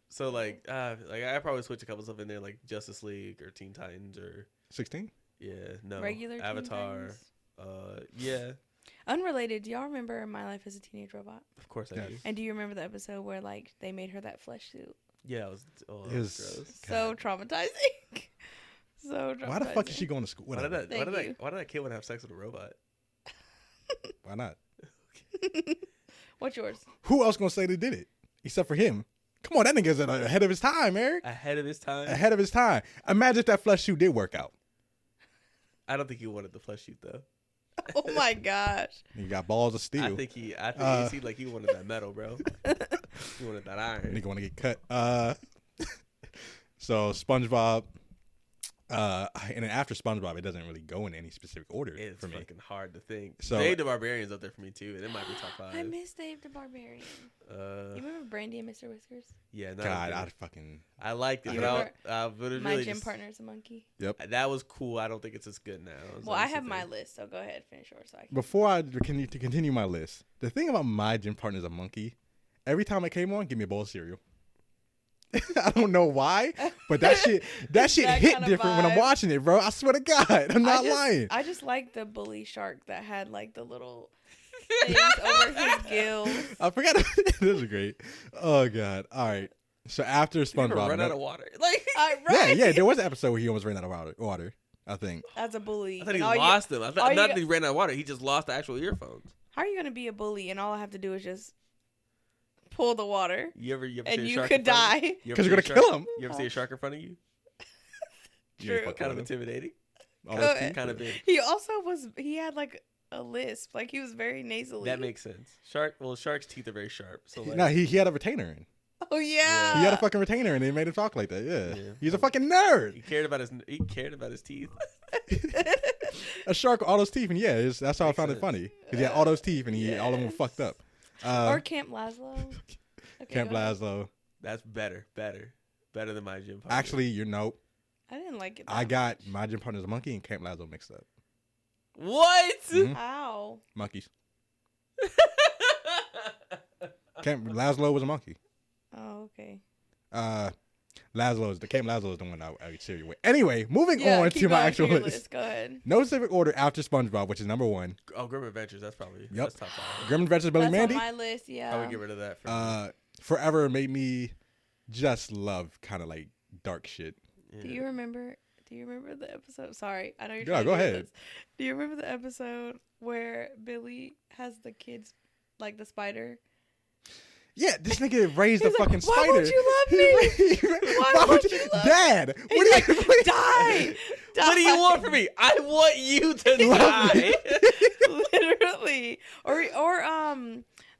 So like I probably switch a couple stuff in there like Justice League or Teen Titans or 16. no Regular Teen Avatar. Titans? Yeah, Unrelated. Do y'all remember My Life as a Teenage Robot? of course I Yes. do. And do you remember the episode where like they made her that flesh suit? Yeah, it was It was- gross. So traumatizing. So traumatizing. Why the fuck is she going to school? Why did Whatever. why did that kid want to have sex with a robot? Why not? What's yours? Who else gonna say they did it except for him? Come on, that nigga's ahead of his time, Eric. Ahead of his time. Ahead of his time. Imagine if that flesh suit did work out. I don't think he wanted the flesh shoot though. Oh my gosh. He got balls of steel. I think he seemed like he wanted that metal, bro. He wanted that iron. Nigga want to get cut. So SpongeBob. And then after SpongeBob, it doesn't really go in any specific order It's for me. fucking hard to think. So- Dave the Barbarian's up there for me too, and it might be top 5. I miss Dave the Barbarian. You remember Brandy and Mr. Whiskers? Yeah, no, God, I liked it, You but it was My really gym just, partner is a monkey. that was cool. I don't think it's as good now. Well, I have my list, so go ahead, finish yours. So I can... Before I continue my list, the thing about My Gym Partner is a Monkey, every time it came on, give me a bowl of cereal. I don't know why, but that shit That hit kinda different when I'm vibe. watching it, bro. I swear to God, I'm not lying. I just like the bully shark that had like the little things over his gills. I forgot. This is great. Oh God. All right. So after SpongeBob, run out of water. Like, yeah, there was an episode where he almost ran out of water. I think. As a bully. I thought he And all lost them. I all thought you not got- that he ran out of water. He just lost the actual earphones. How are you gonna be a bully and all I have to do is just pull the water You ever and see a you shark could in front of die? you? You ever Because see you're a gonna shark- kill him. You ever see a shark in front of you? True. fuck Kind of with him. intimidating. Oh, Go that's ahead. Kind of big. He also he had like a lisp, like he was very nasally. That makes sense. Shark's teeth are very sharp. So like, No, he had a retainer in. Oh yeah. He had a fucking retainer and they made him talk like that. Yeah. Yeah. He's a fucking nerd. he cared about his teeth. A shark with all those teeth, and that's how I Makes found sense. it funny. Because he had all those teeth and all of them were fucked up. Or Camp Laszlo. Okay, Camp go ahead. Laszlo. That's better than my gym partner. Actually, you know, I didn't like it. I that got much. My Gym Partner's a monkey and Camp Laszlo mixed up. what? Mhm. Ow. Monkeys. Camp Laszlo was a monkey. Oh, okay. Camp Laszlo is the one I would serious with. Anyway, moving Yeah, on keep to my going actual through your list. Go ahead. No specific order after SpongeBob, which is number 1. Oh, Grim Adventures. That's probably Yep. that's top 5. Grim Adventures Billy That's Mandy. on my list. Yeah. I would get rid of that. For Forever made me just love kind of like dark shit. yeah. Do you remember the episode? Sorry, I know you're. Yeah, trying to go do ahead. this. Do you remember the episode where Billy has the kids, like the spider? Yeah, this nigga raised a He's like, fucking "Why spider. won't you love me? Why would you love Dad? And What he's do like, you die. What do you want from me? I want you to die. Literally, or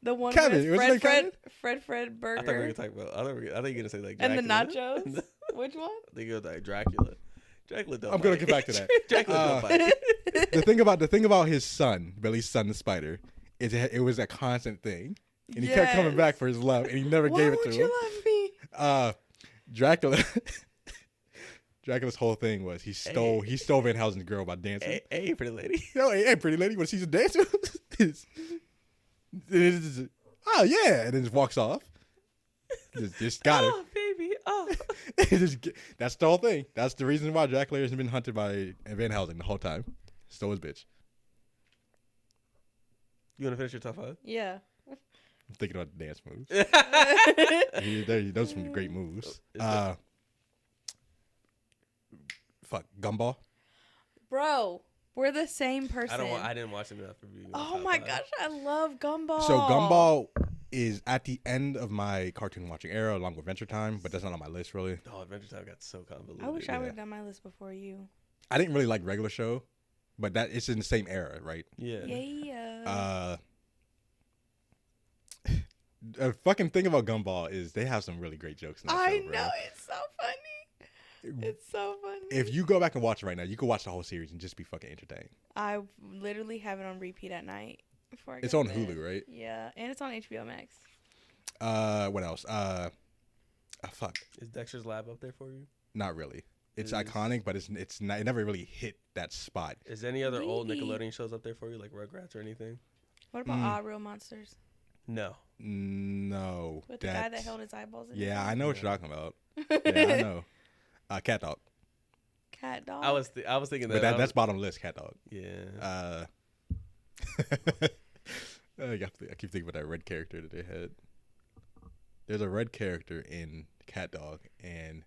the one Kevin, with what's his name, Fred I thought we were Burger gonna talk about. I thought you were gonna say like and the Dracula. nachos. Which one? I think it was like Dracula. Dracula don't. I'm gonna bite. get back to that. Dracula don't bite. The thing about his son, Billy's son, the spider, is it was a constant thing, and he kept coming Yes. back for his love, and he never Why gave it won't to you him. love me? Dracula. Dracula's whole thing was he stole Van Helsing's girl by dancing. Hey, pretty lady. No, hey, pretty lady, want to see some dancing? Oh yeah, and then just walks off. Just got her. Oh, baby. Oh. That's the whole thing. That's the reason why Dracula hasn't been hunted by Van Helsing the whole time. Stole his bitch. You want to finish your top 5? Yeah. I'm thinking about the dance moves. Those are some great moves. Fuck, Gumball. Bro, we're the same person. I didn't watch enough for you. Oh my gosh, I love Gumball. So Gumball is at the end of my cartoon watching era, along with Adventure Time, but that's not on my list really. Oh, Adventure Time got so convoluted. I wish I would have done my list before you. I didn't really like regular show, but that it's in the same era, right? Yeah. Yeah. The fucking thing about Gumball is they have some really great jokes in that I show, bro. know, it's so funny. It's so funny. If you go back and watch it right now, you can watch the whole series and just be fucking entertained. I literally have it on repeat at night before I It's go on to bed. Hulu, right? Yeah, and it's on HBO Max. What else? Fuck, Is Dexter's Lab up there for you? not really. It's Is- iconic, but it's not, it never really hit that spot. Is any other old Really? Nickelodeon shows up there for you, like Rugrats or anything? What about Ah Real Monsters? No. No, With the guy that held his eyeballs in his Yeah, head? I know what you're talking about. Yeah, I know. Cat Dog, Cat Dog. I was thinking that. but that's bottom list. Cat Dog. Yeah. I keep thinking about that red character that they had. There's a red character in Cat Dog, and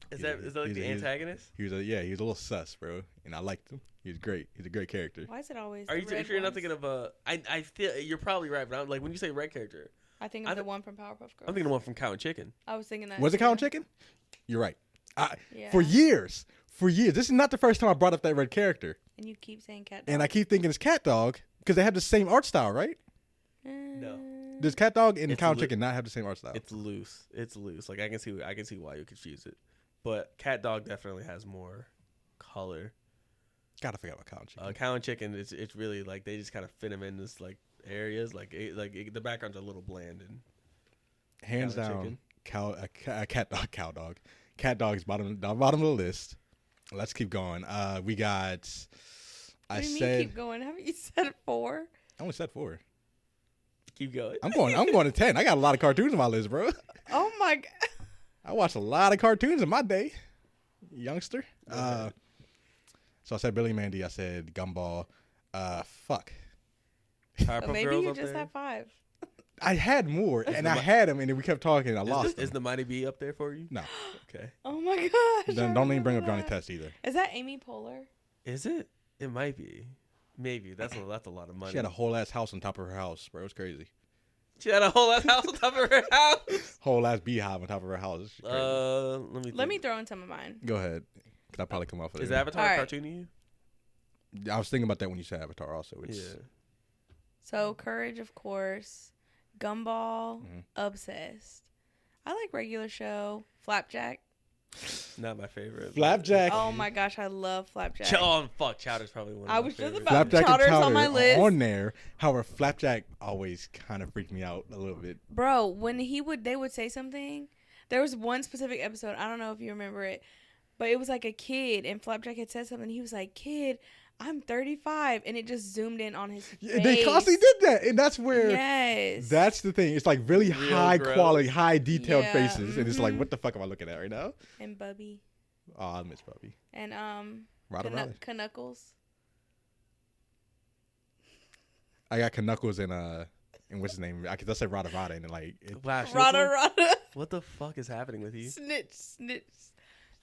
Is that like the antagonist? he was a little sus, bro, and I liked him. He was great. He's a great character. Why is it always? Are the you red sure you're not ones? thinking of I feel you're probably right, but I'm like when you say red character, I think I of the th- one from Powerpuff Girls. I'm thinking the one from Cow and Chicken. I was thinking that. Was it too. Cow and Chicken? You're right. Yeah. For years, this is not the first time I brought up that red character, And you keep saying Cat Dog. and I keep thinking it's Cat Dog because they have the same art style, right? No. Does Cat Dog and It's Cow and li- Chicken not have the same art style? It's loose. Like I can see why you confuse it, but Cat Dog definitely has more color. Gotta forget about cow and chicken. Cow and chicken, it's really like they just kind of fit them in this like areas. Like the backgrounds are a little bland and Hands cow and down, chicken. cat dog. Cat dog's bottom of the list. Let's keep going. We got. What do you mean keep going? Haven't you said 4? I only said 4. Keep going. I'm going to 10. I got a lot of cartoons on my list, bro. Oh my god. I watched a lot of cartoons in my day, youngster. Okay. So I said Billy and Mandy. I said Gumball. Fuck. Powerpuff Maybe Girls you up just there? had 5. I had more, and I had them, and then we kept talking, and I lost Is them. the Mighty Bee up there for you? No. Okay. Oh my gosh. Then I don't even bring up remember Johnny that. Test either. Is that Amy Poehler? Is it? It might be. Maybe. That's a lot of money. She had a whole ass house on top of her house, bro. It was crazy. She had a whole ass house on top of her house. Whole ass beehive on top of her house. It's crazy. Let me throw in some of mine. Go ahead. Cause I'll probably come off of Is it. Avatar All right. cartoon to you? I was thinking about that when you said Avatar also. It's, Yeah. So Courage, of course. Gumball. Mhm. Obsessed. I like regular show. Flapjack. Not my favorite. Flapjack. Oh my gosh, I love Flapjack. Fuck, Chowder's probably one of I my was just favorites. about- Flapjack and Chowder's on Chowder my list. on there. However, Flapjack always kind of freaked me out a little bit. Bro, when they would say something. There was one specific episode. I don't know if you remember it, but it was like a kid, and Flapjack had said something. He was like, "Kid, I'm 35," and it just zoomed in on his face. Yeah, they constantly did that, and that's where Yes. that's the thing. It's like really Real high gross. quality, high detailed Yeah, faces, and it's like, mhm. what the fuck am I looking at right now? And Bubby. Oh, I miss Bubby. And Rada Rada. Knuckles. I got Knuckles and what's his name? I said Rada Rada, and then like Wow, Rada Rada. what the fuck is happening with you? Snitch. Snitch.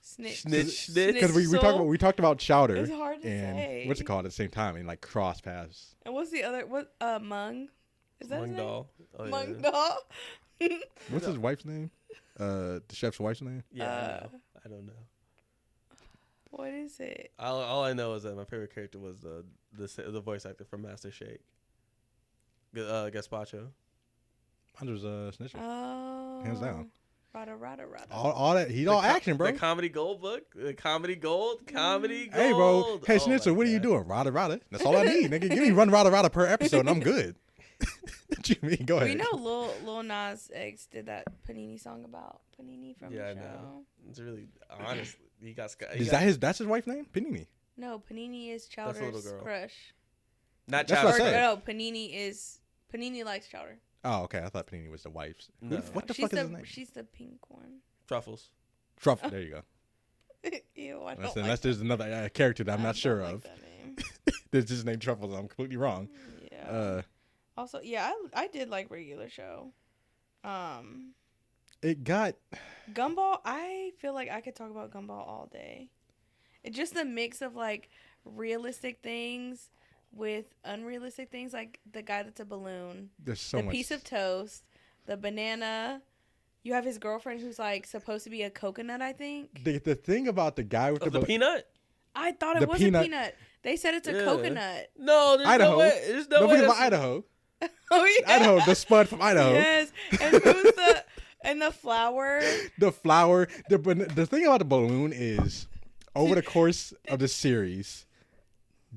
Snitch. Snitch. because Snitzel. we talked about Chowder It's hard to and say. what's it called at the same time, and like cross paths. And what's the other? What? Mung. Is that his name? Mungdal. Oh, Mung yeah. Doll. What's his wife's name? The chef's wife's name? Yeah, I know. I don't know. What is it? All I know is that my favorite character was the voice actor from Master Shake. Gaspacho. Mine was Snitcher. Oh. Hands down. Rada Rada Rada. All that he's all action, bro. The Comedy Gold book. The Comedy Gold. Comedy Gold. Hey, bro. Hey, Oh Schnitzel, my what are you God. doing? Rada Rada. That's all I need, nigga. Give me one Rada Rada per episode, and I'm good. What you mean? Go ahead. We know Lil Nas X did that Panini song about Panini from Yeah, I the show. know. It's really honestly. He got. That's his wife's name? Panini. No, Panini is That's a little Chowder's girl. crush. Not That's what I Chowder. said. No, Panini likes Chowder. Oh, okay. I thought Panini was the wife's. No. What the she's fuck is his name? She's the pink one. Truffles. Truffle. There you go. Ew, I don't Unless like there's another character that I'm I not don't sure like of. that name. There's just named Truffles. I'm completely wrong. Yeah. Also, yeah, I did like regular show. It got. Gumball, I feel like I could talk about Gumball all day. It's just a mix of like realistic things with unrealistic things, like the guy that's a balloon, There's so the much. piece of toast, the banana. You have his girlfriend who's like supposed to be a coconut, I think. The thing about the guy with The peanut? I thought The it was peanut. a peanut. They said it's a Yeah. coconut. No, there's Idaho. no way. There's no Don't way. forget about that's- Idaho. Oh yeah. Idaho, the spud from Idaho. Yes. And who's the flower? The flower. The thing about the balloon is, over the course of the series,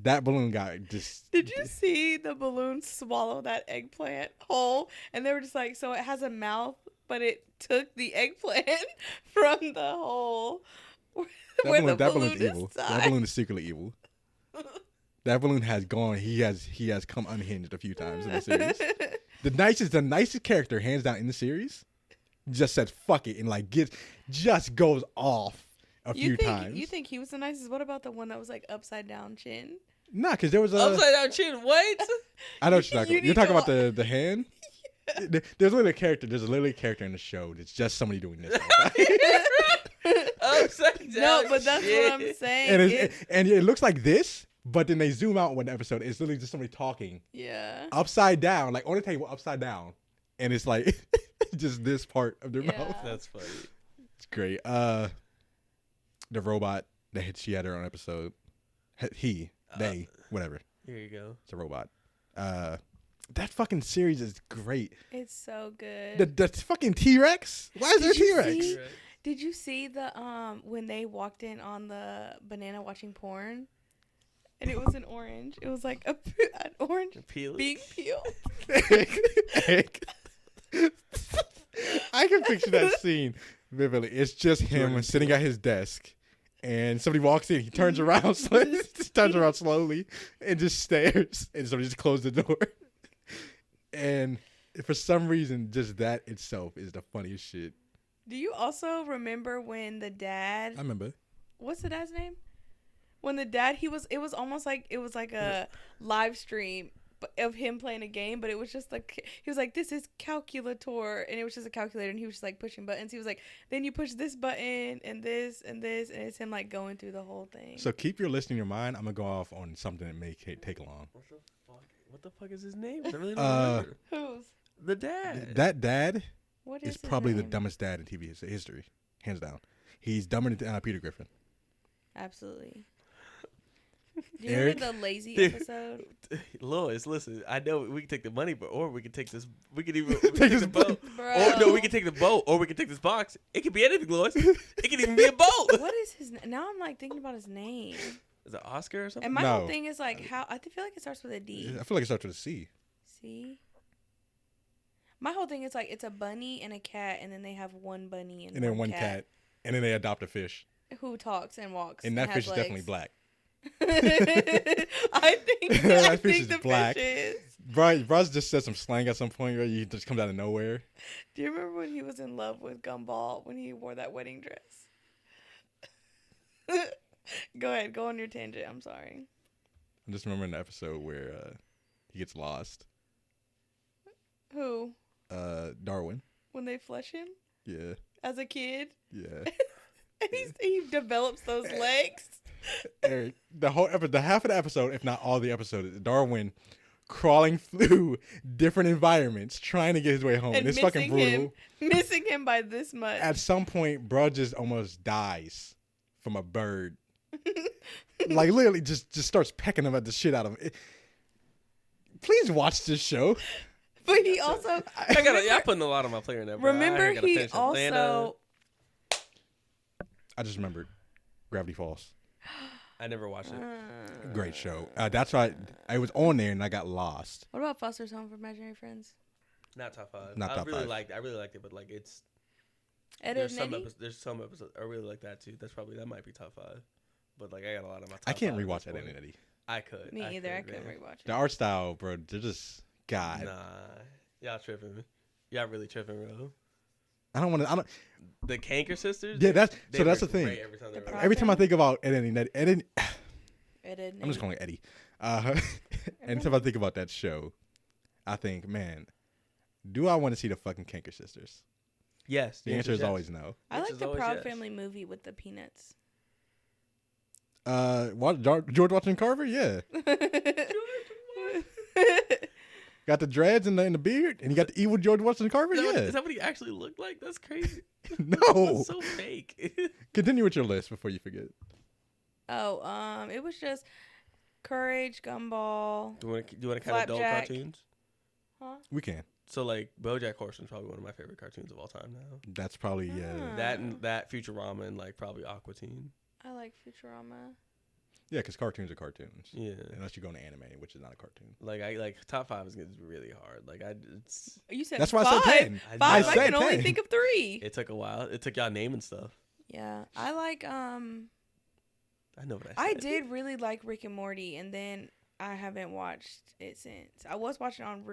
that balloon got just. Did you see the balloon swallow that eggplant whole? And they were just like, so it has a mouth, but it took the eggplant from the hole where the That balloon balloon's is evil. tied. That balloon is secretly evil. That balloon has gone. He has come unhinged a few times in the series. The nicest character, hands down, in the series, just said fuck it and like just goes off a few times. You think he was the nicest? What about the one that was like upside down chin? Nah, because there was a. Upside down chin. Wait. I know what you're talking You about. You're need talking to about the hand. There's literally a character. There's literally a character in the show that's just somebody doing this. all the time. Upside down. No, but that's what I'm shit. saying. and it looks like this, but then they zoom out one episode. It's literally just somebody talking Yeah. upside down, like on the table, upside down, and it's like just this part of their Yeah. mouth. That's funny. It's great. The robot that she had her own episode. They, whatever. Here you go. It's a robot. That fucking series is great. It's so good. The fucking T-Rex. Why is there a Did you T-Rex? see- Did you see the when they walked in on the banana watching porn? And it was an orange. It was like an orange Peel it. being peeled. I can picture that scene vividly. It's just him sitting at his desk, and somebody walks in. He turns around, just turns around slowly, and just stares. And somebody just closed the door. And for some reason, just that itself is the funniest shit. Do you also remember when the dad? I remember. What's the dad's name? When the dad, it was almost like it was like a live stream of him playing a game, but it was just like, he was like, this is calculator, and it was just a calculator, and he was just like pushing buttons. He was like, then you push this button and this and this, and it's him like going through the whole thing. So keep your list in your mind. I'm gonna go off on something that may take long. What the fuck is his name? I really don't remember. Whose? The dad. That dad What is is his probably the name? dumbest dad in TV history, hands down. He's dumber than Peter Griffin. Absolutely. Do you Eric? remember the lazy Dude. episode? Lois, listen. I know we can take the money, but or we can take this. We can even Take take this the boat. Bro. Or no, we can take the boat, or we can take this box. It could be anything, Lois. It could even be a boat. What is his? Now I'm like thinking about his name. Is it Oscar or something? And my No. whole thing is like how I feel like it starts with a D. I feel like it starts with a C. See. My whole thing is like it's a bunny and a cat, and then they have one bunny and And then one cat. And then they adopt a fish. who talks and walks. And that has fish is legs. definitely black. I think That fish think is the black. fish is. Bryce just said some slang at some point where he just comes out of nowhere. Do you remember when he was in love with Gumball when he wore that wedding dress? Go ahead, go on your tangent. I'm sorry. I'm just remembering the episode where he gets lost. Who? Darwin. When they flush him Yeah. as a kid, Yeah. and he develops those legs. Eric, the half of the episode, if not all the episode, is Darwin crawling through different environments trying to get his way home. And It's fucking brutal. Missing him by this much. At some point, bro just almost dies from a bird. Like literally just starts pecking him at the shit out of him. Please watch this show. But he also I'm putting a lot on my player now. Bro. remember I gotta he finish Atlanta. also I just remembered Gravity Falls. I never watched it. Great show. That's why I was on there and I got lost. What about Foster's Home for Imaginary Friends? Not top five. Not top five. I really liked it, but like it's Ed, there's and some Eddie? episodes. There's some episodes I really like that too. That might be top five. But like I got a lot of my top I can't five at rewatch this Ed point. and Eddie. I could. Me either. I couldn't man. rewatch The it. art style, bro, they're just God. Nah, y'all tripping. Y'all really tripping, bro. I don't want to. The Canker sisters. Yeah, that's they so. That's were the thing. great Every time, they were Every time I think about Ed and Eddie, Ed, and I'm just Eddie. calling it Eddie. Anytime I think about that show, I think, man, do I want to see the fucking Canker sisters? yes, The answer is yes. always no. I like is the always Proud yes. Family movie with the Peanuts. George Washington Carver, yeah, got the dreads and the beard, and you got the evil George Washington Carver, Is that, yeah. is that what he actually looked like? That's crazy. No, That's so fake. continue with your list before you forget. Oh, it was just Courage, Gumball. Do you want to kind of adult Flapjack. cartoons? Huh? We can. So like BoJack Horseman's probably one of my favorite cartoons of all time now. That's probably Ah. That and that Futurama and like probably Aqua Teen. I like Futurama. yeah, because cartoons are cartoons. Yeah. Unless you go into anime, which is not a cartoon. Like I like top five is gonna be really hard. Like it's You said That's why five. I said 10. I Five. I, said can only 10. think of 3. it took a while. It took y'all naming stuff. Yeah, I like I know what I I said. did really like Rick and Morty, and then I haven't watched it since. I was watching it on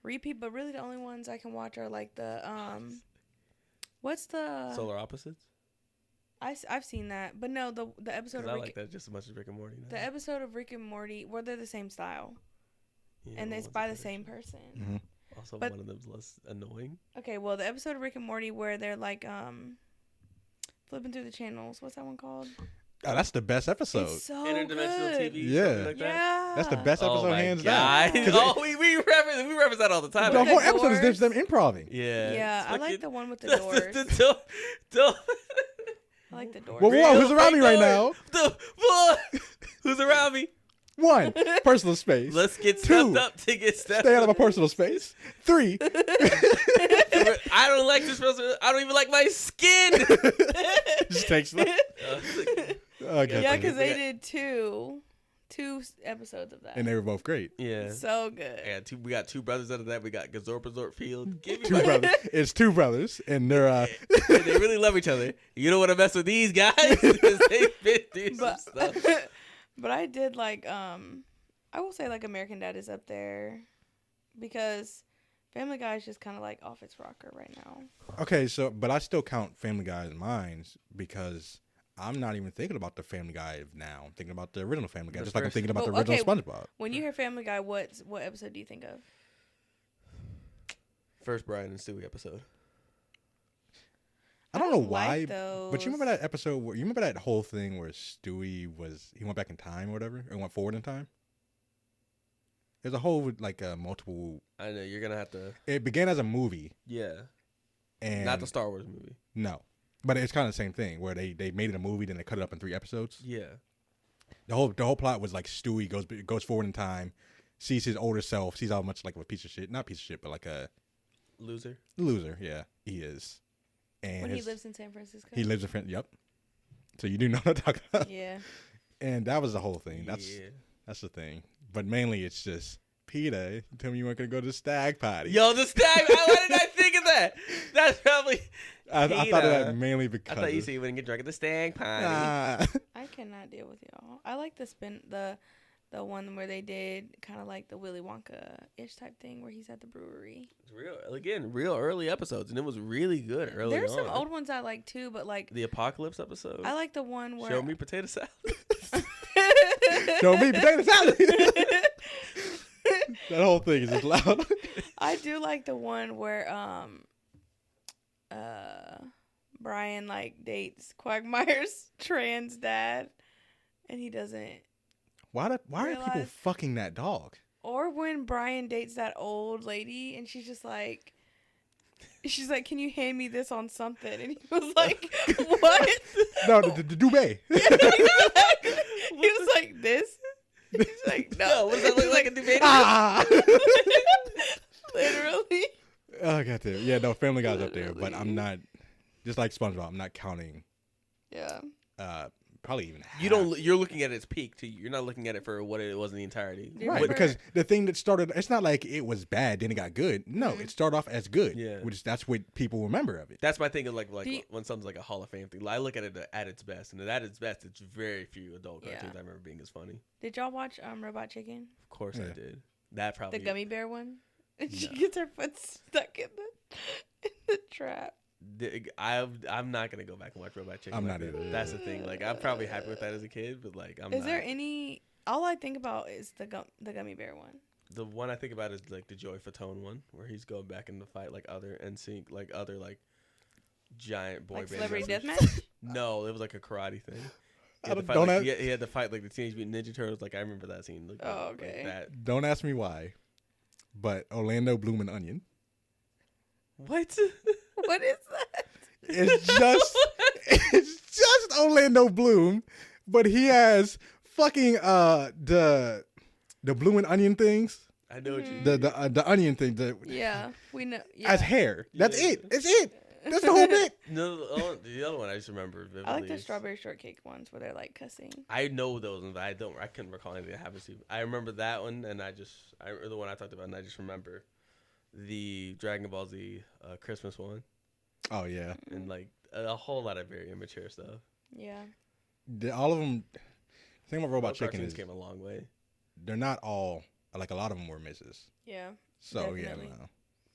repeat, but really the only ones I can watch are like the what's the Solar Opposites. I've seen that, but no, the episode 'Cause of I Rick, like that just as much as Rick and Morty. Now. the episode of Rick and Morty where they're the same style, Yeah, and what it's was by the first? same person. Mm-hmm. Also, but- one of them's less annoying. Okay, well the episode of Rick and Morty where they're like flipping through the channels. What's that one called? Oh, that's the best episode. It's so Interdimensional good. TV. Yeah. something like that? Yeah, That's the best Oh episode, my hands God. down. Oh, we reference that all the time. The With whole the episode is doors. them improving. Yeah. Yeah, I like Fucking- the one with the doors. the I like the doors. Whoa, whoa, who's around me right now? Who's around me? 1, personal space. Let's get 2, stepped up to get stepped stay out of my personal space. 3, I don't like this person. I don't even like my skin. just takes them. Okay. Yeah, because they did two episodes of that. And they were both great. Yeah. So good. Yeah, we got 2 brothers out of that. We got Gazorp Resort Field. Give me 2 brothers. It's 2 brothers, and they're And they really love each other. You don't want to mess with these guys because they've been through some stuff. But I did like I will say like American Dad is up there because Family Guy is just kind of like off its rocker right now. okay. So, but I still count Family Guy as mine because I'm not even thinking about the Family Guy of now. I'm thinking about the original Family Guy, The just like I'm first. thinking about Well, the original okay, SpongeBob. When you hear Family Guy, what episode do you think of? First Brian and Stewie episode. I don't know like why, those. but you remember that episode where you remember that whole thing where Stewie he went back in time or whatever, or went forward in time. There's a whole like multiple. I know you're gonna have to. It began as a movie, Yeah. and Not the Star Wars movie. no, but it's kind of the same thing where they made it a movie, then they cut it up in 3 episodes. Yeah. The whole plot was like Stewie goes forward in time, sees his older self, sees how much like a piece of shit, not piece of shit, but like a Loser. loser. Yeah, he is. And When he lives in San Francisco. he lives in front. Yep. So you do know what I'm talking about. Yeah. And that was the whole thing. That's Yeah. the thing. But mainly it's just Peter. You tell me you weren't gonna go to the stag party. Yo, the stag. Why did I think of that? That's probably. I thought of Peter. that mainly because I thought you said you wouldn't get drunk at the stag party. Nah. I cannot deal with y'all. I like the one where they did kind of like the Willy Wonka-ish type thing where he's at the brewery. It's real early episodes, and it was really good early There's on. some old ones I like too, but like The apocalypse episode. I like the one where Show me potato salad. Show me potato salad. That whole thing is just loud. I do like the one where Brian like dates Quagmire's trans dad, and he doesn't. Why are people Realize- fucking that dog? Or when Brian dates that old lady, and she's like, "Can you hand me this on something?" And he was like, "What?" No, the duvet. He was like, "This." He's like, "No." What does that look like a debate? Ah! Literally. Oh, God damn. Yeah, no, Family Guy's up there, but I'm not, just like SpongeBob, I'm not counting, Yeah. probably even half. You're looking at its peak too. You're not looking at it for what it was in the entirety. Right, What- because the thing that started, it's not like it was bad, then it got good. No, it started off as good. Yeah. That's what people remember of it. That's my thing of like Do you- when something's like a Hall of Fame thing. I look at it at its best, and at its best, it's very few adult Yeah. cartoons I remember being as funny. Did y'all watch Robot Chicken? Of course Yeah. I did. That probably The gummy bear one? And she No. gets her foot stuck in the trap. I'm not gonna go back and watch Robot Chicken. I'm like not that. either. That's the thing. Like I'm probably happy with that as a kid, but like I'm Is not. there any? All I think about is the gummy bear one. The one I think about is like the Joey Fatone one, where he's going back in the fight like other NSYNC, like other like giant boy Like band. Celebrity wrestlers. Deathmatch? No, it was like a karate thing. He I had, to don't- fight, don't like, have- he had to fight like the Teenage Mutant Ninja Turtles. Like I remember that scene. Like, Oh, like okay. that. Don't ask me why, but Orlando Bloom and Onion. What? What is that? It's just Orlando Bloom, but he has fucking the blue and onion things, I know what you. the onion thing, Yeah, we know. Yeah. as hair. That's Yeah. it. That's it. That's the whole bit. No, the other one I just remember vividly. I like the is- strawberry shortcake ones where they're like cussing. I know those, and I couldn't recall anything I haven't seen. I remember that one, and the one I talked about, and I just remember the Dragon Ball Z Christmas one, Oh yeah, and like a whole lot of very immature stuff. Yeah. all of them. The thing about Robot Those Chicken cartoons is came a long way. they're not all like a lot of them were misses. Yeah. So Definitely. yeah, no.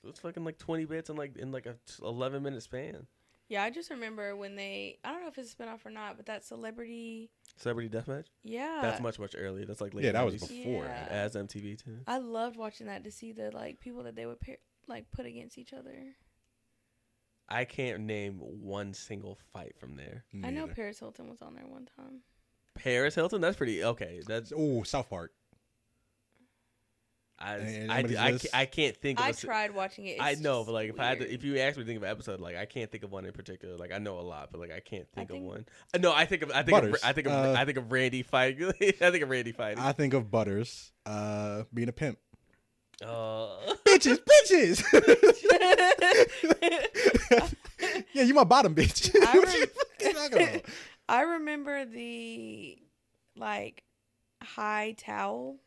It was fucking like 20 bits in like a 11-minute span. Yeah, I just remember when I don't know if it's a spinoff or not, but that Celebrity. Celebrity Deathmatch. Yeah. That's much earlier. That's like late Yeah, that was 90s. before. Yeah. As MTV too. I loved watching that to see the like people that they would put against each other. I can't name one single fight from there. I know Neither. Paris Hilton was on there one time. Paris Hilton. That's pretty okay. That's Oh, South Park. I can't think of I a tried watching it. I It's know, just but like weird. if you ask me to think of an episode, like I can't think of one in particular. Like I know a lot, but like I can't think of think- one. No, I think of Butters. I think of Randy fighting. I think of Randy fighting. I think of Butters being a pimp. Bitches. Bitches. Yeah, you my bottom bitch. What you fucking talking about? I remember the like high towel,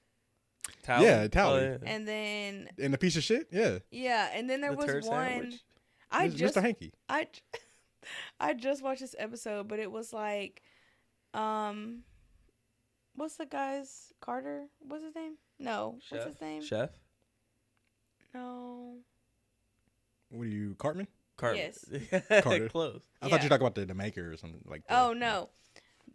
Towel? Yeah, towel. Oh, yeah. and then And the piece of shit. Yeah, and then there The was turd one. sandwich? Mr. Hanky. I just watched this episode, but it was like, what's the guy's Carter? What's his name? No, what's his name? Chef? No. What are you, Cartman? Carter. Yes. Carter. Close. I thought you were talking about the maker or something like that. Oh no,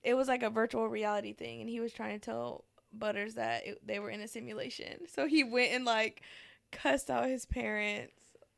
it was like a virtual reality thing, and he was trying to tell Butters that they were in a simulation. So he went and like cussed out his parents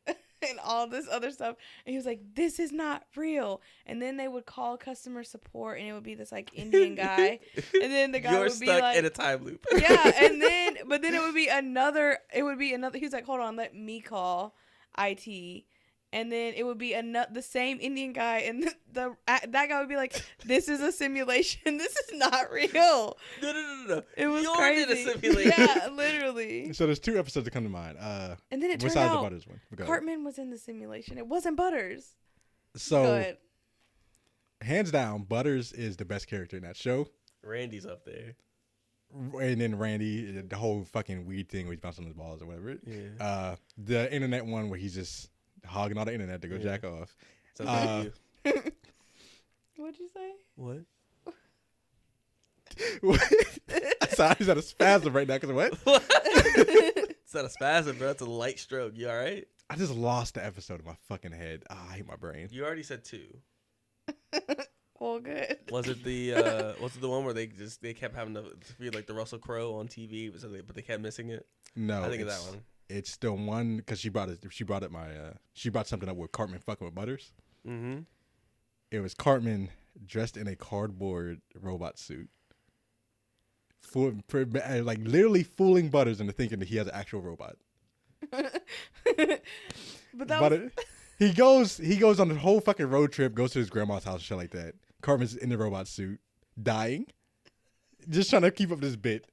and all this other stuff, and he was like, "This is not real." And then they would call customer support, and it would be this like Indian guy, and then the guy You're would be stuck like, in a time loop. yeah, and then but then it would be another. He was like, "Hold on, let me call IT." And then it would be the same Indian guy, and that guy would be like, "This is a simulation. This is not real." No. It was You're crazy. in a simulation. Yeah, literally. So there's 2 episodes that come to mind. And then it turned besides the out Butters one. Go ahead. Cartman was in the simulation. It wasn't Butters. So Good. hands down, Butters is the best character in that show. Randy's up there. And then Randy, the whole fucking weed thing where he's bouncing his balls or whatever. Yeah. The internet one where he's just hogging all the internet to go jack off. Sounds like you. What'd you say? What? Sorry, he's at a spasm right now because of what? It's not a spasm, bro. It's a light stroke. You all right? I just lost the episode in my fucking head. I hate my brain. You already said 2. Well, good. Was it the one where they kept having to be like the Russell Crowe on TV, but they kept missing it? No, I think of that one. It's the one because she brought something up with Cartman fucking with Butters. Mm-hmm. It was Cartman dressed in a cardboard robot suit, like literally fooling Butters into thinking that he has an actual robot. But that was, he goes on the whole fucking road trip, goes to his grandma's house, and shit like that. Cartman's in the robot suit, dying, just trying to keep up this bit.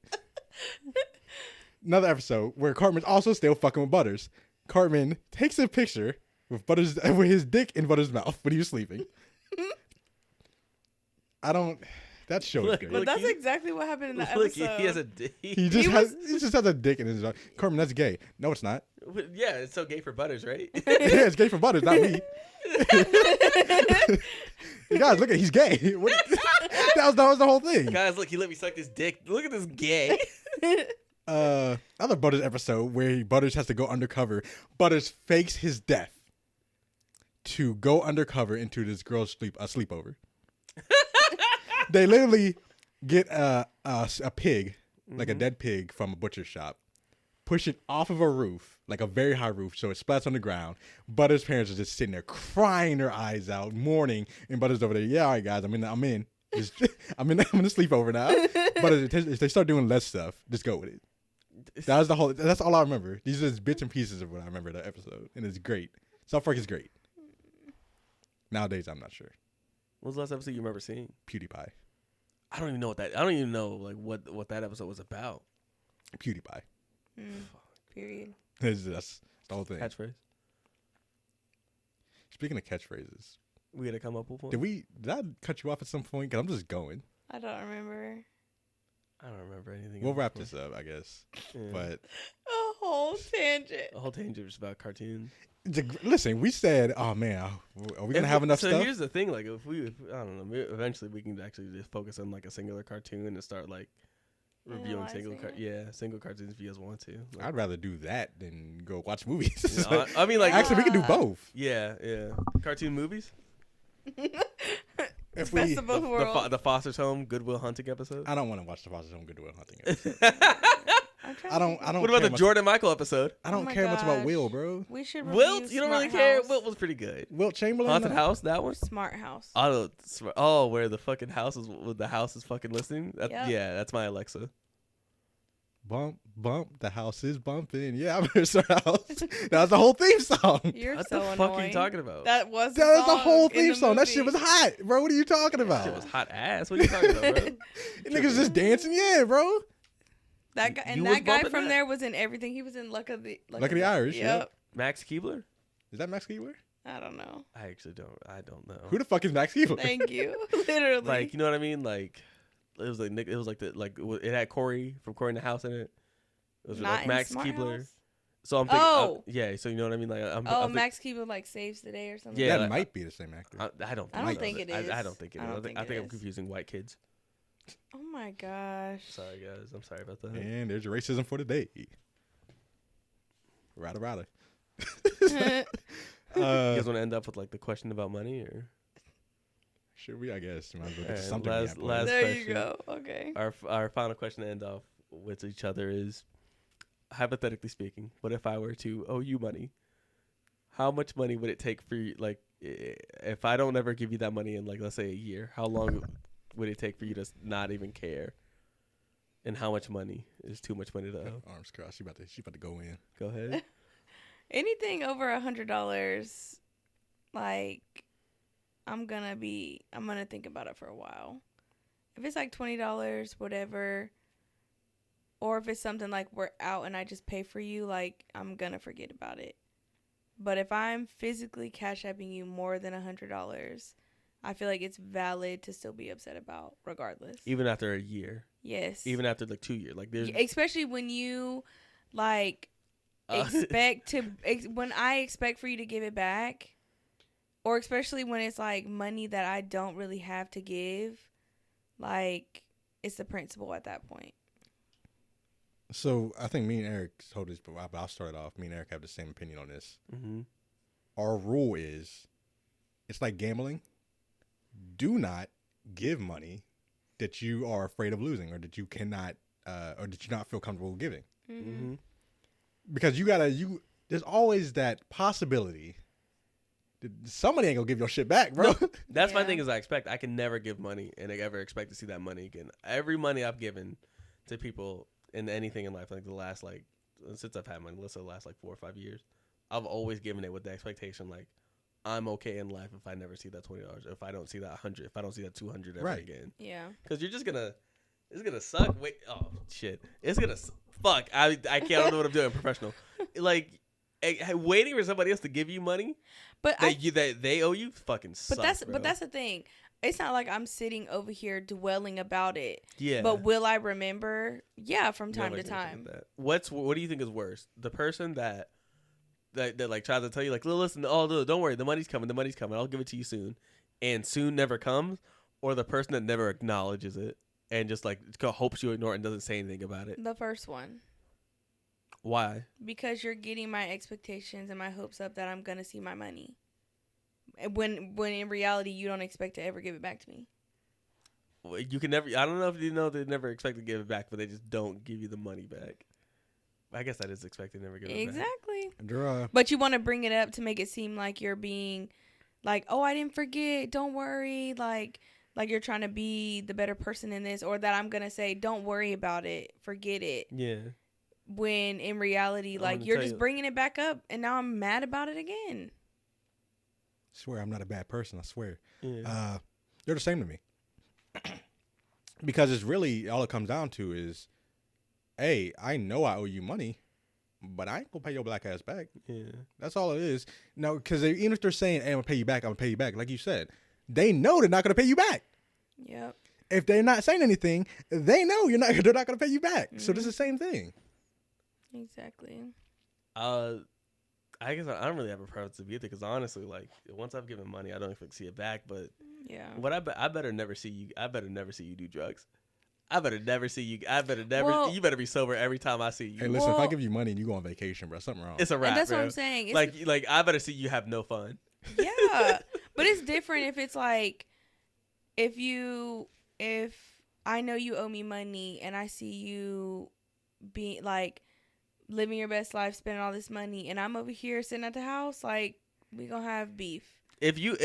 Another episode where Cartman's also still fucking with Butters. Cartman takes a picture with with his dick in Butters' mouth when he was sleeping. That show is great. but that's exactly what happened in the Look, episode. he has a dick. He just has a dick in his mouth. Cartman, that's gay. No, it's not. Yeah, it's so gay for Butters, right? Yeah, it's gay for Butters, not me. You guys, look at he's gay. That was the whole thing. Guys, look, he let me suck his dick. Look at this gay. Other Butters episode where Butters has to go undercover. Butters fakes his death to go undercover into this girl's sleepover. They literally get a pig, like a dead pig from a butcher shop, push it off of a roof, like a very high roof, so it splats on the ground. Butters' parents are just sitting there crying their eyes out, mourning, and Butters over there. Yeah, all right, guys, I'm in. I'm in the sleepover now. But if they start doing less stuff, just go with it. That's all I remember. These are just bits and pieces of what I remember that episode, and it's great. South Park is great. Nowadays, I'm not sure. What was the last episode you remember seeing? PewDiePie. I don't even know like what that episode was about. PewDiePie. Period. That's the whole thing. Catchphrase. Speaking of catchphrases, We gotta come up with one. did I cut you off at some point? Because I'm just going. I don't remember. I don't remember anything. We'll else. wrap this up, I guess. Yeah. But A whole tangent. The whole tangent was about cartoons. listen, we said, oh man, are we gonna have enough so stuff? here's the thing: like, if I don't know, eventually we can actually just focus on like a singular cartoon and start like reviewing Analyzing it. single cartoons if you guys want to. Like, I'd rather do that than go watch movies. you know, I mean, like, actually, we can do both. yeah, cartoon movies. If Best we, of both worlds. The Foster's Home Goodwill Hunting episode. I don't want to watch the Foster's Home Goodwill Hunting. Episode. I'm trying I don't. to I don't. What about care the much, Jordan Michael episode? I don't Oh my care much about gosh. Will, bro. We should Wilt, review you don't really Smart care. House. Wilt was pretty good. Wilt Chamberlain. Haunted no. House, that one. Smart House. Oh, where the fucking house is, the house is fucking listening. Yep. Yeah, that's my Alexa. Bump, bump, the house is bumping. Yeah, I'm Mr. House. That was the whole theme song. You're What so the annoying. fuck are you talking about? That was That was the whole in theme song. That shit movie. was hot, bro. What are you talking about? Shit was hot ass. What are you talking about, bro? Niggas just dancing, yeah, bro. That guy, You and was that guy bumping from that? there was in everything. He was in Luck of the Irish, Yep. yep. Max Keebler? Is that Max Keebler? I don't know. I actually don't. I don't know. Who the fuck is Max Keebler? Thank you. Literally. Like, you know what I mean? Like, it was like Nick. It was like it had Corey from Corey in the House in it. It was Not like in Max Smart Keebler. House? So I'm thinking, Oh. yeah. So you know what I mean? Like, Max Keebler like saves the day or something. Yeah, that like, might be the same actor. I don't. I don't think it is. I don't think it is. I don't I think, think it I'm is. confusing white kids. Oh my gosh. Sorry, guys. I'm sorry about that. And there's your racism for the day. Rada. You guys want to end up with like the question about money, or Should we? I guess. Might as well get Alright, to something. last There question. you go. Okay. Our final question to end off with each other is, hypothetically speaking, what if I were to owe you money? How much money would it take for you? Like, if I don't ever give you that money in, like, let's say a year, how long would it take for you to not even care? And how much money is too much money to owe? Arms crossed. She about to go in. Go ahead. Anything over $100, like, I'm gonna think about it for a while. If it's like $20, whatever, or if it's something like we're out and I just pay for you, like, I'm gonna forget about it. But if I'm physically cash apping you more than $100, I feel like it's valid to still be upset about, regardless. Even after a year. Yes. Even after like 2 years. Like, there's Especially when you like when I expect for you to give it back, or especially when it's like money that I don't really have to give, like, it's the principle at that point. So I think me and Eric told this, but I'll start it off. Me and Eric have the same opinion on this. Mm-hmm. Our rule is, it's like gambling. Do not give money that you are afraid of losing, or that you cannot, or that you not feel comfortable giving. Mm-hmm. Because there's always that possibility that somebody ain't gonna give your shit back, bro. No, that's my Yeah. thing is I can never give money and ever expect to see that money again. Every money I've given to people in anything in life, like the last, like, since I've had money, let's say the last like 4 or 5 years, I've always given it with the expectation, like, I'm okay in life if I never see that $20, if I don't see that 100, if I don't see that 200 ever again. Yeah. Because you're just gonna, it's gonna suck. Wait, oh shit, it's gonna fuck. I can't. I don't know what I'm doing. Professional, like, waiting for somebody else to give you money But that they owe you, fucking sucks. but that's the thing. It's not like I'm sitting over here dwelling about it. yeah. But will I remember? Yeah, from time to Nobody's gonna time. think that. What do you think is worse? The person that like tries to tell you, like, listen, don't worry, the money's coming, I'll give it to you soon, and soon never comes, or the person that never acknowledges it and just like hopes you ignore it and doesn't say anything about it. The first one. Why? Because you're getting my expectations and my hopes up that I'm gonna see my money. When in reality you don't expect to ever give it back to me. You can never. I don't know if you know they never expect to give it back, but they just don't give you the money back. I guess that is expected to never give it back. Exactly. But you want to bring it up to make it seem like you're being, like, oh, I didn't forget. Don't worry. Like you're trying to be the better person in this, or that I'm gonna say, don't worry about it, forget it. Yeah. When in reality, like, you're just bringing it back up, and now I'm mad about it again. Swear I'm not a bad person. I swear. Yeah. They're the same to me. Because it's really, all it comes down to is, hey, I know I owe you money, but I ain't gonna pay your black ass back. Yeah. That's all it is. No, because even if they're saying, hey, I'm gonna pay you back, like you said, they know they're not gonna pay you back. Yep. If they're not saying anything, they know they're not gonna pay you back. Mm-hmm. So this is the same thing. Exactly. I guess I don't really have a preference of either, because honestly, like, once I've given money, I don't expect to see it back. But Yeah. what I better never see you. I better never see you do drugs. I better never see you. You better be sober every time I see you. Hey, listen, if I give you money and you go on vacation, bro, something wrong. It's a wrap. And that's bro. what I'm saying. It's Like I better see you have no fun. Yeah. But it's different if it's like, if I know you owe me money and I see you being like living your best life, spending all this money, and I'm over here sitting at the house, like, we gonna have beef. If you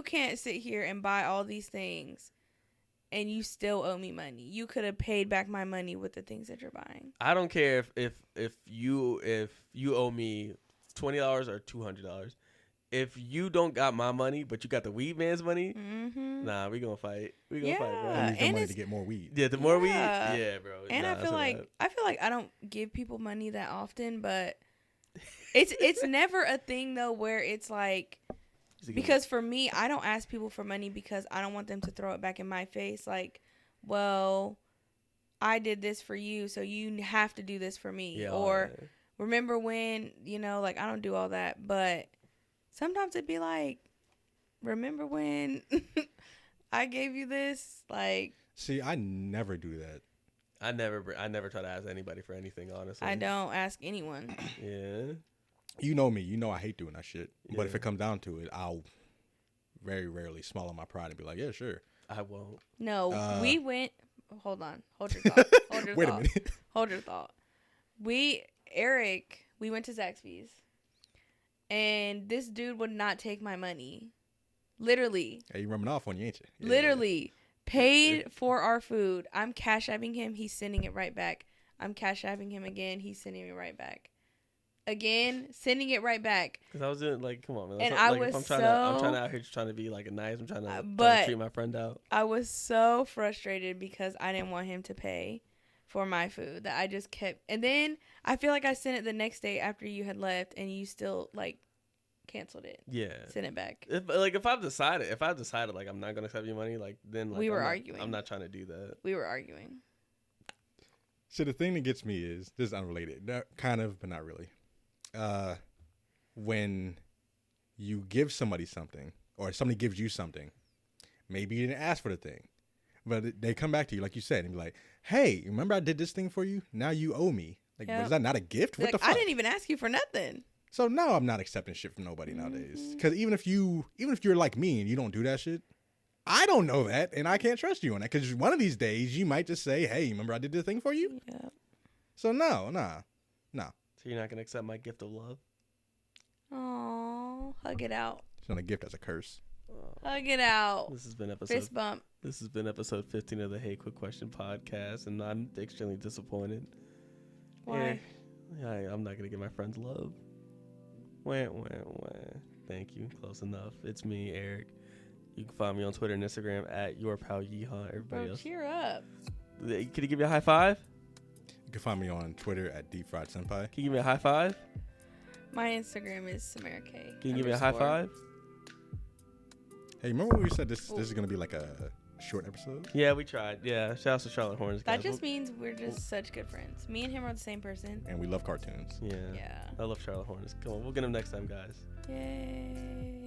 can't sit here and buy all these things and you still owe me money. You could have paid back my money with the things that you're buying. I don't care if you owe me $20 or $200. If you don't got my money, but you got the weed man's money, nah, we gonna fight. We gonna fight, bro. I use the and money it's- to get more weed. Yeah, the more weed, yeah, bro. And nah, I feel that's like bad. I don't give people money that often, but it's never a thing though where it's like, because for me, I don't ask people for money because I don't want them to throw it back in my face like, well, I did this for you, so you have to do this for me. Yeah, or remember when, like, I don't do all that, but sometimes it'd be like, remember when I gave you this? Like, See, I never do that. I never try to ask anybody for anything, honestly. I don't ask anyone. Yeah. You know me. You know I hate doing that shit. But if Yeah. it comes down to it, I'll very rarely swallow my pride and be like, yeah, sure. I won't. No, we went. Hold on. Hold your thought. Hold your Wait thought. a minute. Hold your thought. We went to Zaxby's, and this dude would not take my money. Literally. Hey, you rubbing off on you, ain't you? Yeah. Literally. Paid for our food. I'm cash apping him. He's sending it right back. I'm cash apping him again. He's sending it right back. Again, sending it right back. Cause I was doing like, come on, man. And Like, I if was I'm trying to out here just trying to be like nice. I'm trying to treat my friend out. I was so frustrated because I didn't want him to pay for my food that I just kept. And then I feel like I sent it the next day after you had left, and you still like canceled it. Yeah. Send it back. If I've decided like I'm not gonna accept your money, like then like We were I'm not- arguing. I'm not trying to do that. We were arguing. So the thing that gets me is, this is unrelated, kind of, but not really. When you give somebody something, or somebody gives you something, maybe you didn't ask for the thing, but they come back to you, like you said, and be like, hey, remember I did this thing for you? Now you owe me. Like, Yep. is that not a gift? What Like, the fuck? I didn't even ask you for nothing. So now I'm not accepting shit from nobody nowadays. Because even if you're like me and you don't do that shit, I don't know that, and I can't trust you on that. Because one of these days you might just say, "Hey, remember I did this thing for you?" Yeah. So no. So you're not gonna accept my gift of love? Oh, hug it out. It's not a gift; that's a curse. Hug it out. This has been Fist bump. This has been episode 15 of the Hey Quick Question podcast, and I'm extremely disappointed. Why? Yeah, I'm not gonna get my friends love. Wah, wah, wah. Thank you. Close enough. It's me, Eric. You can find me on Twitter and Instagram at your pal Yeehaw. Everybody Bro, else. cheer up. Could you give me a high five? You can find me on Twitter at Deep Fried Senpai. Can you give me a high five? My Instagram is Samara K. Can you give me a high five? Hey, remember when we said this is gonna be like a short episode? Yeah, we tried. Yeah, shout out to Charlotte Horns. That guys. just means we're just such good friends. Me and him are the same person. And we love cartoons. Yeah. Yeah. I love Charlotte Horns. Come on, we'll get him next time, guys. Yay.